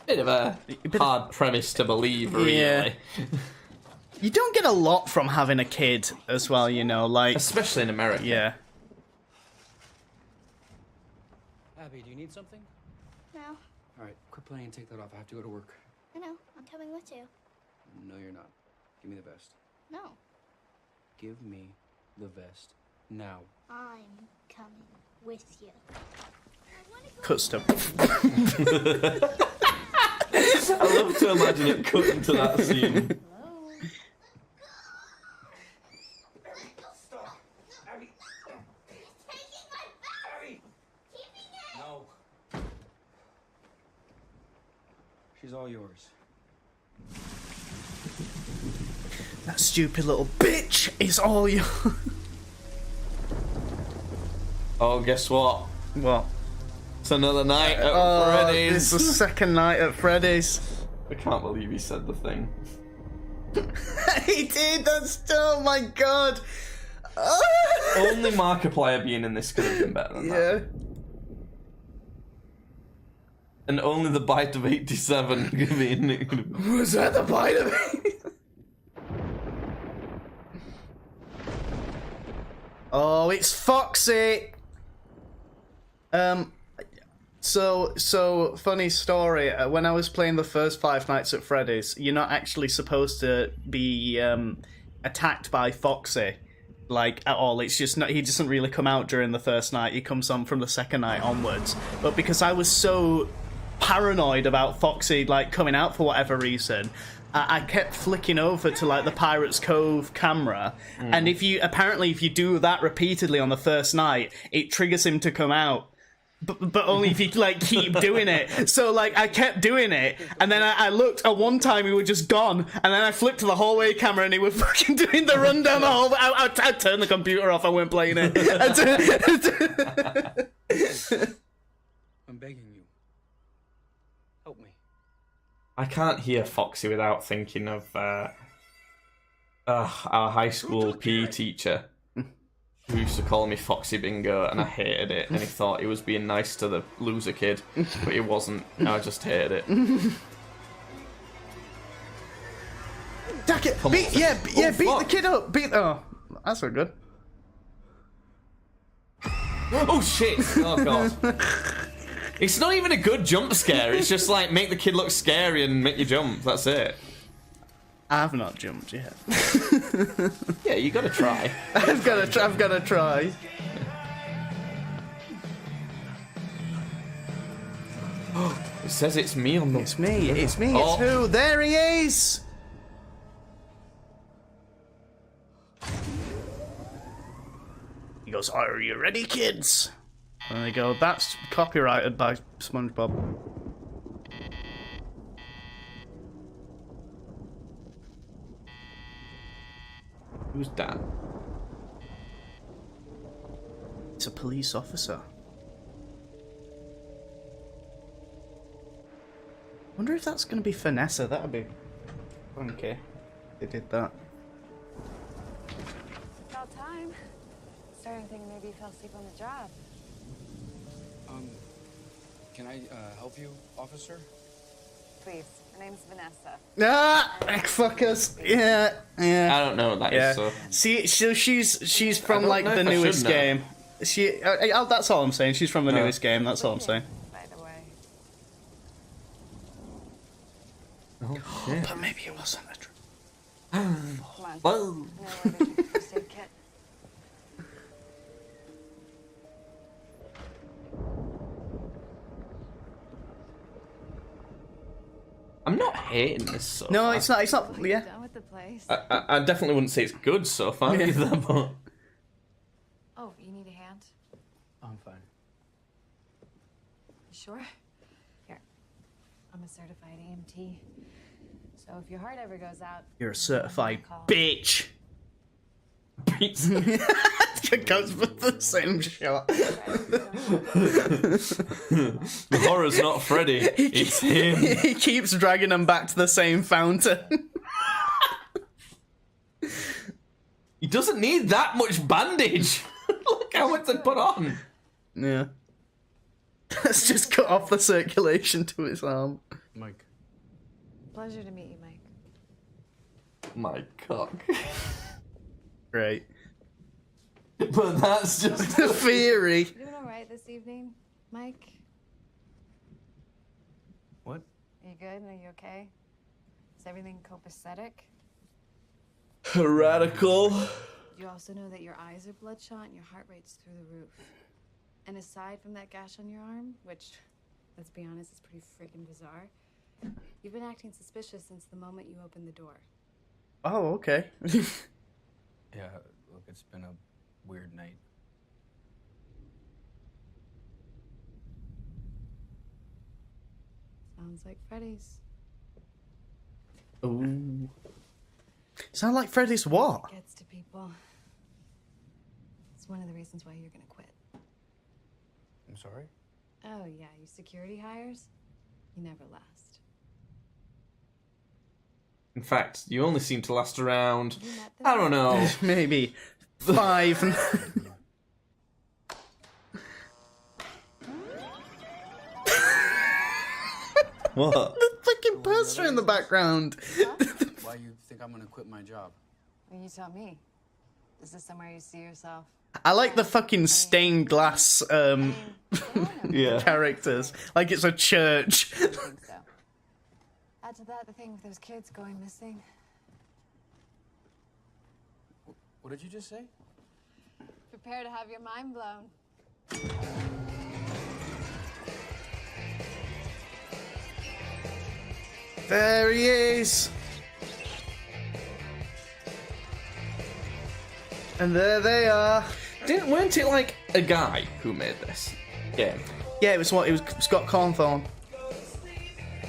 Bit of a hard premise to believe, really. Yeah. You don't get a lot from having a kid as well, you know, like... Especially in America. Yeah. Abby, do you need something? No, All right, quit playing and take that off. I have to go to work. I know. I'm coming with you. No, you're not. Give me the vest. No, Give me the vest now. I'm coming with you. Custom. I love to imagine it cutting to that scene. No. She's all yours. That stupid little bitch is all you. Oh, guess what? What? It's another night at Freddy's. It's the second night at Freddy's. I can't believe he said the thing. He did. Oh my god. Only Markiplier being in this could have been better than that. And only the bite of 87 being. Was that the bite of it? Oh, it's Foxy! So funny story. When I was playing the first Five Nights at Freddy's, you're not actually supposed to be attacked by Foxy, like, at all. It's just not. He doesn't really come out during the first night. He comes on from the second night onwards. But because I was so paranoid about Foxy, like, coming out for whatever reason, I kept flicking over to, like, the Pirates Cove camera, and if you do that repeatedly on the first night, it triggers him to come out. But only if you, like, keep doing it. So, like, I kept doing it, and then I looked, at one time he was just gone, and then I flipped to the hallway camera and he was fucking doing the run down the hallway. I turned the computer off, I weren't playing it. I'm begging you. Help me. I can't hear Foxy without thinking of our high school PE teacher, who used to call me Foxy Bingo, and I hated it, and he thought he was being nice to the loser kid, but he wasn't. I just hated it. Jack it! Beat the kid up! Oh, that's not good. Oh shit! Oh god. It's not even a good jump scare, it's just like, make the kid look scary and make you jump, that's it. I've not jumped yet. Yeah, you gotta try. I've gotta try. It says it's me on the... It's me, it's me, Oh. it's who? There he is! He goes, are you ready, kids? And they go, that's copyrighted by SpongeBob. Who's that? It's a police officer. Wonder if that's gonna be Vanessa. That'd be funky. They did that. About time. Starting to think maybe you fell asleep on the job. Can I help you, officer? Please, my name's Vanessa. Ah, fuckers. Yeah. I don't know what that is, so... See, so she's from, like, know the if I should newest know. game. That's all I'm saying. She's from the newest game. That's all I'm saying. By the way. Oh, shit. But maybe it wasn't a true. Come on. Whoa. No, where did you first aid kit? I'm not hating this so No, far. it's not. Yeah. Done with the place. I definitely wouldn't say it's good so far either, but... Oh, you need a hand? I'm fine. You sure? Here. I'm a certified EMT. So if your heart ever goes out... You're a certified call. bitch. It goes with the same shot. The horror's not Freddy, it's him. He keeps dragging them back to the same fountain. He doesn't need that much bandage. Look how much they put on. Yeah. Let's just cut off the circulation to his arm. Mike. Pleasure to meet you, Mike. My cock. Great. But that's just the theory. You doing alright this evening, Mike? What? Are you good? Are you okay? Is everything copacetic? Radical. You also know that your eyes are bloodshot and your heart rate's through the roof. And aside from that gash on your arm, which, let's be honest, is pretty freaking bizarre, you've been acting suspicious since the moment you opened the door. Oh, okay. Yeah, look, it's been a weird night. Sounds like Freddy's. Ooh. Sound like Freddy's what? Gets to people. It's one of the reasons why you're gonna quit. I'm sorry? Oh yeah, you security hires? You never last. In fact, you only seem to last around, I don't know. Maybe 5. What? The fucking poster in the background. Why you think I'm gonna quit my job? Well, you tell me. Is this somewhere you see yourself I like the fucking stained glass Yeah. characters. Like it's a church. I think so. Add to that the thing with those kids going missing. What did you just say? Prepare to have your mind blown. There he is. And there they are. Weren't it like a guy who made this game? Yeah, it was Scott Cornthorne.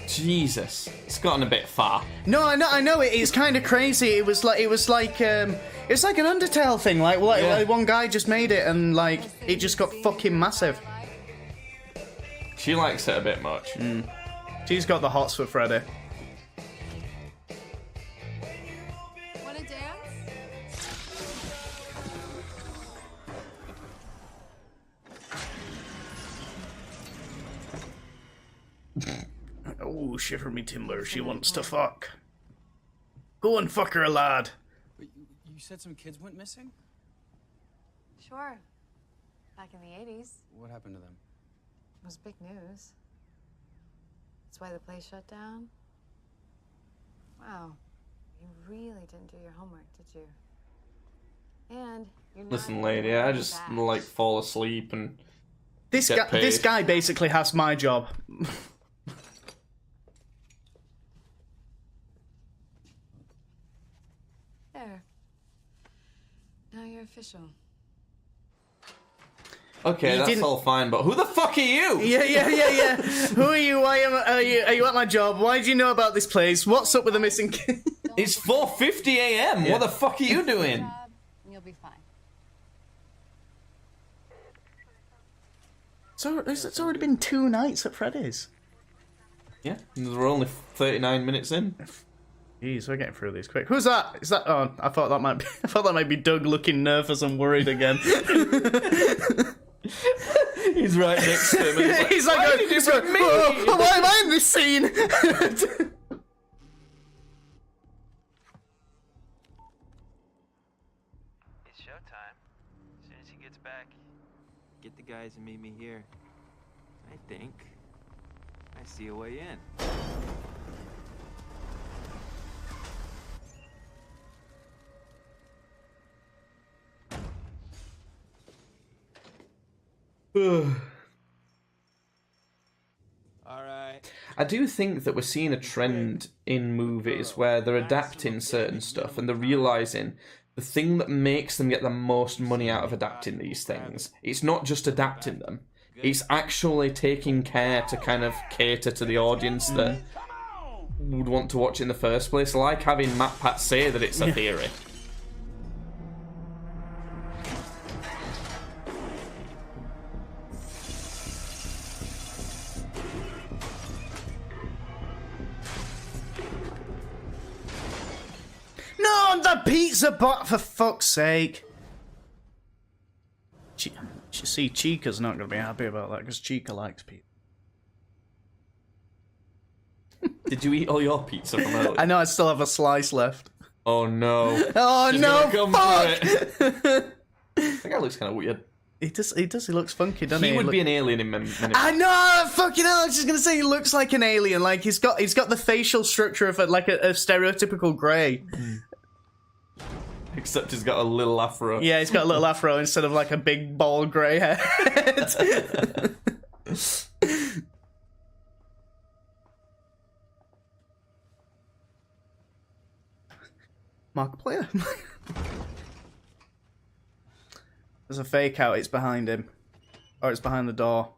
Jesus, it's gotten a bit far. No, I know it. It's kind of crazy. It was like an Undertale thing. Like one guy just made it, and like it just got fucking massive. She likes it a bit much. She's got the hots for Freddy. Wanna dance? Oh, shiver me timber. She wants to fuck. Go and fuck her, lad. But you said some kids went missing? Sure. Back in the 80s. What happened to them? It was big news. That's why the place shut down. Wow. You really didn't do your homework, did you? And you're not Listen, even lady, I wearing just a badge. like fall asleep and This get paid. guy basically has my job. There. Now you're official. Okay, You that's didn't- all fine, but who the fuck are you? Yeah. Who are you? Are you at my job? Why do you know about this place? What's up with the missing kid? It's 4:50 a.m. Yeah. What the fuck are you doing? Job, and you'll be fine. So it's already been 2 nights at Freddy's. Yeah, we're only 39 minutes in. Jeez, we're getting through these quick. Who's that? Is that? Oh, I thought that might be Doug looking nervous and worried again. He's right next to him. And He's like, why did you bring me? "Oh, why am I in this scene? It's showtime. As soon as he gets back, get the guys and meet me here. I think I see a way in. Alright. I do think that we're seeing a trend in movies where they're adapting certain stuff and they're realising the thing that makes them get the most money out of adapting these things, it's not just adapting them, it's actually taking care to kind of cater to the audience that would want to watch it in the first place, like having MatPat say that it's a theory. No, the pizza bot, for fuck's sake. See, Chica's not going to be happy about that because Chica likes pizza. Did you eat all your pizza from earlier? I know, I still have a slice left. Oh no. Oh She's no, gonna come for it. That guy looks kind of weird. He does, he looks funky, doesn't he? He would be an alien in minutes. I know, fucking hell, I was just going to say he looks like an alien. Like, he's got the facial structure of a stereotypical grey. Except he's got a little afro. Yeah, he's got a little afro instead of like a big bald grey head. Markiplier. There's a fake out, it's behind him. Or it's behind the door.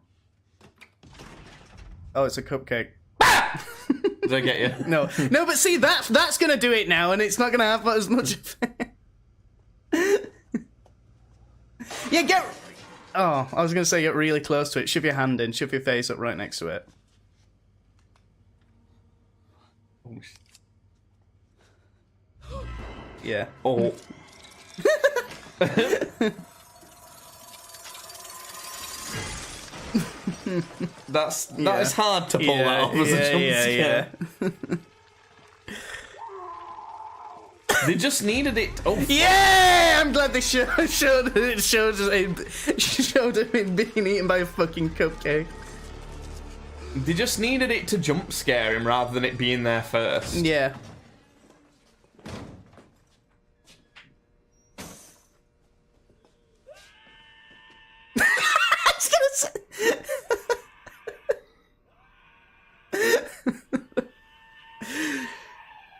Oh, it's a cupcake. Did I get you? No, but see, that's gonna do it now, and it's not gonna have as much effect. Yeah, get... Oh, I was gonna say get really close to it. Shove your hand in, shove your face up right next to it. Yeah. Oh. That is hard to pull that off as a jump scare. They just needed it. Oh, Yeah! I'm glad they showed him being eaten by a fucking cupcake. They just needed it to jump scare him rather than it being there first. Yeah. I was gonna say.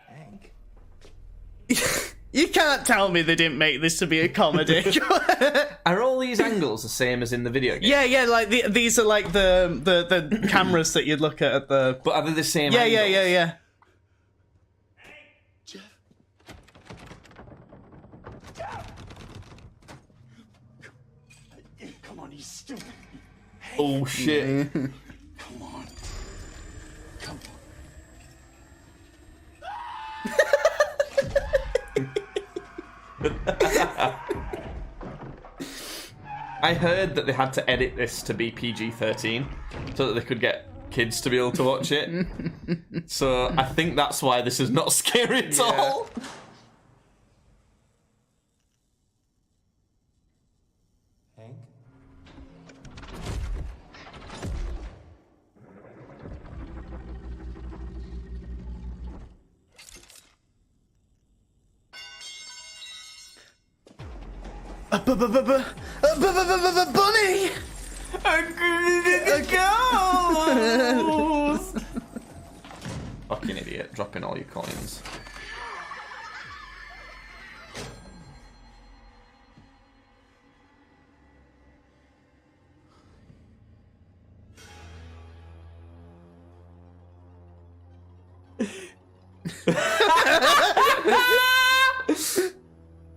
Hank. You can't tell me they didn't make this to be a comedy. Are all these angles the same as in the video game? Yeah, like these are like the cameras that you'd look at the. But are they the same? Yeah, angles? yeah. Come on, you stupid. Oh shit! Come on. Come on. I heard that they had to edit this to be PG-13 so that they could get kids to be able to watch it. So I think that's why this is not scary at all. Hank? Bunny! Fucking idiot, dropping all your coins.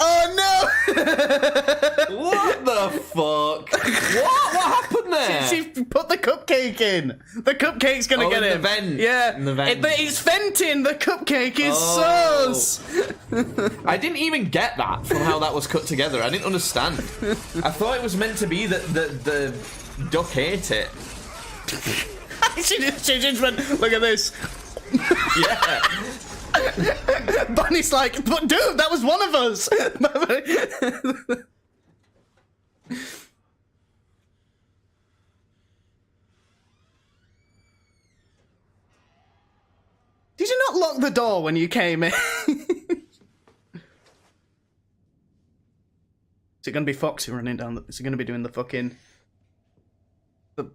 Oh no! What the fuck? What happened there? She put the cupcake in. The cupcake's gonna get in him. the vent. Yeah. In the vent. But it's venting. The cupcake is sauce. I didn't even get that from how that was cut together. I didn't understand. I thought it was meant to be that the duck ate it. she just went, look at this. Yeah. Bunny's like, but dude, that was one of us. Did you not lock the door when you came in? Is it going to be Foxy running down? Is it going to be doing the fucking... Look,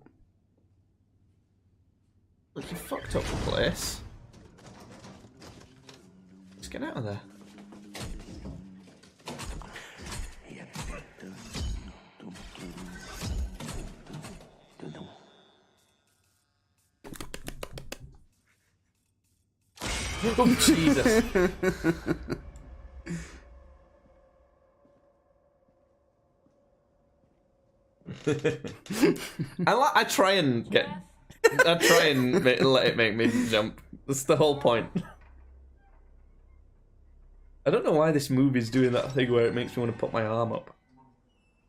you fucked up the place. Let's get out of there. Oh, Jesus. I try and let it make me jump. That's the whole point. I don't know why this movie's doing that thing where it makes me want to put my arm up.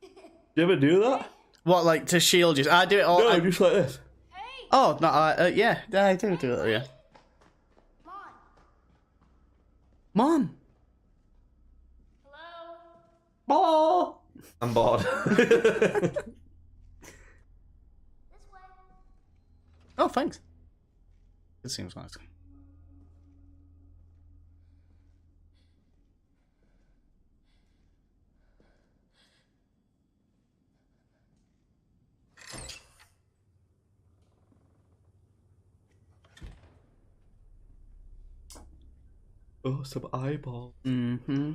Do you ever do that? What, like to shield you? I do it all. No, just like this. Oh, no, yeah, I do it, yeah. Mom. Oh, I'm bored. Oh, thanks. It seems nice. Oh, some eyeball. Mm-hmm.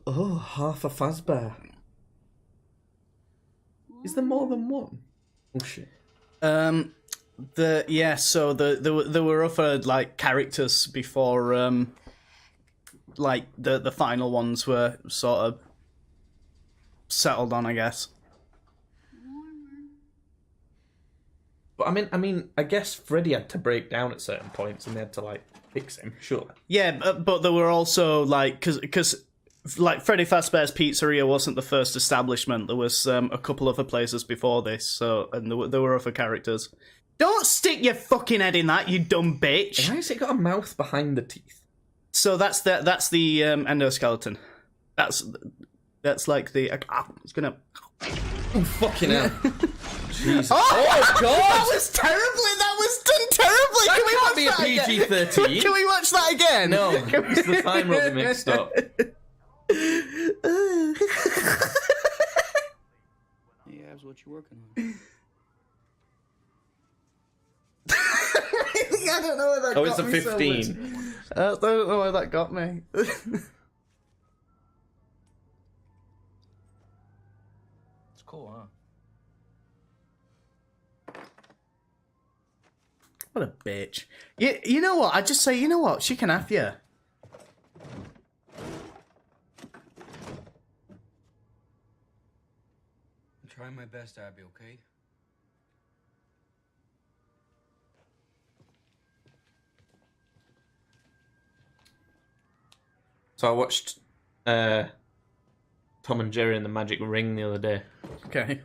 Oh, half a Fazbear. Is there more than one? Oh shit. So there were other like characters before like the final ones were sort of settled on, I guess. But I mean, I guess Freddy had to break down at certain points, and they had to like fix him. Sure. Yeah, but there were also like because like Freddy Fazbear's Pizzeria wasn't the first establishment. There was a couple other places before this, so and there were other characters. Don't stick your fucking head in that, you dumb bitch. Why has it got a mouth behind the teeth? So that's the endoskeleton. That's like the. It's gonna. Oh, fucking hell. Jesus. Oh God! That was terribly. That was done terribly. That Can we can't watch be a that again? PG-13. Can we watch that again? No, it's the time will be mixed up. Yeah, that's what you're working on. I don't know where that Oh, got it's a me so 15. much. I don't know where that got me. It's cool, huh? What a bitch. You know what? I just say, you know what? She can have you. I'm trying my best, Abby, okay? So I watched Tom and Jerry and the Magic Ring the other day. Okay.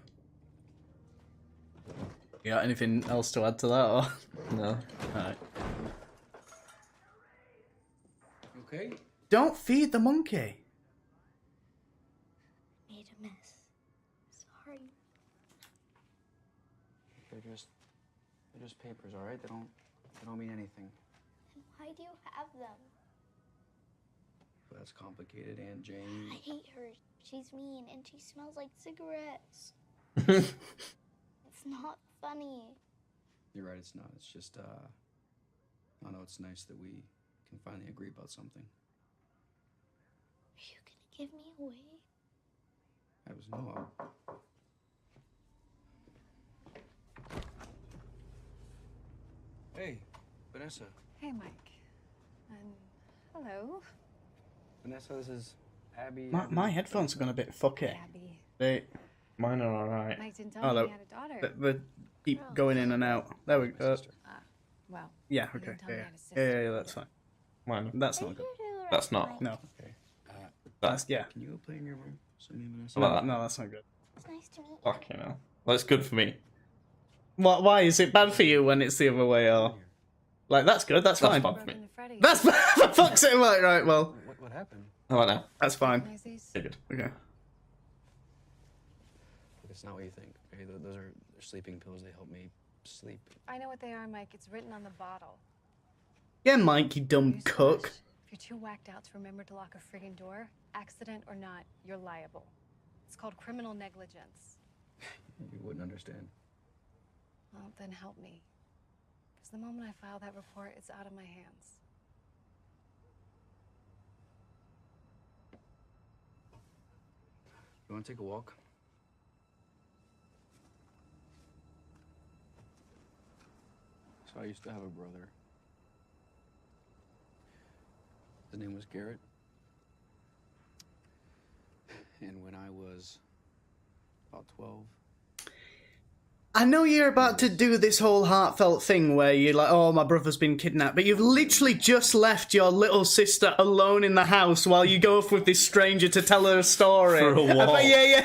You got anything else to add to that, or? No. Alright. You okay? Don't feed the monkey. Made a mess. Sorry. They're just papers, all right? They don't mean anything. Then why do you have them? But that's complicated, Aunt Jane. I hate her. She's mean and she smells like cigarettes. It's not funny. You're right, it's not. It's just, I know it's nice that we can finally agree about something. Are you gonna give me away? I was no. Hey, Vanessa. Hey, Mike. And hello. Vanessa, this is Abby. My headphones are going a bit fucky. Abby. They Mine are alright. Mike didn't tell me you had a daughter. they keep going in and out. There we go. Well. Yeah, you okay. didn't tell me Yeah, you had a sister. yeah, that's fine. Mine. That's not good. That's not. No. Okay. That's, yeah. Can you go play in your room? So me and Vanessa. How about No, that's not good. It's nice to meet you. Fucking hell. Well, it's good for me. Why is it bad for you when it's the other way, or? Like, that's good, that's fine. That's bad for me. Freddy. That's for fuck's sake, right, well, What happened? How about now? that's fine. Recognize these? Yeah, good. Okay. Look, it's not what you think. Okay, those are sleeping pills. They help me sleep. I know what they are, Mike. It's written on the bottle. Yeah, Mike, you dumb Use cook. flash. If you're too whacked out to remember to lock a friggin' door, accident or not, you're liable. It's called criminal negligence. You wouldn't understand. Well, then help me. Because the moment I file that report, it's out of my hands. You want to take a walk? So I used to have a brother. His name was Garrett. And when I was about 12, I know you're about to do this whole heartfelt thing where you're like, oh, my brother's been kidnapped, but you've literally just left your little sister alone in the house while you go off with this stranger to tell her a story. For a walk. Yeah.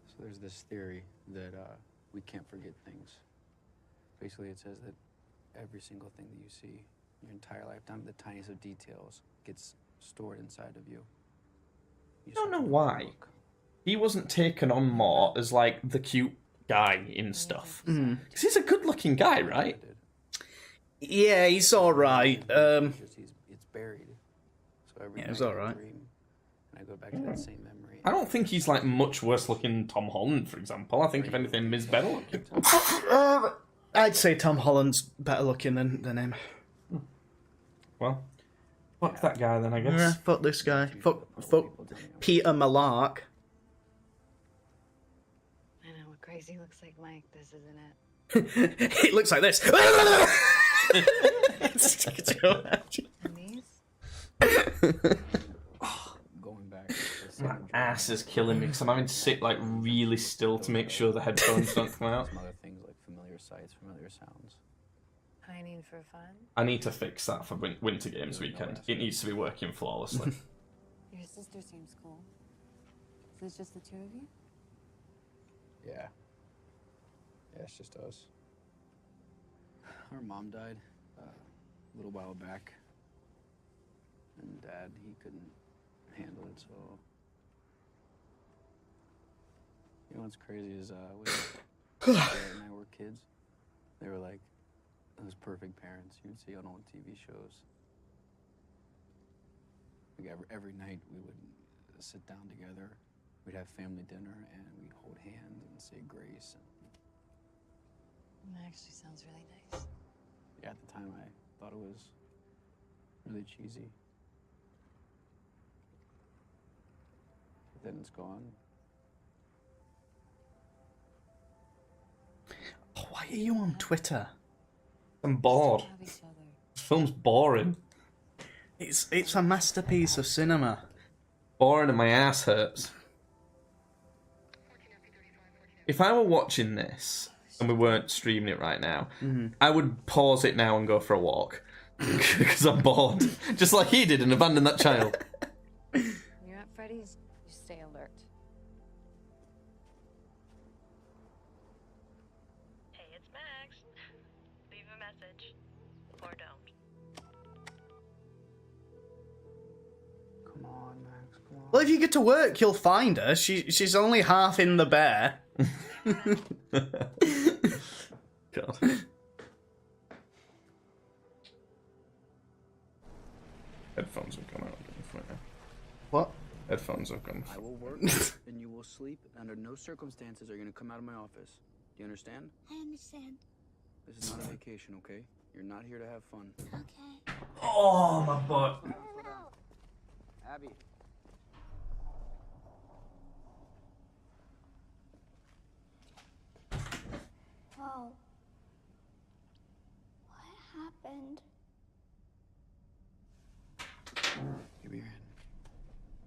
so there's this theory that we can't forget things. Basically, it says that every single thing that you see your entire lifetime, the tiniest of details, gets stored inside of you. I don't know why. He wasn't taken on more as, like, the cute guy in stuff. Because he's a good-looking guy, right? Yeah, he's alright. It's buried. So every Yeah, it's night I alright. dream, and I go back to that same memory. I don't think he's, like, much worse looking than Tom Holland, for example. I think, if anything, Ms. better looking. I'd say Tom Holland's better looking than him. Well, fuck that guy then, I guess. Yeah, fuck this guy. Fuck Peter Malark. I know what crazy looks like, Mike. This isn't it. It looks like this. And these? Going back. To My ass is killing me because I'm having to sit, like, really still to make sure the headphones don't come out. Some other things like familiar sights, familiar sounds. Pining for fun? I need to fix that for Winter Games weekend. It needs to be working flawlessly. Your sister seems cool. Is this just the two of you? Yeah. Yeah, it's just us. our mom died a little while back. And Dad, he couldn't handle it, so... You know what's crazy is when Dad and I were kids, they were like those perfect parents you'd see on old TV shows. Like every night we would sit down together, we'd have family dinner, and we'd hold hands and say grace. That actually sounds really nice. Yeah, at the time I thought it was really cheesy. But then it's gone. Oh, why are you on Twitter? I'm bored. This film's boring. It's a masterpiece of cinema. Boring and my ass hurts. If I were watching this and we weren't streaming it right now, I would pause it now and go for a walk. Because I'm bored. Just like he did and abandon that child. You're at Freddy's, you stay alert. Hey, it's Max. Leave a message. Or don't. Come on, Max, come on. Well, if you get to work, you'll find her. She's only half in the bear. God. Headphones have gone out. What? Headphones have gone. I will work and you will sleep. Under no circumstances are you going to come out of my office. Do you understand? I understand. This is not a vacation, okay? You're not here to have fun. Okay. Oh, my butt. Abby. Whoa. What happened? Give me your hand.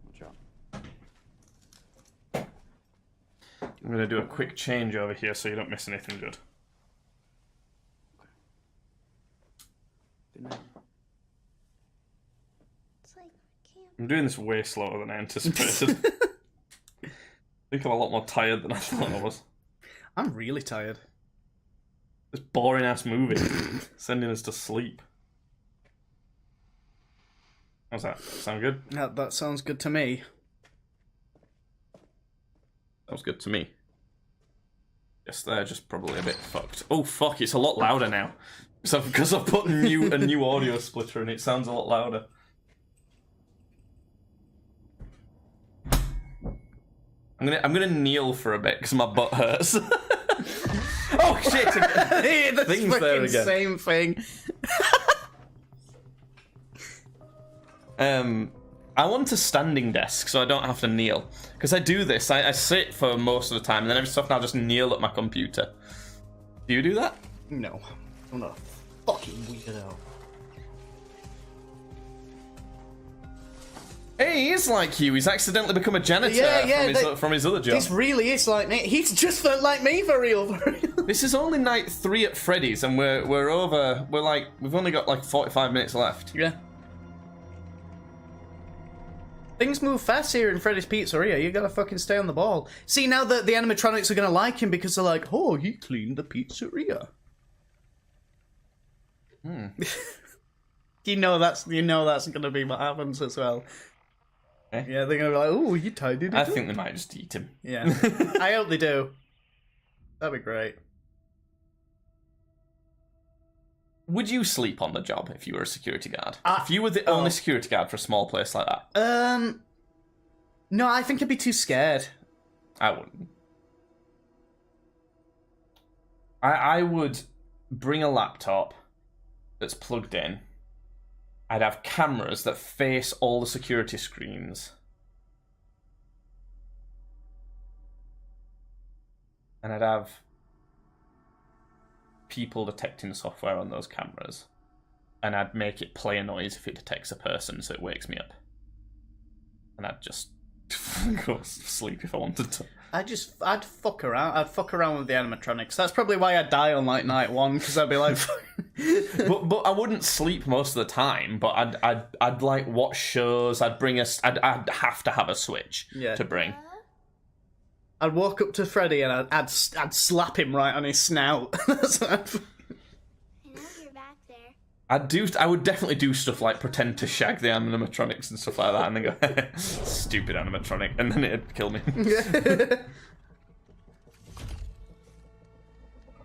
Watch out. I'm going to do a quick change over here so you don't miss anything good. Good night. It's like camp. I'm doing this way slower than I anticipated. I think I'm a lot more tired than I thought I was. I'm really tired. This boring ass movie. Sending us to sleep. How's that? Sound good? That sounds good to me. Sounds good to me. Yes, they're just probably a bit fucked. Oh fuck, it's a lot louder now. So because I've put a new audio splitter in, it sounds a lot louder. I'm gonna kneel for a bit because my butt hurts. Oh shit! The Things there again. Same thing. I want a standing desk so I don't have to kneel. Because I do this, I sit for most of the time, and then every so often I'll just kneel at my computer. Do you do that? No. I'm not a fucking weirdo. Hey, he is like you. He's accidentally become a janitor from his other job. This really is like me. He's just like me for real. This is only night 3 at Freddy's, and we're over. We've only got like 45 minutes left. Yeah. Things move fast here in Freddy's Pizzeria. You gotta fucking stay on the ball. See, now that the animatronics are gonna like him because they're like, oh, he cleaned the pizzeria. you know that's gonna be what happens as well. Eh? Yeah, they're gonna be like, oh, you tidied it I up. think they might just eat him. Yeah. I hope they do. That'd be great. Would you sleep on the job if you were a security guard? If you were the only security guard for a small place like that? No, I think I'd be too scared. I wouldn't. I would bring a laptop that's plugged in. I'd have cameras that face all the security screens. And I'd have people detecting software on those cameras. And I'd make it play a noise if it detects a person so it wakes me up. And I'd just go to sleep if I wanted to. I'd fuck around. I'd fuck around with the animatronics. That's probably why I'd die on like night 1, because I'd be like, but I wouldn't sleep most of the time. But I'd like watch shows. I'd have to have a Switch to bring. I'd walk up to Freddy and I'd slap him right on his snout. That's what I would definitely do stuff like pretend to shag the animatronics and stuff like that, and then go, stupid animatronic, and then it'd kill me.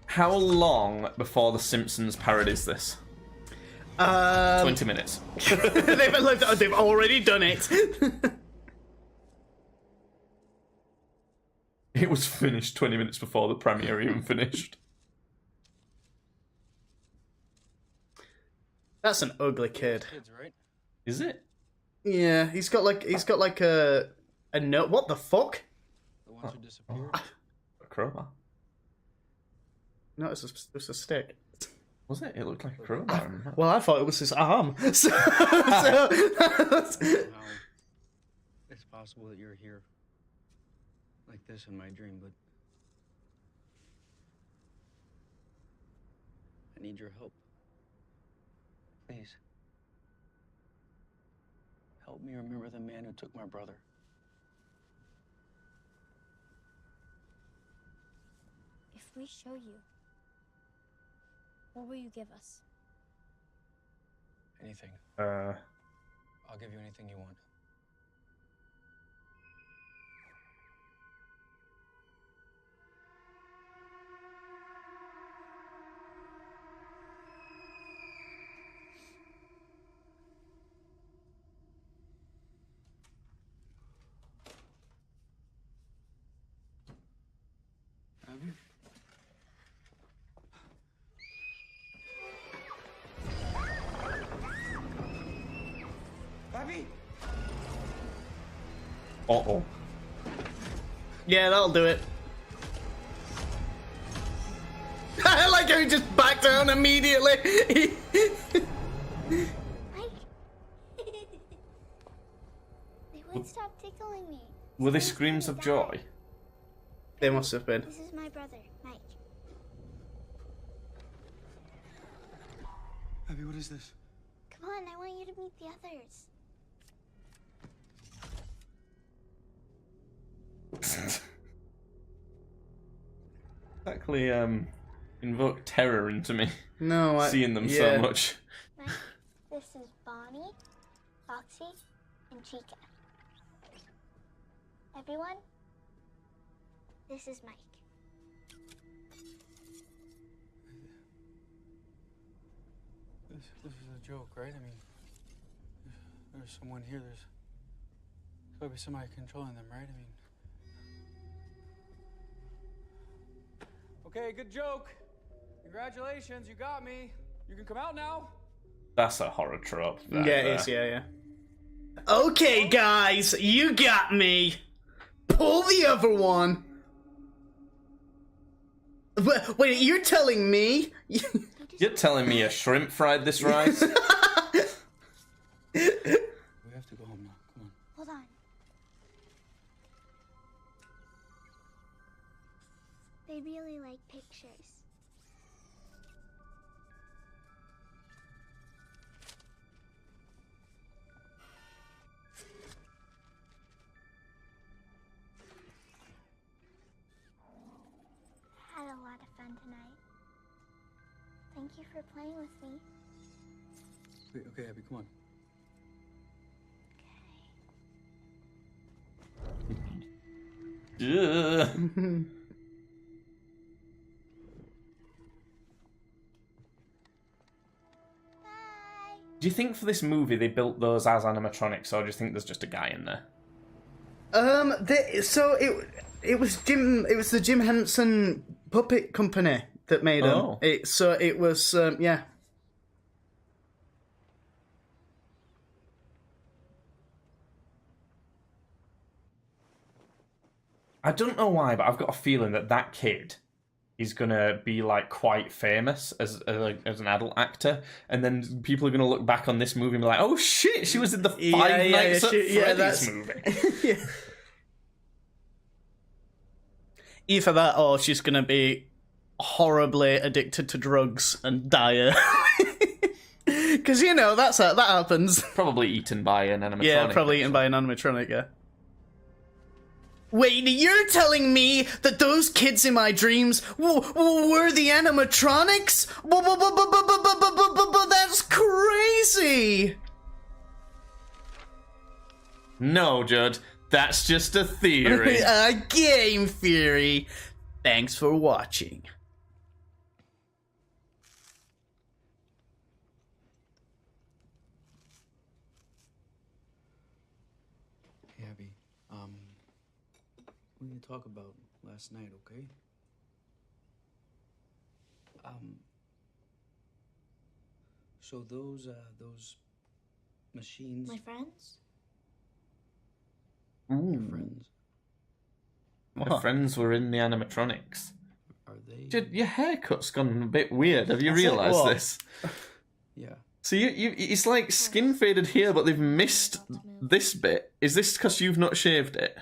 How long before The Simpsons parodies this? 20 minutes. They've already done it. It was finished 20 minutes before the premiere even finished. That's an ugly kid. Kids, right? Is it? Yeah, he's got like a note. What the fuck? The ones who disappeared. A crowbar. No, it's a stick. Was it? It looked like a crowbar. Well, I thought it was his arm. So, Somehow, it's possible that you're here, like this in my dream, but I need your help. Please. Help me remember the man who took my brother. If we show you, what will you give us? Anything. Uh, I'll give you anything you want. Have you? Abby? Uh-oh. yeah, that'll do it. I like how he just backed down immediately. Mike? They wouldn't stop tickling me. Were they screams of joy? They must have been. This is my brother, Mike. Abby, what is this? Come on, I want you to meet the others. Exactly, invoke terror into me. No, seeing them so much. Mike, this is Bonnie, Foxy, and Chica. Everyone, this is Mike. This is a joke, right? I mean, there's someone here. There's gotta be somebody controlling them, right? I mean. Okay, good joke. Congratulations, you got me. You can come out now. That's a horror trope. Yeah, it is. Yeah. Okay, guys, you got me. Pull the other one. Wait, you're telling me? You're telling me a shrimp fried this rice? We have to go home now. Come on. Hold on. They really like pictures. Had a lot of fun tonight. Thank you for playing with me. Okay, Abby, come on. Ugh. Do you think for this movie they built those as animatronics, or do you think there's just a guy in there? It was the Jim Henson puppet company that made them. Oh. It was yeah. I don't know why, but I've got a feeling that kid is gonna be like quite famous as an adult actor, and then people are gonna look back on this movie and be like, "Oh shit, she was in the Five Nights at Freddy's movie." Yeah. Either that, or she's gonna be horribly addicted to drugs and die. Because that happens. Probably eaten by an animatronic. Yeah, probably eaten by an animatronic. Yeah. Wait, you're telling me that those kids in my dreams were the animatronics? That's crazy! No, Judd. That's just a theory. A game theory. Thanks for watching. Hey, Abby. We can talk about last night, okay? So those machines. My friends? Your friends. My friends were in the animatronics. Are they? Judd, your haircut's gone a bit weird. Have you That's like realised what? this? Yeah. So it's like skin faded here, but they've missed this bit. Is this because you've not shaved it?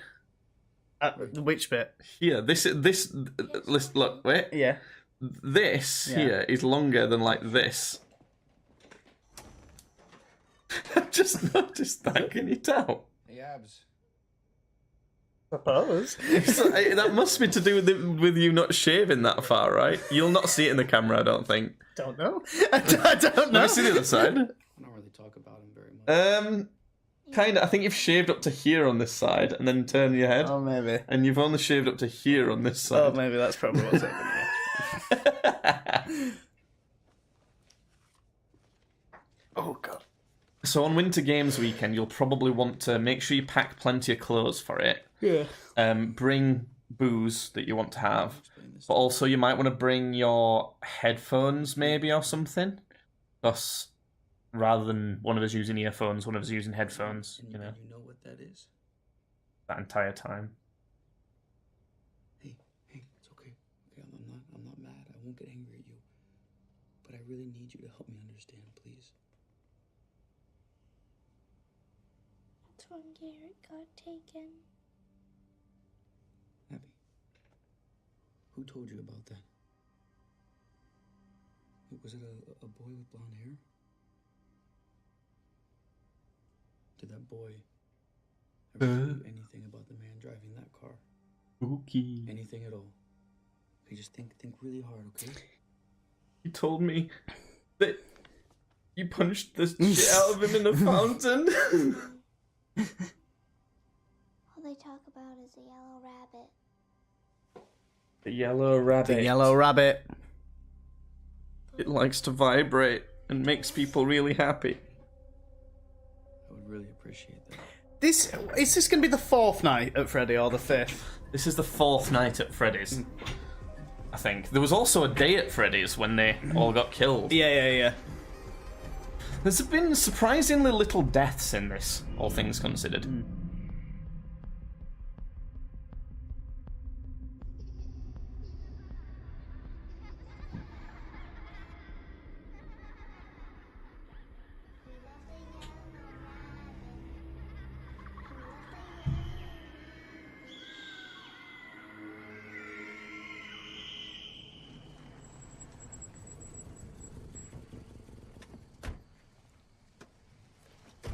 Which bit? Here, this. Look, wait. Yeah. This here is longer than like this. I just noticed that. Can you tell? Hey, Abs. Suppose. That must be to do with you not shaving that far, right? You'll not see it in the camera, I don't think. Don't know. I don't know. Let me see the other side. I don't really talk about him very much. Kind of. I think you've shaved up to here on this side, and then turn your head. Oh, maybe. And you've only shaved up to here on this side. Oh, maybe that's probably what's happening. Oh, God. So on Winter Games weekend, you'll probably want to make sure you pack plenty of clothes for it. Yeah. Bring booze that you want to have. But also you might want to bring your headphones maybe or something. Thus, rather than one of us using earphones, one of us using headphones, And you know, you know what that is? that entire time. Hey, it's okay. Okay, I'm not mad. I won't get angry at you. But I really need you to help me understand, please. That's when Garrett got taken. Abby, who told you about that? Was it a boy with blonde hair? Did that boy ever tell you anything about the man driving that car? Spooky. Anything at all? Okay, just think really hard, okay? He told me that you punched the shit out of him in the fountain. All they talk about is the yellow rabbit. The yellow rabbit. The yellow rabbit. It likes to vibrate and makes people really happy. I would really appreciate that. Is this going to be the 4th night at Freddy or the 5th? This is the 4th night at Freddy's. I think. There was also a day at Freddy's when they all got killed. Yeah. There's been surprisingly little deaths in this, all things considered.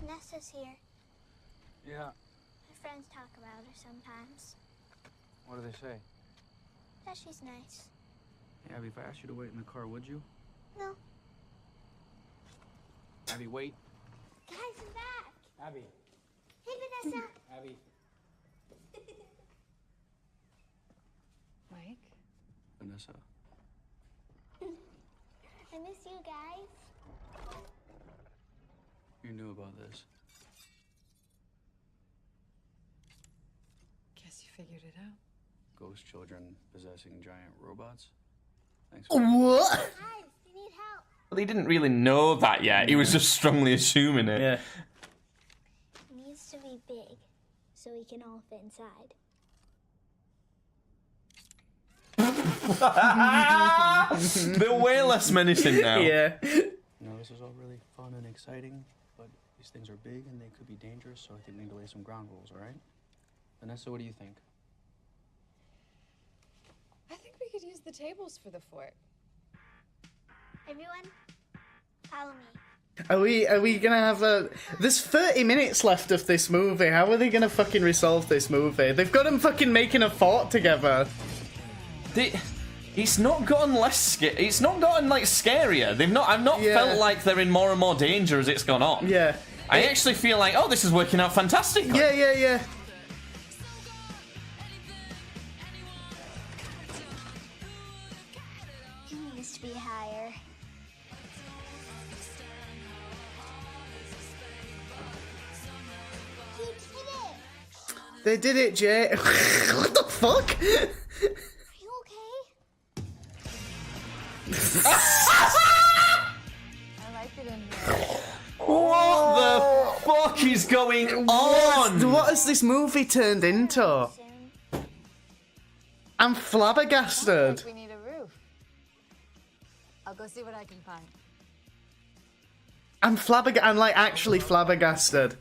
Vanessa's here. Yeah. My friends talk about her sometimes. What do they say? That she's nice. Hey, Abby, if I asked you to wait in the car, would you? No. Abby, wait. Guys, I'm back. Abby. Hey, Vanessa. Abby. Mike? Vanessa. I miss you guys. You knew about this. Guess you figured it out. Ghost children possessing giant robots? Thanks. What? Guys, I need help. Well, he didn't really know that yet. He was just strongly assuming it. Yeah. It needs to be big, so we can all fit inside. They're way less menacing now. Yeah. No, this is all really fun and exciting, but these things are big and they could be dangerous, so I think we need to lay some ground rules, all right? Vanessa, what do you think? I think we could use the tables for the fort. Everyone, follow me. Are we gonna have a... There's 30 minutes left of this movie. How are they gonna fucking resolve this movie? They've got them fucking making a fort together. It's not gotten it's not gotten like scarier. I've not felt like they're in more and more danger as it's gone on. Yeah. I actually feel like, oh, this is working out fantastically. Yeah. He needs to be higher. He did it! They did it, Jay. What the fuck? Are you okay? I like it in here. What the fuck is going on? What has this movie turned into? I'm flabbergasted. We need a roof. I'll go see what I can find. I'm like actually flabbergasted.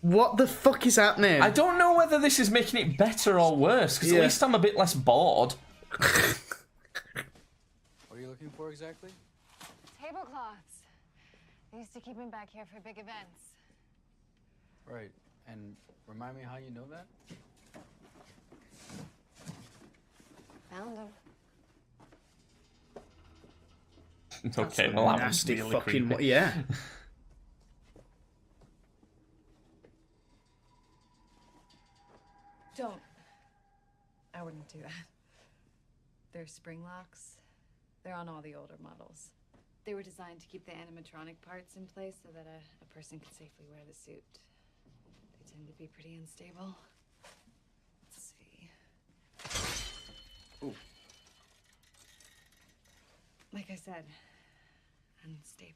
What the fuck is happening? I don't know whether this is making it better or worse, because at least I'm a bit less bored. What are you looking for exactly? Tablecloths. They used to keep them back here for big events. Right. And remind me how you know that? Found them. Okay, well, that was nasty really fucking creepy. yeah. Don't. I wouldn't do that. They're spring locks. They're on all the older models. They were designed to keep the animatronic parts in place so that a person could safely wear the suit. They tend to be pretty unstable. Let's see. Ooh. Like I said, unstable.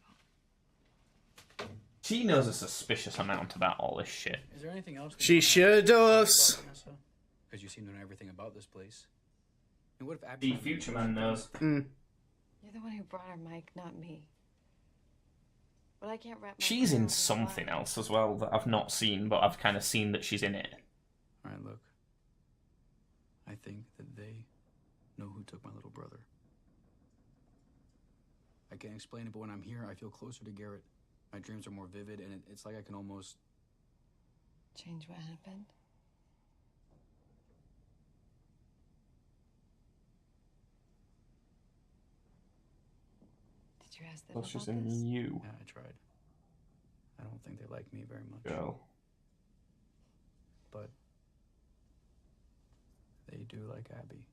She knows a suspicious amount about all this shit. Is there anything else? She sure does. Because you seem to know everything about this place. And what if Abby... The future man knows. You're the one who brought her, Mike, not me. But I can't wrap my She's head in around something why. else as well that I've not seen, but I've kind of seen that she's in it. Alright, look. I think that they know who took my little brother. I can't explain it, but when I'm here, I feel closer to Garrett. My dreams are more vivid, and it's like I can almost... Change what happened? Did you ask them about She's this? in you. Yeah, I tried. I don't think they like me very much. Girl. But they do like Abby.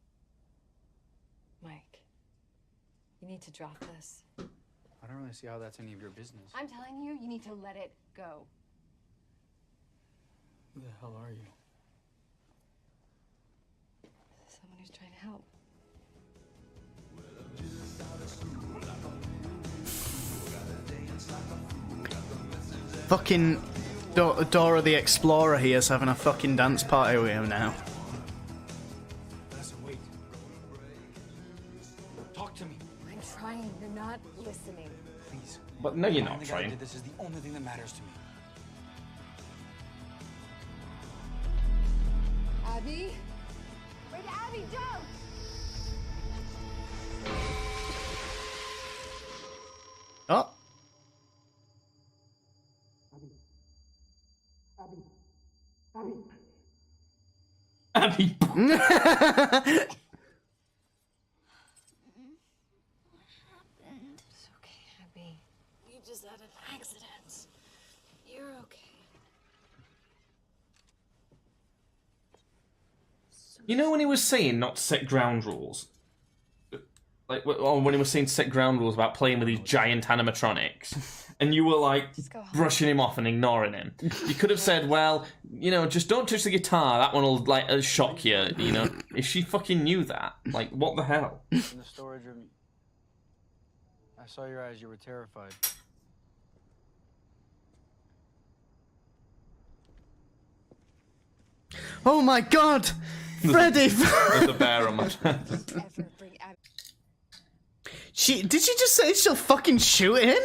Mike, you need to drop this. I don't really see how that's any of your business. I'm telling you, you need to let it go. Who the hell are you? Someone who's trying to help. Fucking Dora the Explorer here's having a fucking dance party with him now. Wait. Talk to me. I'm trying. You're not listening. Please. But no, you're The not only guy who trying. did this is the only thing that matters to me. Abby? Wait, Abby, don't! Oh. Abby. It's okay, Abby. You just had an accident. You're okay. You know when he was saying not to set ground rules? Like, when he was saying to set ground rules about playing with these giant animatronics, and you were like brushing him off and ignoring him. You could have said, well, you know, just don't touch the guitar, that one will, like, shock you, you know? If she fucking knew that, like, what the hell? In the storage room, I saw your eyes. You were terrified. Oh my god! Freddy! There's a bear on my Did she just say she'll fucking shoot him?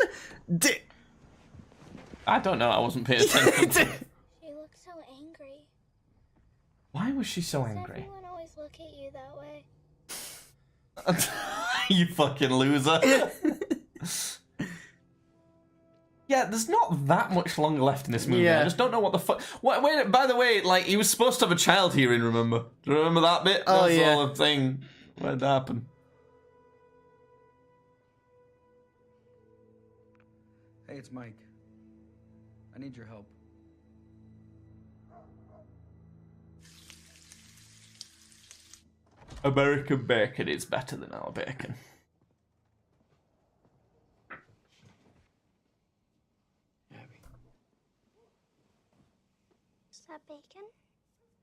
I don't know, I wasn't paying attention. She looks so angry. Why was she so Does angry? everyone always look at you that way? You fucking loser. Yeah, there's not that much longer left in this movie. Yeah. I just don't know what the fuck. Wait, by the way, like, he was supposed to have a child hearing, remember? Do you remember that bit? Oh, That's yeah. all a thing. What'd happen? Hey, it's Mike. I need your help. American bacon is better than our bacon. Abby. Is that bacon?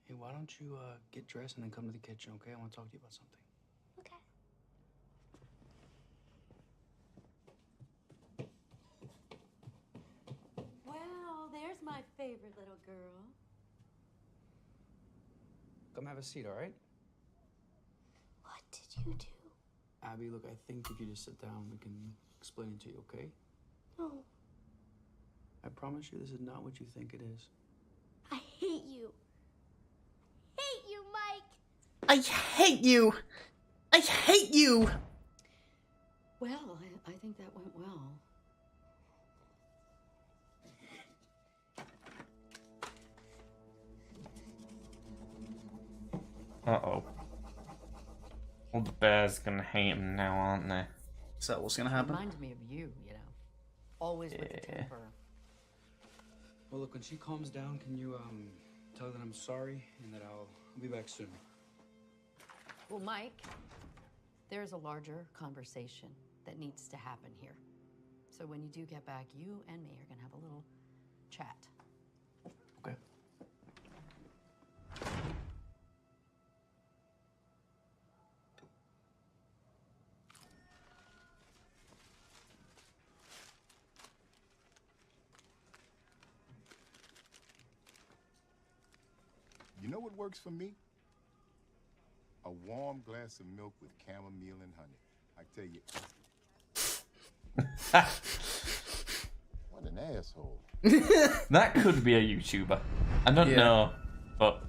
Hey, why don't you get dressed and then come to the kitchen, okay? I want to talk to you about something. Okay. Well, there's my favorite little girl. Come have a seat, all right? What did you do? Abby, look, I think if you just sit down, we can explain it to you, okay? No, I promise you this is not what you think it is. I hate you. Hate you, Mike. I hate you. I hate you. Well, I think that went well. Uh-oh. All the bears gonna hate him now, aren't they? Is that what's gonna happen? Reminds me of you, you know. Always with the temper. Well, look, when she calms down, can you, tell her that I'm sorry and that I'll be back soon? Well, Mike, there's a larger conversation that needs to happen here. So when you do get back, you and me are gonna have a little chat. Okay. You know what works for me? A warm glass of milk with chamomile and honey. I tell you. What an asshole. That could be a YouTuber. I don't know, but...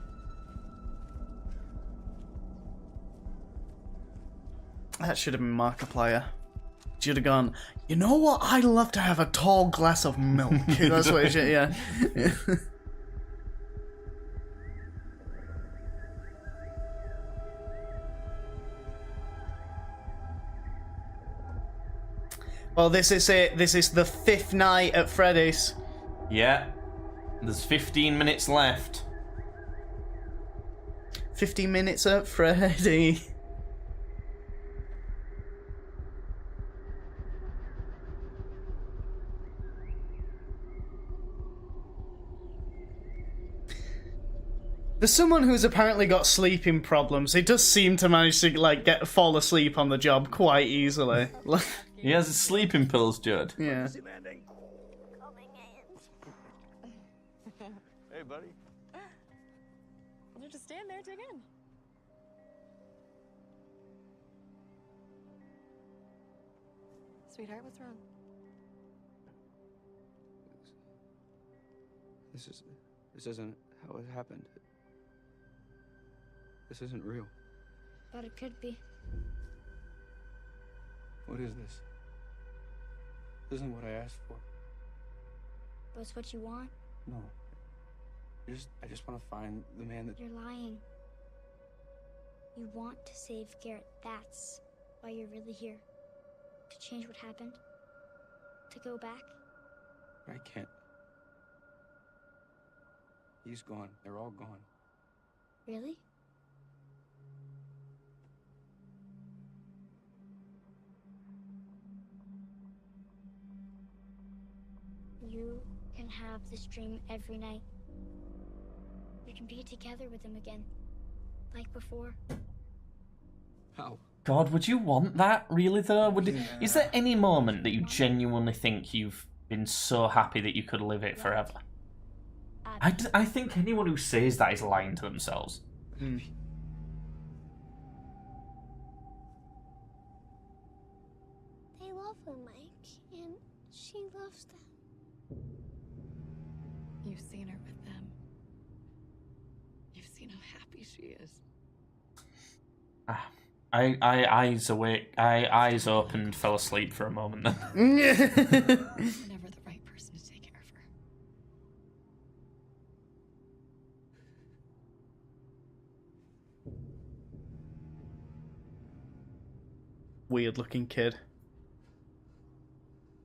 That should have been Markiplier. Should have gone, you know what? I'd love to have a tall glass of milk. That's what it should, yeah. Well, this is it. This is the 5th night at Freddy's. Yeah. There's 15 minutes left. 15 minutes at Freddy. For someone who's apparently got sleeping problems, it does seem to manage to like fall asleep on the job quite easily. He has his sleeping pills, Judd. Yeah. Hey, buddy. You just stand there, dig in. Sweetheart, what's wrong? This isn't how it happened. This isn't real. But it could be. What is this? This isn't what I asked for. But it's what you want. No. I just want to find the man that... You're lying. You want to save Garrett. That's why you're really here. To change what happened. To go back. I can't. He's gone. They're all gone. Really? You can have this dream every night. You can be together with him again. Like before. How? God, would you want that, really, though? Is there any moment that you genuinely think you've been so happy that you could live it forever? I think anyone who says that is lying to themselves. Mm. They love her, Mike, and she loves them. You've seen her with them. You've seen how happy she is. Eyes opened, fell asleep for a moment then. Never the right person weird looking kid.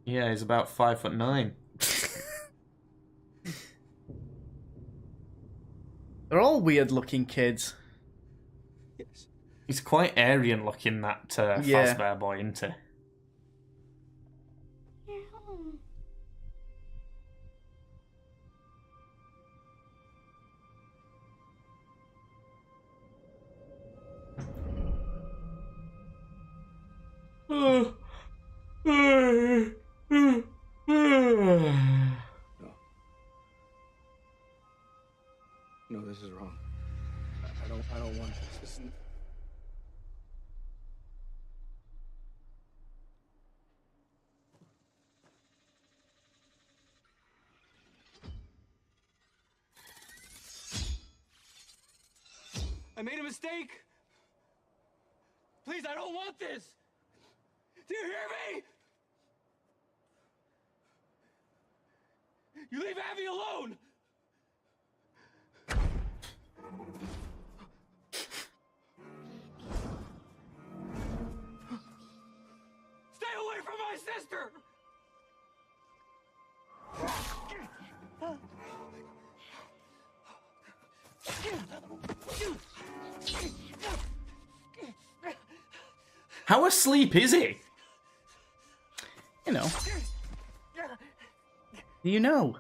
Yeah, he's about 5'9". They're all weird looking kids. Yes. He's quite Aryan looking, that Yeah. Fazbear boy, isn't he? You're home. No, this is wrong. I don't want this. This isn't... I made a mistake. Please, I don't want this. Do you hear me? You leave Abby alone. Stay away from my sister. How asleep is he? You know. You know.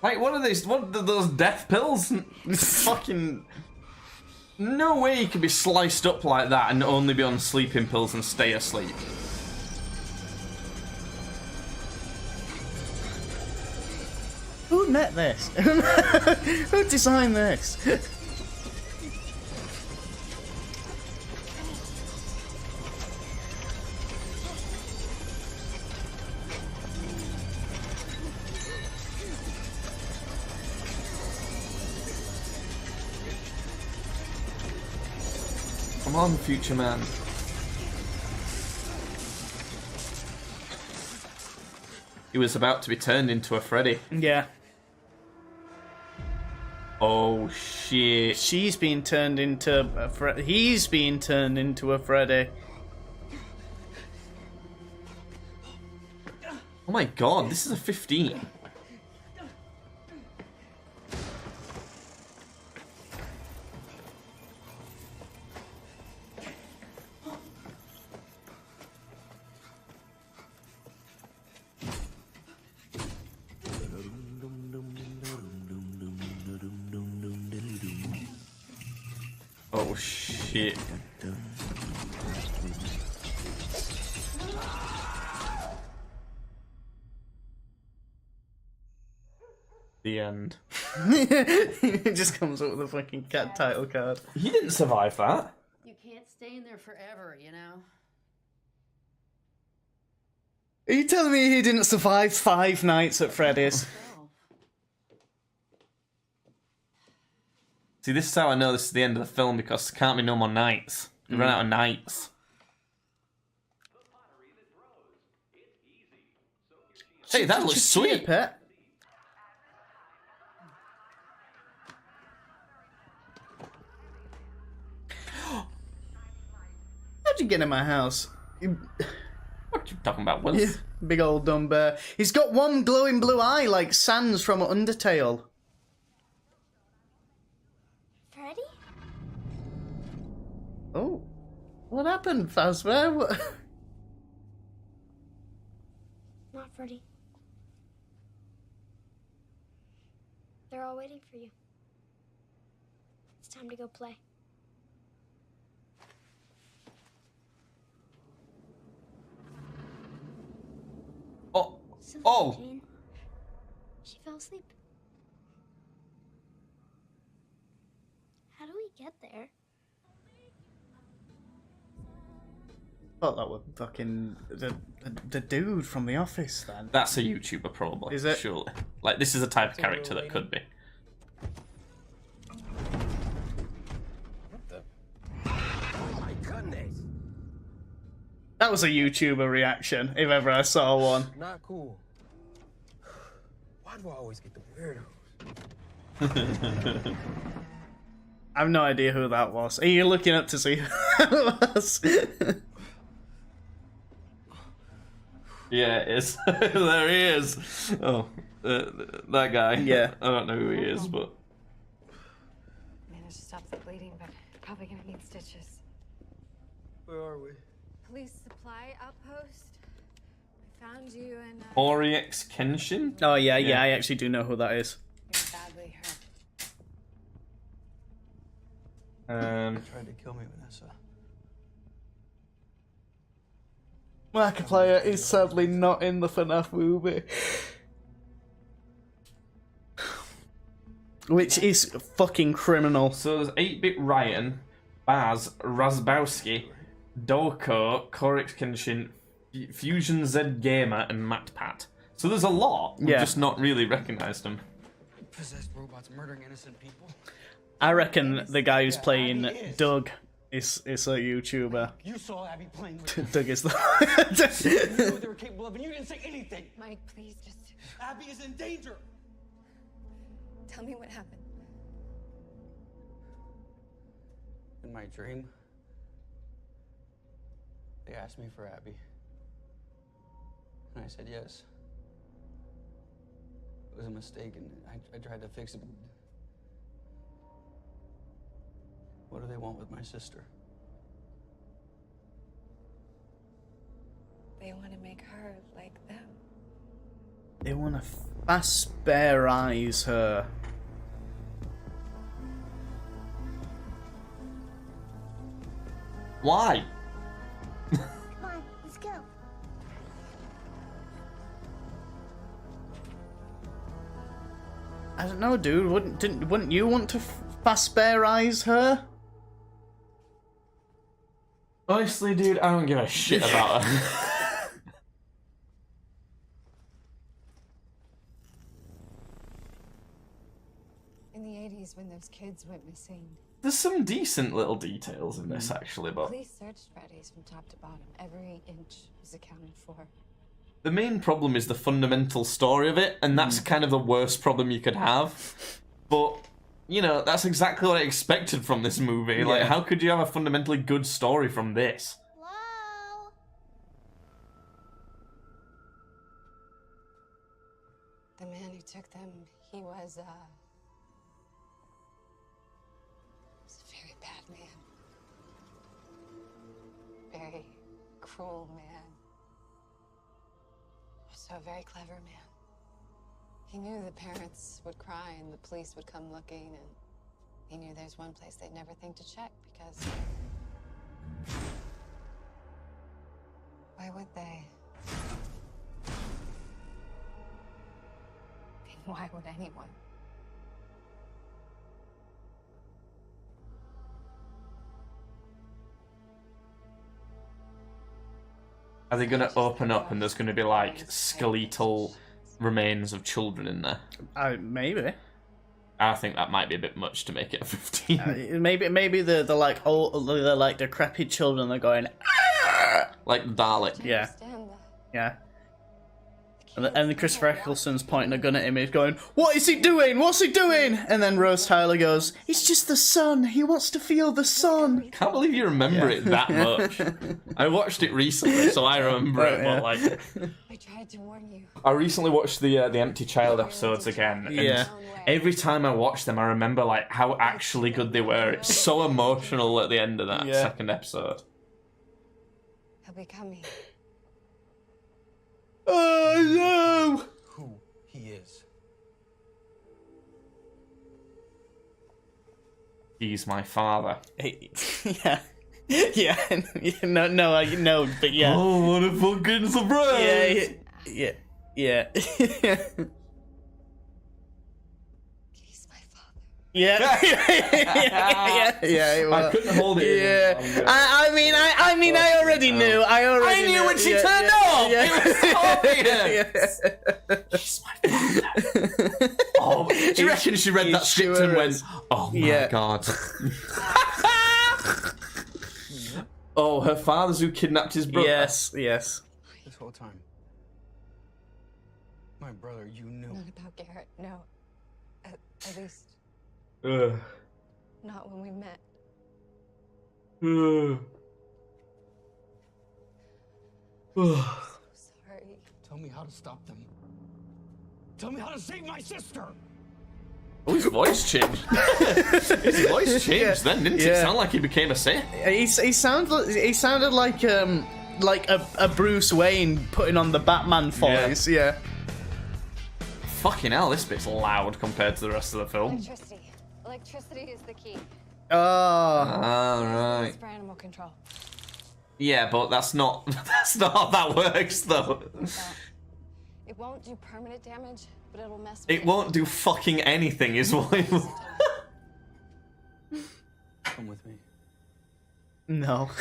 Like, what are these? What are those death pills? It's fucking... No way you can be sliced up like that and only be on sleeping pills and stay asleep. Who met this? Who designed this? Come on, future man. He was about to be turned into a Freddy. Yeah. Oh shit. She's being turned into a he's being turned into a Freddy. Oh my god, this is a 15. Oh shit. The end. It just comes up with a fucking cat title card. He didn't survive that. You can't stay in there forever, you know? Are you telling me he didn't survive 5 nights at Freddy's? See, this is how I know this is the end of the film, because there can't be no more nights. We ran out of nights. Hey, that looks sweet. Pet. How'd you get in my house? What are you talking about, Will? Yeah, big old dumb bear. He's got one glowing blue eye like Sans from Undertale. Freddy? Oh. What happened, Fazbear? What? Not Freddy. They're all waiting for you. It's time to go play. Oh. Sylvia Oh. Jane. She fell asleep. How do we get there? Thought that was fucking the dude from The Office then. That's a YouTuber, probably. Is it? Surely. Like, this is a type of character that could be. What the? Oh my goodness! That was a YouTuber reaction, if ever I saw one. Not cool. Why do I always get the weirdos? I have no idea who that was. Are you looking up to see who that was? Yeah, it is. There he is. Oh, that guy. Yeah. I don't know who he is, but... Managed to stop the bleeding, but probably gonna need stitches. Where are we? Police supply outpost. I found you and Oryx Kenshin? Oh, yeah, I actually do know who that is. you're badly hurt. They tried to kill me, Vanessa. Markiplier is sadly not in the FNAF movie. Which is fucking criminal. So there's 8-Bit Ryan, Baz, Razbowski, Doko, Oryx Kenshin, Fusion Z Gamer, and MatPat. So there's a lot. We've just not really recognised them. Possessed robots murdering innocent people. I reckon the guy who's playing Doug is a YouTuber. You saw Abby playing with Doug is the... you knew what they were capable of, and you didn't say anything. Mike, please just Abby is in danger. tell me what happened. In my dream, they asked me for Abby. And I said yes. It was a mistake, and I tried to fix it. What do they want with my sister? They want to make her like them. They want to Fassberize her. Why? Come on, let's go. I don't know, dude. Wouldn't you want to Fassberize her? Honestly, dude, I don't give a shit about her. In the 80s, when those kids went missing, There's some decent little details in this, actually, but... police searched Freddy's from top to bottom. Every inch was accounted for. The main problem is the fundamental story of it, and that's kind of the worst problem you could have. But, you know, that's exactly what I expected from this movie. Like, how could you have a fundamentally good story from this? Hello? The man who took them, he was a very bad man. Very cruel man. Also a very clever man. He knew the parents would cry and the police would come looking, and he knew there's one place they'd never think to check because... Why would they? And why would anyone? Are they going to open up and there's going to be, like, skeletal remains of children in there? Maybe. I think that might be a bit much to make it a 15. Maybe the like old, the like decrepit children. They're going, "Ah!" Like Dalek. Yeah, yeah. And Christopher Eccleston's pointing a gun at him. He's going, "What is he doing? What's he doing?" And then Rose Tyler goes, "It's just the sun. He wants to feel the sun." Can't believe you remember it that much. I watched it recently, so I remember it. But like, I tried to warn you. I recently watched the Empty Child episodes again. And every time I watch them, I remember like how actually good they were. It's so emotional at the end of that second episode. He'll be coming. Oh no! Who he is. He's my father. Yeah. No, but yeah. Oh, what a fucking surprise! Yeah. Yeah. I couldn't hold it. Yeah. I mean, I already knew. I knew when she turned up. It was so obvious. She's my father. Oh, do you reckon she read that script and went, "Oh my god"? Oh, her father's who kidnapped his brother. Yes. This whole time, my brother, you knew. Not about Garrett, no. At least Ugh. not when we met. Ugh. Sorry. me how to stop them. Tell me how to save my sister. Oh, his voice changed. His voice changed then, didn't it? It sounded like he became a Sith. He sounded like a Bruce Wayne putting on the Batman voice. Yeah. Fucking hell, this bit's loud compared to the rest of the film. Electricity. Electricity is the key. Oh. Right. For animal control. Yeah, but that's not how that works, though. It won't do permanent damage, but it'll mess with It won't do fucking anything, is what it will. Come with me. No.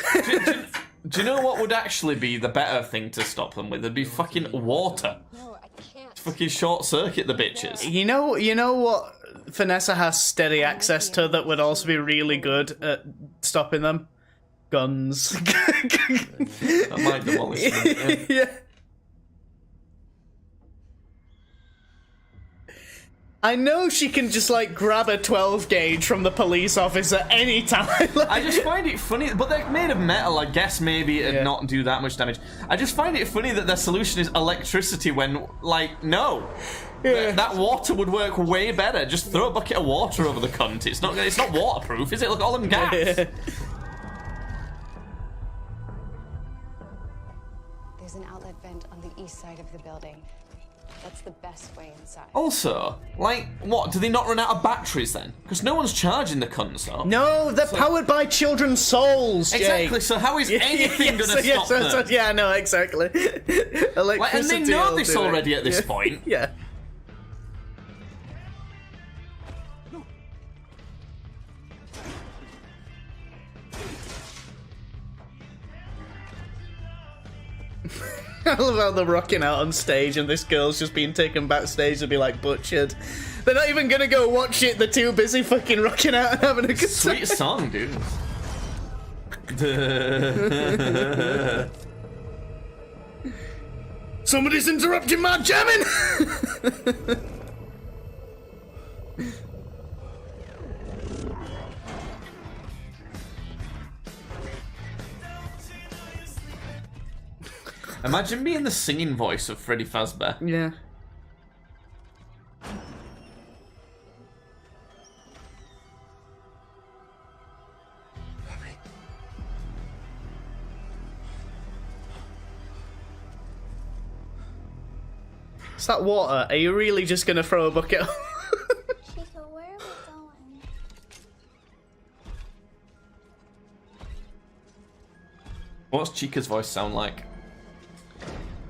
Do you know what would actually be the better thing to stop them with? It'd be fucking water. No, I can't. Fucking short circuit the bitches. You know what Vanessa has steady access to that would also be really good at stopping them? Guns. That might demolish them. Yeah. I know she can just like grab a 12 gauge from the police officer any time. I just find it funny, but they're made of metal. I guess maybe it'd not do that much damage. I just find it funny that their solution is electricity when, like, no. Yeah. That water would work way better. Just throw a bucket of water over the cunt. It's not waterproof, is it? Look at all them gaps. There's an outlet vent on the east side of the building. That's the best way inside. Also, like, what? Do they not run out of batteries then? Because no one's charging the cunts up. No, they're powered by children's souls, Jake. Exactly, so how is anything going to stop them? Yeah, no, exactly. Like, and they know this already at this point. Yeah. I love how they're rocking out on stage and this girl's just being taken backstage to be like butchered. They're not even gonna go watch it, they're too busy fucking rocking out and having a good time. Sweet song, dude. Somebody's interrupting my jamming! Imagine being the singing voice of Freddy Fazbear. Yeah. Is that water? Are you really just gonna throw a bucket? Chico, where are we going? What's Chica's voice sound like?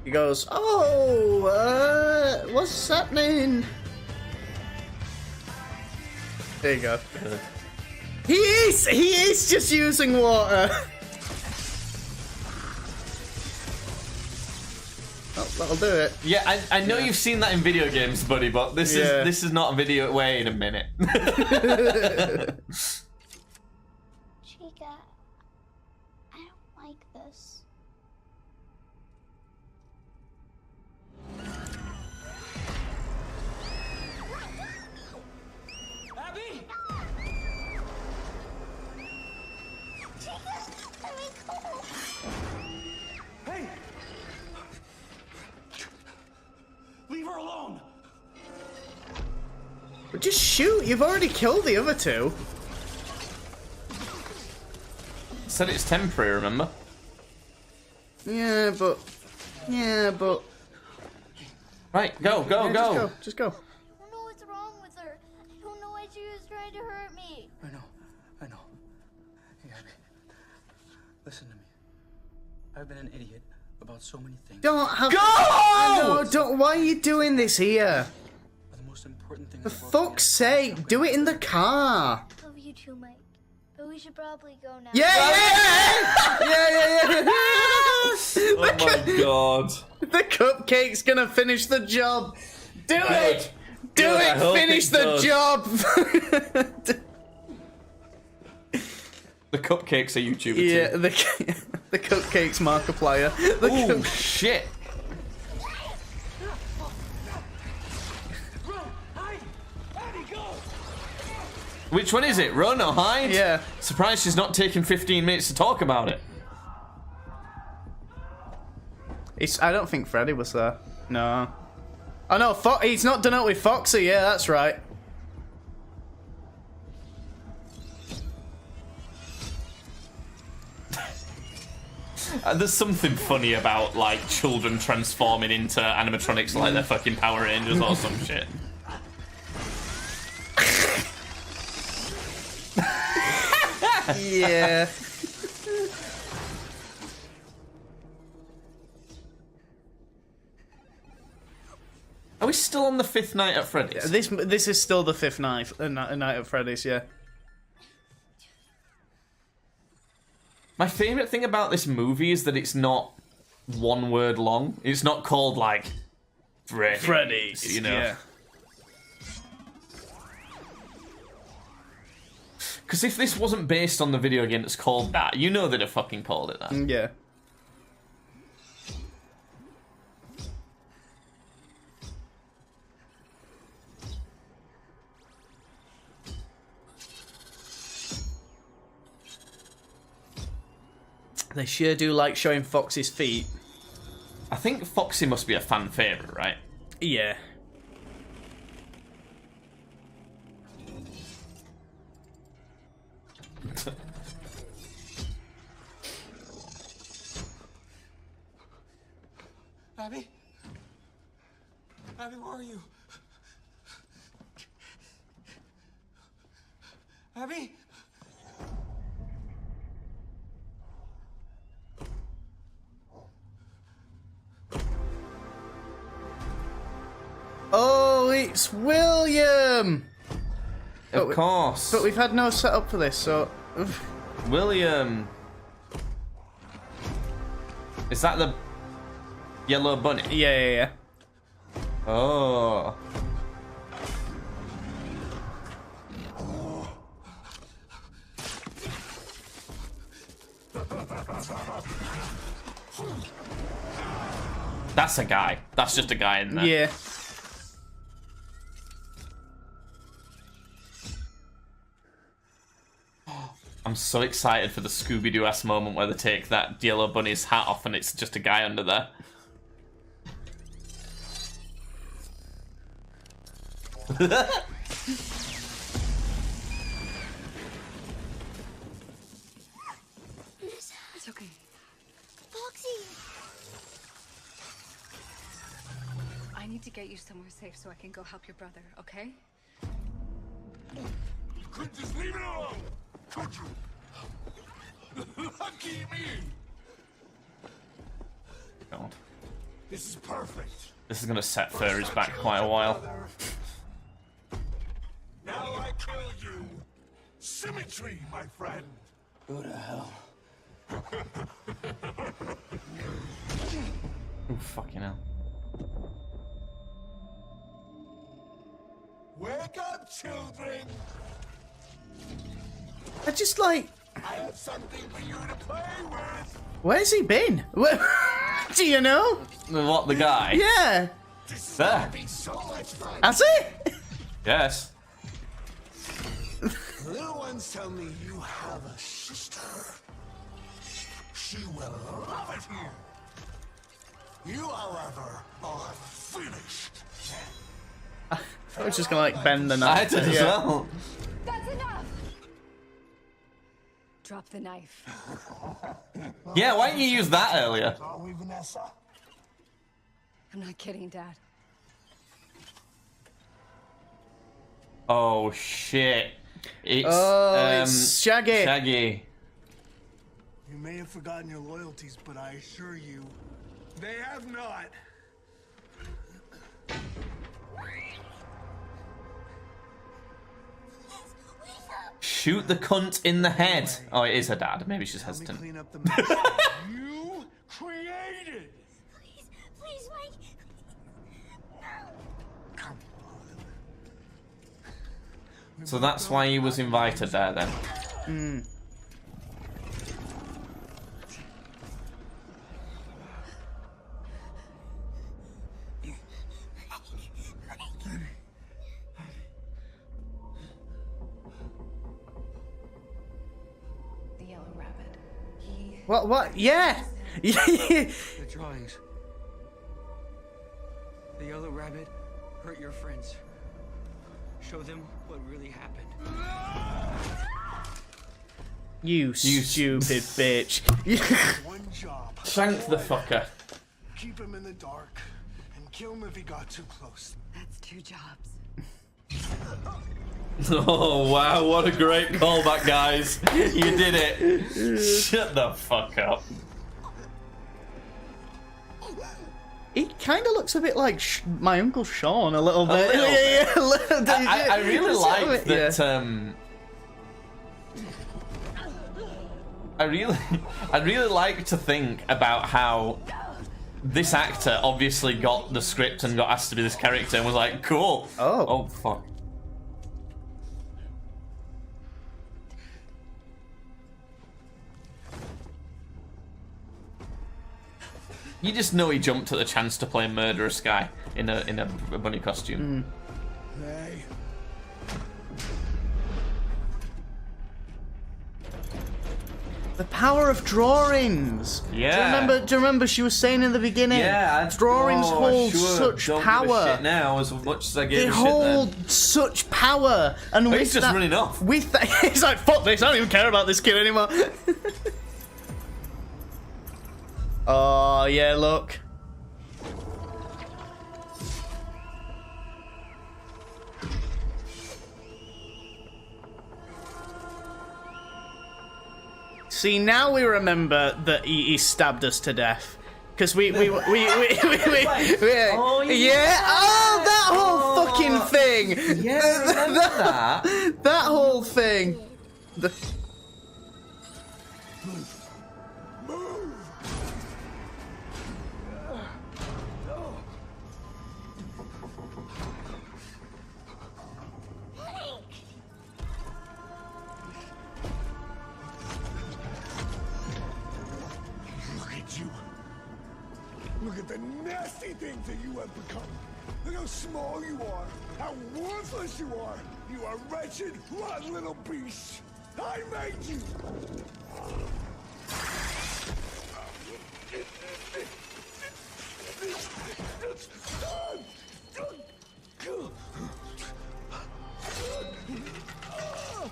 He goes, oh, what's happening? There you go. He is just using water. Oh, that'll do it. Yeah, I know you've seen that in video games, buddy, but this is not a video. Wait a minute. Chica, I don't like this. Abby! Hey! Leave her alone! But just shoot, you've already killed the other two. Said it's temporary, remember? Yeah, but... Right, go. Just go. I don't know what's wrong with her. I don't know why she was trying to hurt me. I know. Hey, Abby. Listen to me. I've been an idiot about so many things. Don't have... Go! I know, don't... Why are you doing this here? The most important thing For fuck's sake, do it in the car. Love you too, Mike. But we should probably go now. Yeah. Oh my god. The cupcake's gonna finish the job. Do it! Do Good, I it! hope Finish it the does. job! The cupcake's a YouTuber Yeah, too. the cupcake's Markiplier. Oh shit! Which one is it? Run or hide? Yeah. Surprised she's not taking 15 minutes to talk about it. I don't think Freddy was there. No. Oh no, he's not done it with Foxy. Yeah, that's right. There's something funny about like children transforming into animatronics like they're fucking Power Rangers or some shit. Yeah. Are we still on the 5th night at Freddy's? This is still the 5th night at Freddy's, yeah. My favourite thing about this movie is that it's not one word long. It's not called, like, Freddy's, you know? Yeah. Because if this wasn't based on the video game that's called that, you know they'd have fucking called it that. Yeah. They sure do like showing Foxy's feet. I think Foxy must be a fan favourite, right? Yeah. Abby? Abby, where are you? Abby? Oh, it's William! Of course. But we've had no setup for this, so... William. Is that the yellow bunny? Yeah. Oh. That's a guy. That's just a guy in there. Yeah. I'm so excited for the Scooby-Doo-ass moment where they take that yellow bunny's hat off and it's just a guy under there. It's okay. Foxy! I need to get you somewhere safe so I can go help your brother, okay? You couldn't just leave it alone, could you? Lucky me! God. This is perfect. This is gonna set Furry's back quite a while. Now I kill you. Symmetry, my friend. Go to hell. Oh, fucking hell. Wake up, children. I just like... I have something for you to play with. Where's he been? Do you know? What, the guy? Yeah. There. So much fun. Has he? Yes. Little ones tell me you have a sister. She will love it here. You, however, are finished. I was just gonna like bend the knife. I did as well. That's enough! Drop the knife. Yeah, why didn't you use that earlier? Are we, Vanessa? I'm not kidding, Dad. Oh, shit. It's, it's Shaggy. Shaggy. You may have forgotten your loyalties, but I assure you, they have not. Shoot the cunt in the head. Oh, it is her dad. Maybe she's Help me hesitant. clean up the mess. You created. Please, Mike. Come on. So that's why he was invited there then. The yellow rabbit. He... What? Yeah. The drawings. The Yellow Rabbit hurt your friends. Show them what really happened. You stupid bitch. One job. Thank the fucker. Keep him in the dark and kill him if he got too close. That's 2 jobs. Oh wow, what a great callback, guys. You did it. Shut the fuck up. He kind of looks a bit like my Uncle Sean, a little bit. A little bit. Yeah. I really like that. I really like to think about how this actor obviously got the script and got asked to be this character and was like, cool. Oh fuck. You just know he jumped at the chance to play a murderous guy in a bunny costume. Hey. The power of drawings. Yeah. Do you remember she was saying in the beginning? Yeah, drawings hold such Don't power. give a shit now as much as I gave They a shit then. hold such power, and Oh, with he's just that, running off. With that, he's like, "Fuck this! I don't even care about this kid anymore." Oh yeah, look. See, now we remember that he stabbed us to death. Because we Oh, yeah. Oh, that whole fucking thing. Yeah, remember that? That whole thing. Look at you. Look at the nasty things that you have become. Look how small you are. How worthless you are. You are wretched, rotten little beast. I made you.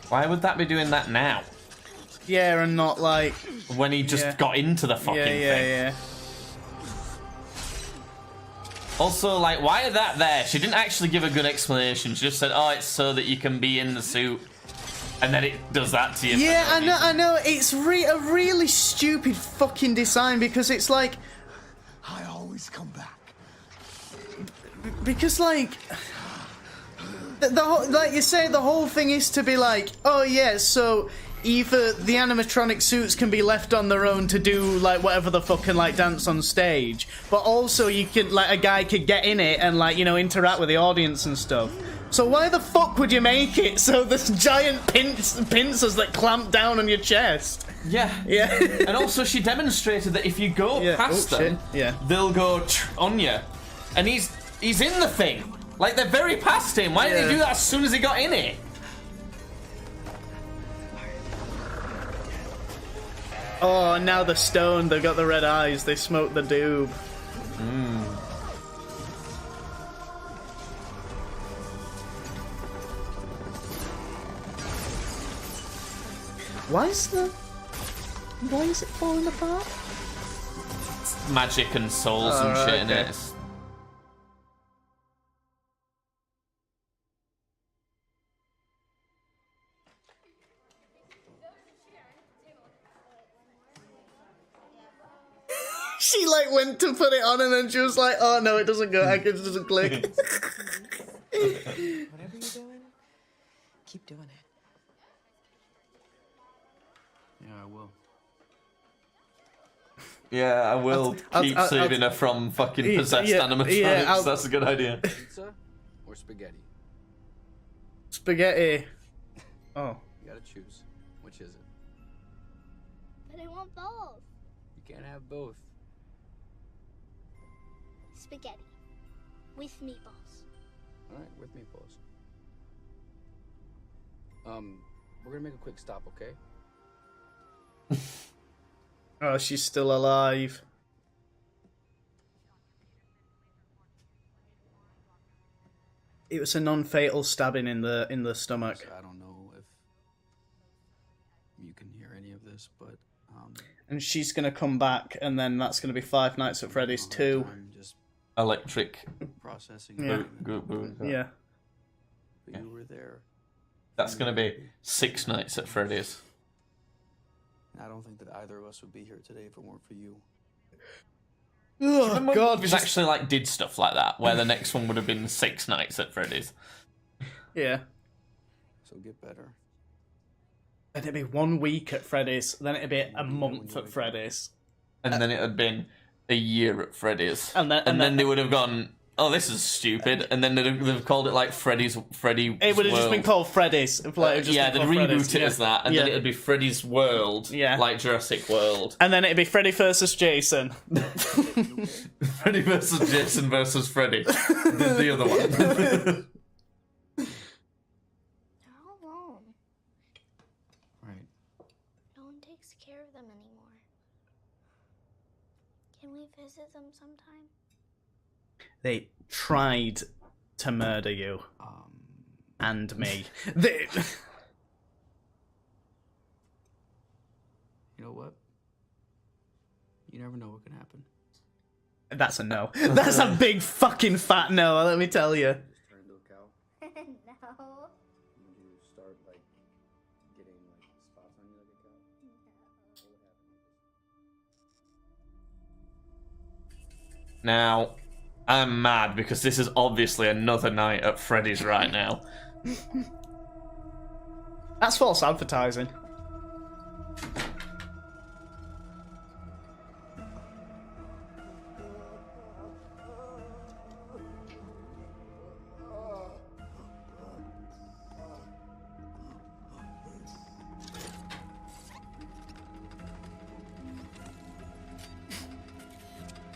Why would that be doing that now? Yeah, and not like when he just got into the fucking thing. Yeah. Also, like, why is that there? She didn't actually give a good explanation. She just said, "Oh, it's so that you can be in the suit," and then it does that to you. Yeah, I know. It's a really stupid fucking design because it's like. I always come back. Because like. Like you say, the whole thing is to be like, oh yeah, so either the animatronic suits can be left on their own to do like whatever the fuck and like dance on stage, but also you can like a guy could get in it and like, you know, interact with the audience and stuff. So why the fuck would you make it so there's giant pincers that clamp down on your chest? Yeah. And also she demonstrated that if you go past them, they'll go on you, and he's in the thing. Like, they're very past him. Why did they do that as soon as he got in it? Oh, and now they're stoned. They've got the red eyes. They smoked the doob. Why is it falling apart? Magic and souls and shit in it. She like went to put it on and then she was like, oh no, it doesn't go, it doesn't click. Whatever you're doing, keep doing it. Yeah, I will. Yeah, I will keep saving her from fucking possessed animatronics. That's a good idea. Pizza or spaghetti? Spaghetti. Oh. You gotta choose. Which is it? But I want both. You can't have both. Spaghetti. With meatballs. Alright, with meatballs. We're gonna make a quick stop, okay? Oh, she's still alive. It was a non-fatal stabbing in the stomach. So I don't know if you can hear any of this, but and she's gonna come back, and then that's gonna be Five Nights at Freddy's 2. just Electric. processing. Yeah. Yeah. But you were there. That's gonna be 6 Nights at Freddy's. I don't think that either of us would be here today if it weren't for you. Oh God! Movies actually like did stuff like that, where the next one would have been 6 Nights at Freddy's. Yeah. So get better. Then it'd be 1 week at Freddy's, then it'd be a month at Freddy's. And then it had been a year at Freddy's. And then they would have gone, oh, this is stupid. And then they'd have called it like Freddy. It would have just been called Freddy's. Like, yeah, they'd reboot it as that. And then it'd be Freddy's World. Yeah. Like Jurassic World. And then it'd be Freddy versus Jason. Freddy versus Jason versus Freddy. the other one. Care of them anymore. Can we visit them sometime? They tried to murder you. And me. You know what? You never know what can happen. That's a no. That's a big fucking fat no, let me tell you. Turn into a cow. No. Would you start like getting like spots on you like a cow? Now, I'm mad because this is obviously another night at Freddy's right now. That's false advertising.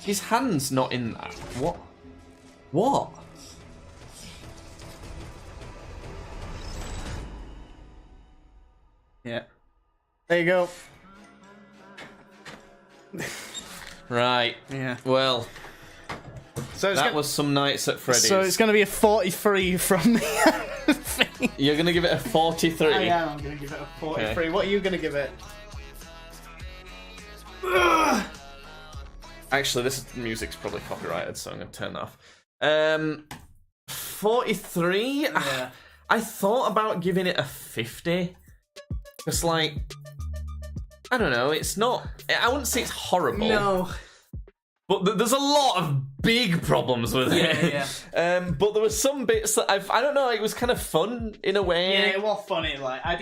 His hand's not in that. What? What? Yeah. There you go. Right. Yeah. Well, so that was some nights at Freddy's. So it's going to be a 43 from the thing. You're going to give it a 43? I am. I'm going to give it a 43. Okay. What are you going to give it? Actually, this music's probably copyrighted, so I'm going to turn that off. 43? Yeah. I thought about giving it a 50. Because, like, I don't know, it's not... I wouldn't say it's horrible. No. But there's a lot of big problems with it. Yeah. But there were some bits that I don't know, it was kind of fun in a way. Yeah, it was funny. Like I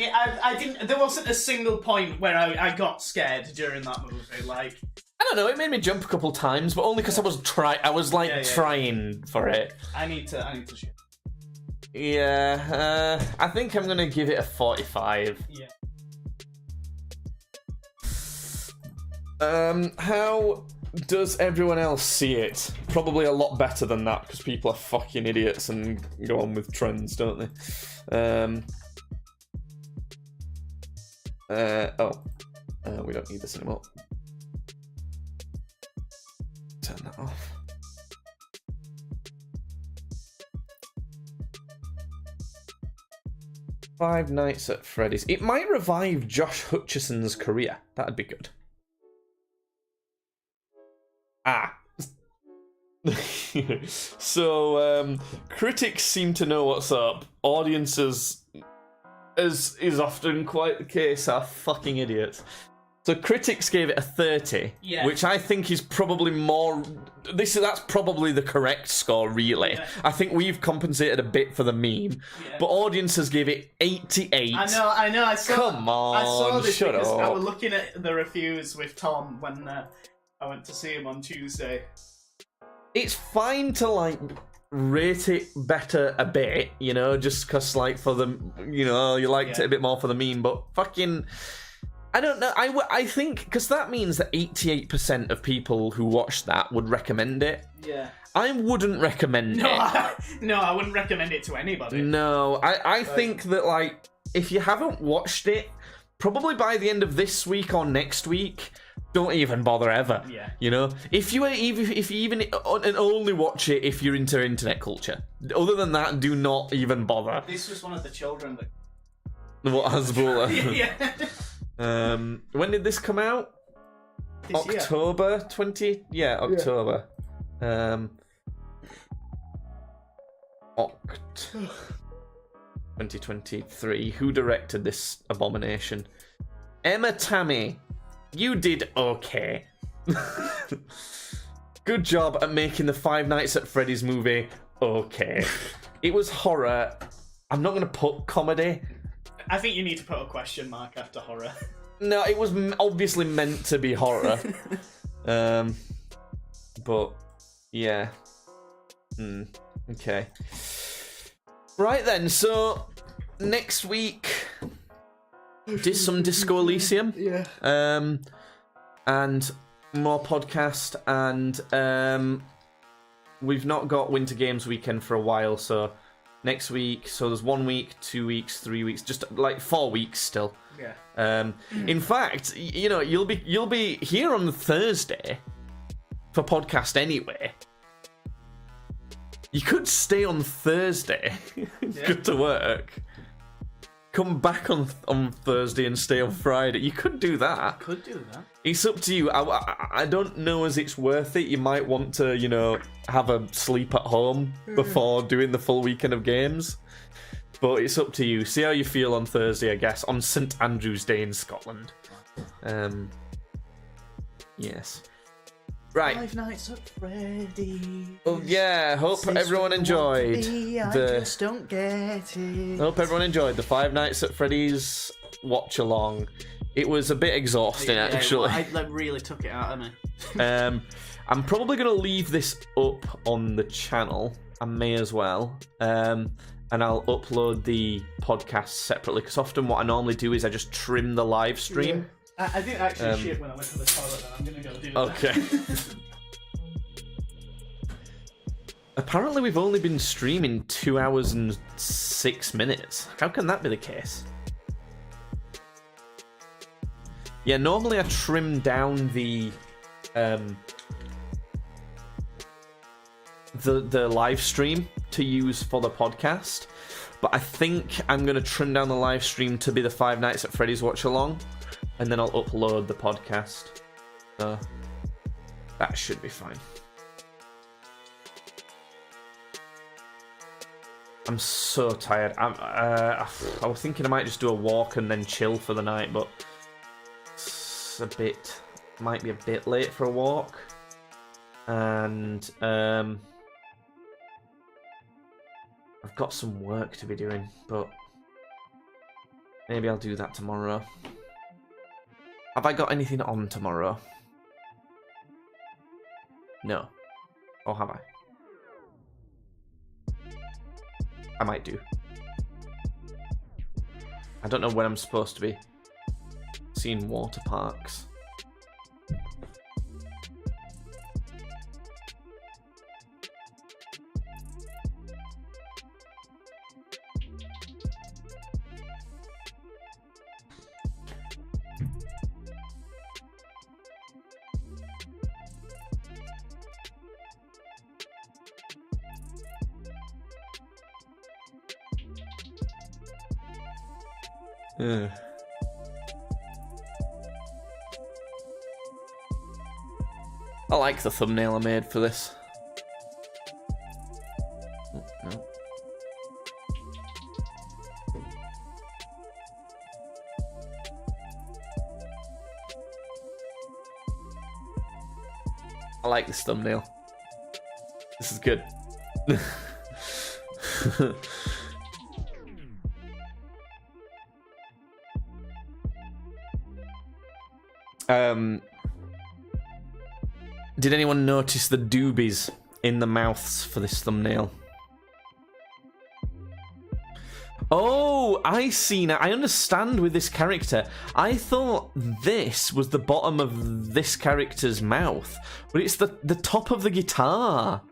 didn't. There wasn't a single point where I got scared during that movie. Like I don't know, it made me jump a couple times, but only because I was trying for it. I need to shoot. Yeah, I think I'm gonna give it a 45. Yeah. How does everyone else see it? Probably a lot better than that, because people are fucking idiots and go on with trends, don't they? We don't need this anymore. Turn that off. Five Nights at Freddy's. It might revive Josh Hutcherson's career. That'd be good. So, critics seem to know what's up. Audiences, as is often quite the case, are fucking idiots. So critics gave it a 30, Yeah. which I think is probably more... That's probably the correct score, really. Yeah. I think we've compensated a bit for the meme. Yeah. But audiences gave it 88. I know. I saw. Come on, I saw this shut because I up. was looking at the reviews with Tom when I went to see him on Tuesday. It's fine to, like, rate it better a bit, you know, just because, like, for the... You know, you liked it a bit more for the meme, but fucking... I don't know. I think because that means that 88% of people who watched that would recommend it. Yeah. I wouldn't recommend it. No, I wouldn't recommend it to anybody. No, I think that, like, if you haven't watched it, probably by the end of this week or next week, don't even bother ever. Yeah. You know, if you even and only watch it if you're into internet culture. Other than that, do not even bother. This was one of the children that. What Hasbulla? Yeah. When did this come out? This year. October 20. Yeah, October. Oct 2023. Who directed this abomination? Emma Tammy. You did okay. Good job at making the Five Nights at Freddy's movie okay. It was horror. I'm not going to put comedy. I think you need to put a question mark after horror. No, it was obviously meant to be horror. But, yeah. Okay. Right then, so next week some Disco Elysium. Yeah. And more podcast, and we've not got Winter Games weekend for a while, so next week, so there's 1 week, 2 weeks, 3 weeks, just like 4 weeks still. Yeah. In fact, you know, you'll be here on Thursday for podcast anyway. You could stay on Thursday, go to work, come back on Thursday and stay on Friday. You could do that. Could do that. It's up to you. I don't know as it's worth it. You might want to, you know, have a sleep at home before doing the full weekend of games. But it's up to you. See how you feel on Thursday, I guess, on St Andrew's Day in Scotland. Yes. Right. Five Nights at Freddy's. Well, yeah. Hope everyone enjoyed. I just don't get it. Hope everyone enjoyed the Five Nights at Freddy's watch along. It was a bit exhausting, actually. I really took it out of me. I'm probably going to leave this up on the channel. I may as well. And I'll upload the podcast separately, because often what I normally do is I just trim the live stream. Yeah. I didn't actually shit when I went to the toilet, and I'm going to go do that. Okay. Apparently we've only been streaming 2 hours and 6 minutes. How can that be the case? Yeah, normally I trim down the live stream to use for the podcast, but I think I'm going to trim down the live stream to be the Five Nights at Freddy's watch along, and then I'll upload the podcast. So that should be fine. I'm so tired. I was thinking I might just do a walk and then chill for the night, but might be a bit late for a walk, and I've got some work to be doing, but maybe I'll do that tomorrow. Have I got anything on tomorrow? No. Or have I? I might do. I don't know when I'm supposed to be seeing water parks. I like the thumbnail I made for this. Oh, no. I like this thumbnail. This is good. Did anyone notice the doobies in the mouths for this thumbnail? Oh, I see now. I understand with this character. I thought this was the bottom of this character's mouth, but it's the top of the guitar.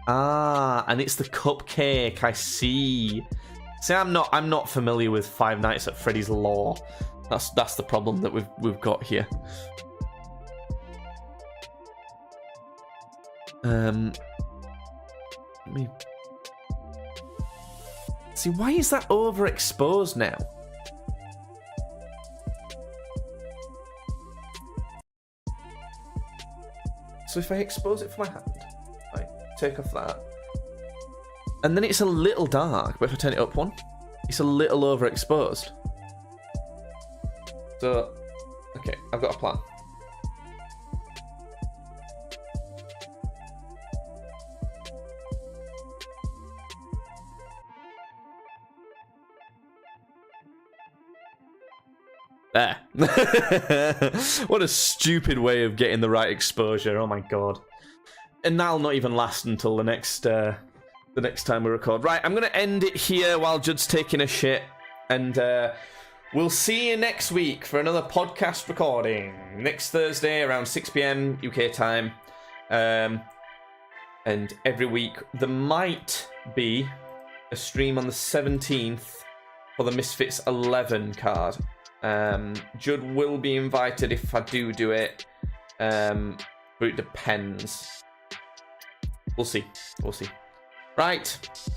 Ah, and it's the cupcake. I see. See, I'm not familiar with Five Nights at Freddy's lore. That's the problem that we've got here. Let me see, why is that overexposed now? So if I expose it for my hand, right, take off that, and then it's a little dark, but if I turn it up one, it's a little overexposed. So, okay, I've got a plan. There. What a stupid way of getting the right exposure. Oh my god. And that'll not even last until the next time we record. Right, I'm going to end it here while Judd's taking a shit. And we'll see you next week for another podcast recording. Next Thursday around 6 PM UK time. And every week there might be a stream on the 17th for the Misfits 11 card. Judd will be invited if I do it, but it depends. We'll see. Right.